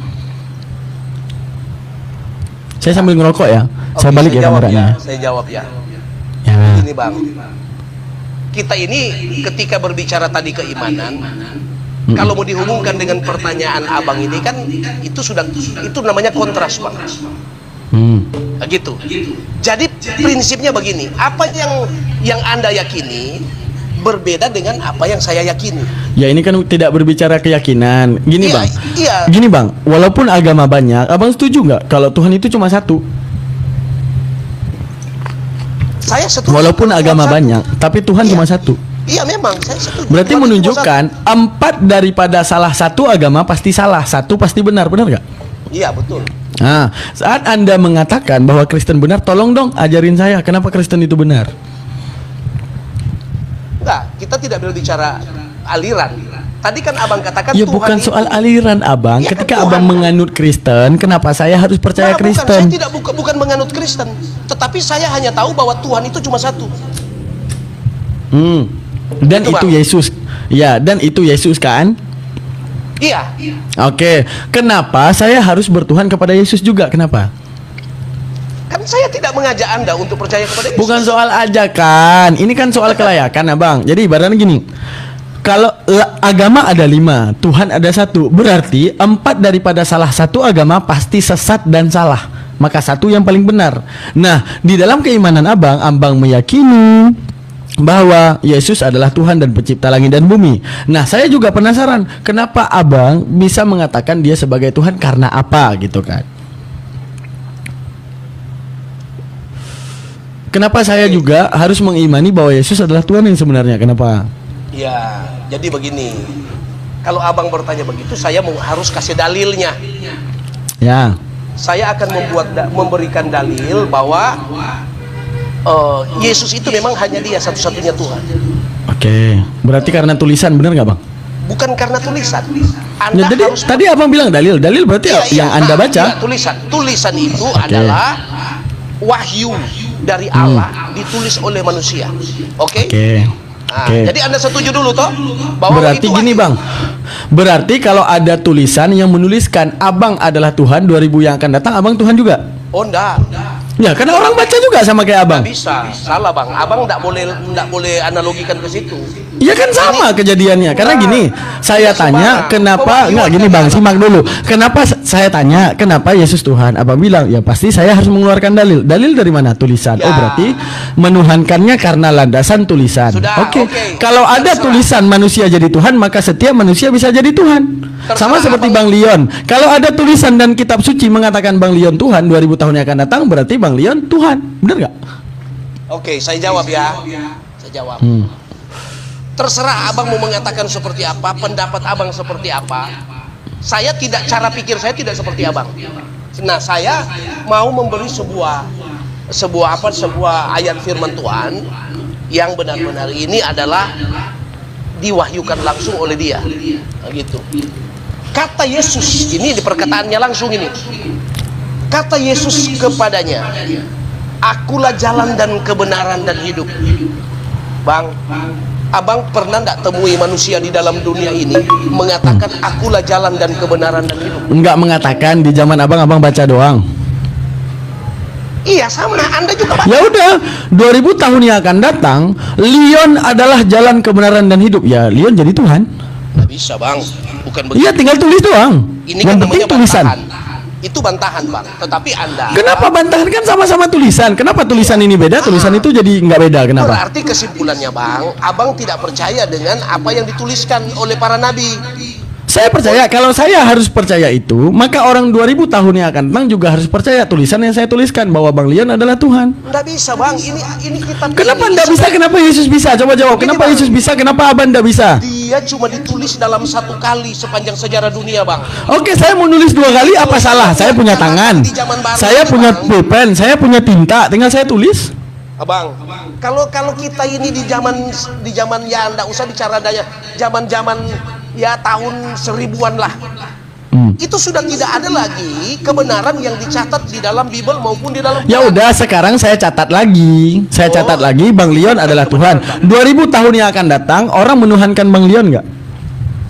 Saya sambil ngerokok ya, saya balik ya kameranya. Saya jawab ya. Ini bang, kita ini ketika berbicara tadi keimanan, kalau mau dihubungkan dengan pertanyaan abang ini kan itu namanya kontras bang. Gitu. Jadi prinsipnya begini, apa yang Anda yakini berbeda dengan apa yang saya yakini. Ya ini kan tidak berbicara keyakinan. Gini bang, iya. Gini bang, walaupun agama banyak, abang setuju nggak kalau Tuhan itu cuma satu? Saya setuju. Walaupun agama banyak, tapi Tuhan cuma satu. Iya memang saya setuju. Berarti menunjukkan 4 daripada salah satu agama pasti salah, 1 pasti benar nggak? Iya betul. Nah, saat Anda mengatakan bahwa Kristen benar, tolong dong ajarin saya kenapa Kristen itu benar. Enggak, kita tidak berbicara aliran. Tadi kan abang katakan ya Tuhan bukan itu soal aliran abang. Ya, ketika Tuhan. abang menganut Kristen, kenapa saya harus percaya Kristen? Saya bukan menganut Kristen, tetapi saya hanya tahu bahwa Tuhan itu cuma satu. Dan itu Yesus. Ya, dan itu Yesus kan? Iya. Oke. Kenapa saya harus bertuhan kepada Yesus juga? Kenapa? Kan saya tidak mengajak Anda untuk percaya kepada Yesus. Bukan soal ajakan. Ini kan soal kelayakan, abang. Jadi ibaratnya gini. Kalau agama ada 5, Tuhan ada 1, berarti 4 daripada salah satu agama pasti sesat dan salah. Maka 1 yang paling benar. Nah, di dalam keimanan abang meyakini bahwa Yesus adalah Tuhan dan pencipta langit dan bumi. Nah, saya juga penasaran, kenapa abang bisa mengatakan dia sebagai Tuhan, karena apa gitu kan? Kenapa saya juga harus mengimani bahwa Yesus adalah Tuhan yang sebenarnya? Kenapa? Ya, jadi begini. Kalau abang bertanya begitu, saya harus kasih dalilnya. Ya. Saya akan memberikan dalil bahwa Yesus itu memang hanya dia satu-satunya Tuhan. Oke, berarti karena tulisan, benar nggak bang? Bukan karena tulisan. Anda harus tadi abang bilang dalil berarti yang Anda baca. Tulisan itu adalah wahyu dari Allah ditulis oleh manusia. Oke. Jadi Anda setuju dulu toh bahwa berarti gini bang, berarti kalau ada tulisan yang menuliskan abang adalah Tuhan, 2000 yang akan datang abang Tuhan juga? Oh enggak. Ya, karena orang baca juga sama kayak abang. Nggak bisa, salah bang. Abang nggak boleh analogikan ke situ. Iya kan sama kejadiannya. Karena gini, saya tanya kenapa enggak gini bang, simak dulu. Kenapa saya tanya kenapa Yesus Tuhan? Abang bilang ya pasti saya harus mengeluarkan dalil. Dalil dari mana? Tulisan. Oh berarti menuhankannya karena landasan tulisan. Oke. Kalau ada tulisan manusia jadi Tuhan, maka setiap manusia bisa jadi Tuhan. Sama seperti Bang Leon. Kalau ada tulisan dan kitab suci mengatakan Bang Leon Tuhan 2000 tahun yang akan datang, berarti Bang Leon Tuhan. Benar nggak? Oke, saya jawab ya. Saya jawab. Terserah abang mau mengatakan seperti apa, pendapat abang seperti apa. Saya tidak, cara pikir saya tidak seperti abang. Nah, saya mau memberi sebuah ayat firman Tuhan yang benar-benar ini adalah diwahyukan langsung oleh dia. Nah, gitu. Kata Yesus ini di perkataannya langsung ini. Kata Yesus kepadanya, "Akulah jalan dan kebenaran dan hidup." Bang, abang pernah nggak temui manusia di dalam dunia ini mengatakan akulah jalan dan kebenaran dan hidup? Enggak mengatakan, di zaman abang baca doang. Iya sama, Anda juga baca. Ya udah, 2000 tahun yang akan datang, Leon adalah jalan kebenaran dan hidup. Ya, Leon jadi Tuhan. Nggak bisa bang, bukan begitu. Iya, tinggal tulis doang. Ini yang kan penting namanya tulisan. bantahan. Itu bantahan bang, tetapi Anda. Kenapa bantahan? Kan sama-sama tulisan. Kenapa tulisan ini beda, tulisan itu jadi nggak beda? Kenapa? Berarti kesimpulannya bang, abang tidak percaya dengan apa yang dituliskan oleh para nabi. Saya percaya, kalau saya harus percaya itu, maka orang 2000 tahun yang akan datang juga harus percaya tulisan yang saya tuliskan bahwa Bang Leon adalah Tuhan. Nggak bisa bang, ini kitab. Kenapa nggak bisa? Kenapa Yesus bisa? Coba jawab. Kenapa Yesus bisa? Kenapa abang nggak bisa? Dia cuma ditulis dalam satu kali sepanjang sejarah dunia bang. Oke, saya mau nulis 2 kali, apa salah? Saya punya tangan, saya punya pulpen, saya punya tinta, tinggal saya tulis. Abang, kalau kita ini di zaman ya nggak usah bicara daya zaman ya tahun 1000-an lah. Itu sudah tidak ada lagi kebenaran yang dicatat di dalam Bible maupun di dalam Quran. Ya udah, sekarang saya catat lagi. Saya catat lagi Bang Leon adalah Tuhan. 2000 tahun yang akan datang, orang menuhankan Bang Leon nggak?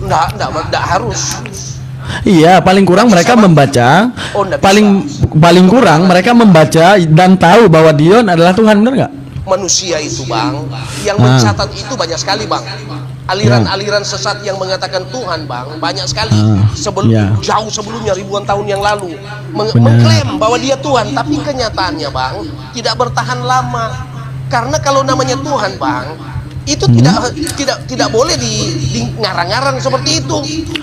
Nggak harus. Iya, paling kurang mereka membaca. Paling kurang mereka membaca dan tahu bahwa Leon adalah Tuhan, benar nggak? Manusia itu bang, yang mencatat itu banyak sekali bang. Aliran-aliran sesat yang mengatakan Tuhan bang banyak sekali. Jauh sebelumnya, ribuan tahun yang lalu mengklaim bahwa dia Tuhan, tapi kenyataannya bang tidak bertahan lama. Karena kalau namanya Tuhan bang itu tidak boleh di ngarang-ngarang seperti itu.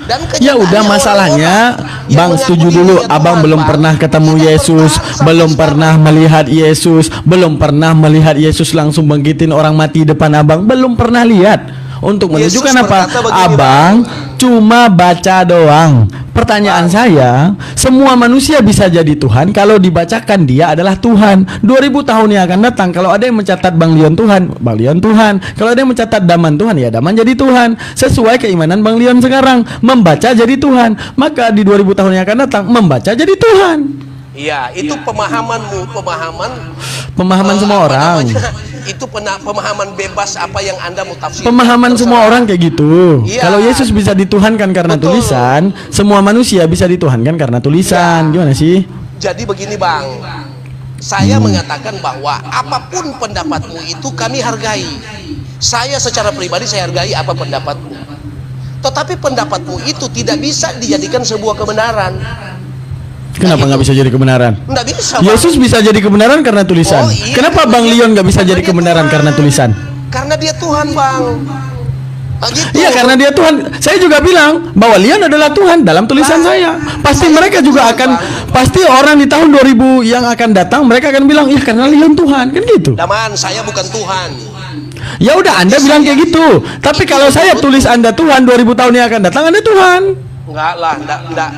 Dan ya udah, masalahnya Bang setuju dulu, abang belum pernah ketemu Yesus, belum pernah melihat Yesus, belum pernah melihat Yesus langsung bangkitin orang mati depan abang, belum pernah lihat. Untuk menunjukkan apa? Abang cuma baca doang. Pertanyaan saya, semua manusia bisa jadi Tuhan kalau dibacakan dia adalah Tuhan. 2000 tahun yang akan datang, kalau ada yang mencatat Bang Leon Tuhan, Bang Leon Tuhan. Kalau ada yang mencatat Daman Tuhan, ya Daman jadi Tuhan. Sesuai keimanan Bang Leon sekarang, membaca jadi Tuhan. Maka di 2000 tahun yang akan datang, membaca jadi Tuhan. Iya, itu pemahamanmu, pemahaman semua orang. Itu pemahaman bebas apa yang Anda mau tafsirkan. Pemahaman semua orang kayak gitu. Iya. Kalau Yesus bisa dituhankan karena tulisan, semua manusia bisa dituhankan karena tulisan. Gimana sih? Jadi begini bang, saya mengatakan bahwa apapun pendapatmu itu kami hargai. Saya secara pribadi saya hargai apa pendapatmu. Tetapi pendapatmu itu tidak bisa dijadikan sebuah kebenaran. Kenapa nggak bisa jadi kebenaran? Nggak bisa bang. Yesus bisa jadi kebenaran karena tulisan. Iya, kenapa Bang Leon nggak bisa jadi kebenaran karena tulisan? Karena dia Tuhan bang. Gitu. Iya, karena dia Tuhan. Saya juga bilang bahwa Leon adalah Tuhan dalam tulisan saya. Pasti mereka juga akan, pasti orang di tahun 2000 yang akan datang mereka akan bilang, iya karena Leon Tuhan, kan gitu. Daman, saya bukan Tuhan. Ya udah, Anda bilang kayak gitu. Tapi kalau saya tulis Anda Tuhan, 2000 tahun yang akan datang Anda Tuhan. Enggak lah, enggak.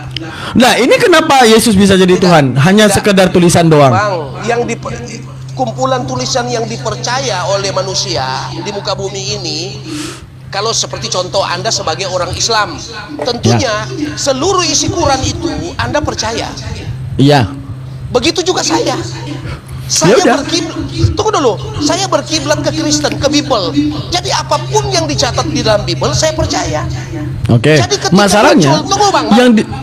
Nah, ini kenapa Yesus bisa jadi Tuhan? Hanya sekedar tulisan doang. Bang, yang kumpulan tulisan yang dipercaya oleh manusia di muka bumi ini, kalau seperti contoh Anda sebagai orang Islam, tentunya seluruh isi Quran itu Anda percaya. Iya. Begitu juga saya. Saya Ya udah. tunggu dulu. Saya berkiblat ke Kristen, ke Bible. Jadi apapun yang dicatat di dalam Bible saya percaya. Oke. Jadi ketika Masalahnya muncul, tunggu bang,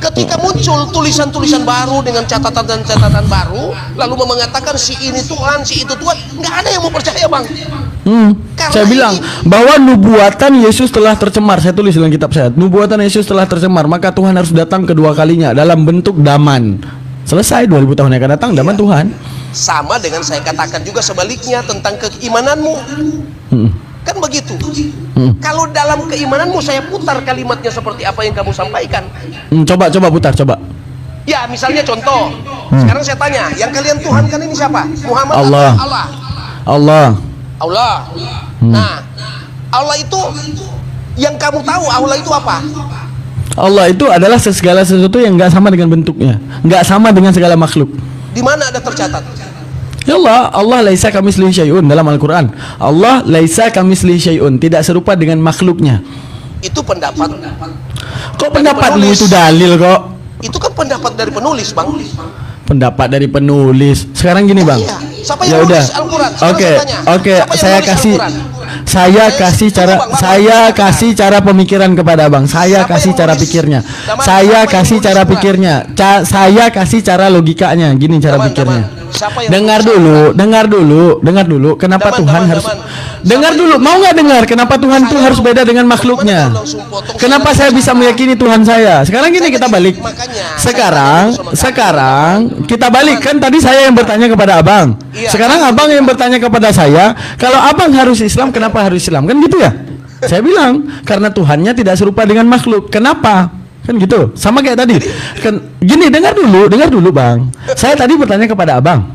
ketika muncul tulisan-tulisan baru dengan catatan baru, lalu mengatakan si ini Tuhan, si itu Tuhan, nggak ada yang mau percaya bang. Saya bilang bahwa nubuatan Yesus telah tercemar. Saya tulis dalam kitab saya, nubuatan Yesus telah tercemar, maka Tuhan harus datang kedua kalinya dalam bentuk daman. Selesai 2000 tahun yang akan datang daman Tuhan. Sama dengan saya katakan juga sebaliknya tentang keimananmu. Kan begitu. Kalau dalam keimananmu saya putar kalimatnya seperti apa yang kamu sampaikan. Coba putar, coba. Ya, misalnya contoh. Sekarang saya tanya, yang kalian Tuhan kan ini siapa? Muhammad Allah. atau Allah? Allah. Nah, Allah itu yang kamu tahu Allah itu apa? Allah itu adalah segala sesuatu yang nggak sama dengan bentuknya, nggak sama dengan segala makhluk. Di mana ada tercatat? Ya Allah laisa kamitslihi syai'un dalam Al-Qur'an. Allah laisa kamitslihi syai'un, tidak serupa dengan makhluknya. Itu pendapat. Kok pendapatmu itu dalil kok? Itu kan pendapat dari penulis, Bang. Pendapat dari penulis. Sekarang gini, Bang. Iya. Siapa Ya yang udah. nulis Al-Quran? Oke. Siapa yang nulis Al-Quran? Saya kasih cara Tunggu, Bang. saya kasih cara pemikiran kepada Bang. Saya Siapa kasih yang cara nulis? pikirnya. Daman, Saya siapa yang kasih nulis cara Quran? pikirnya. Saya kasih cara logikanya. Gini cara Daman, pikirnya. Siapa yang Dengar nulis dengar dulu. Kenapa Daman, Tuhan Daman, harus Daman. dengar Siapa dulu? yang- Mau nggak dengar? Kenapa Tuhan itu Saya harus belum- beda dengan makhluknya? Bagaimana kalau langsung potong? Kenapa saya bisa meyakini Tuhan saya? Sekarang gini Saya kita tadi- balik. makanya, Sekarang saya tanya dulu sama sekarang kita balik kan tadi saya yang bertanya kepada Abang. Iya. Sekarang Abang yang bertanya kepada saya, kalau Abang harus Islam, kenapa harus Islam? Kan gitu ya? Saya bilang karena Tuhannya tidak serupa dengan makhluk. Kenapa? Kan gitu. Sama kayak tadi. Kan gini, dengar dulu Bang. Saya tadi bertanya kepada Abang.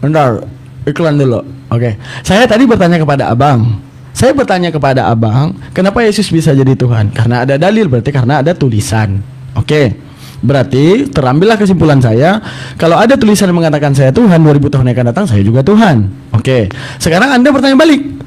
Bentar, iklan dulu. Oke. Saya tadi bertanya kepada Abang. Saya bertanya kepada Abang, kenapa Yesus bisa jadi Tuhan? Karena ada dalil, berarti karena ada tulisan. Oke. Berarti terambillah kesimpulan saya, kalau ada tulisan yang mengatakan saya Tuhan, 2000 tahun yang akan datang saya juga Tuhan. Oke. Sekarang Anda bertanya balik.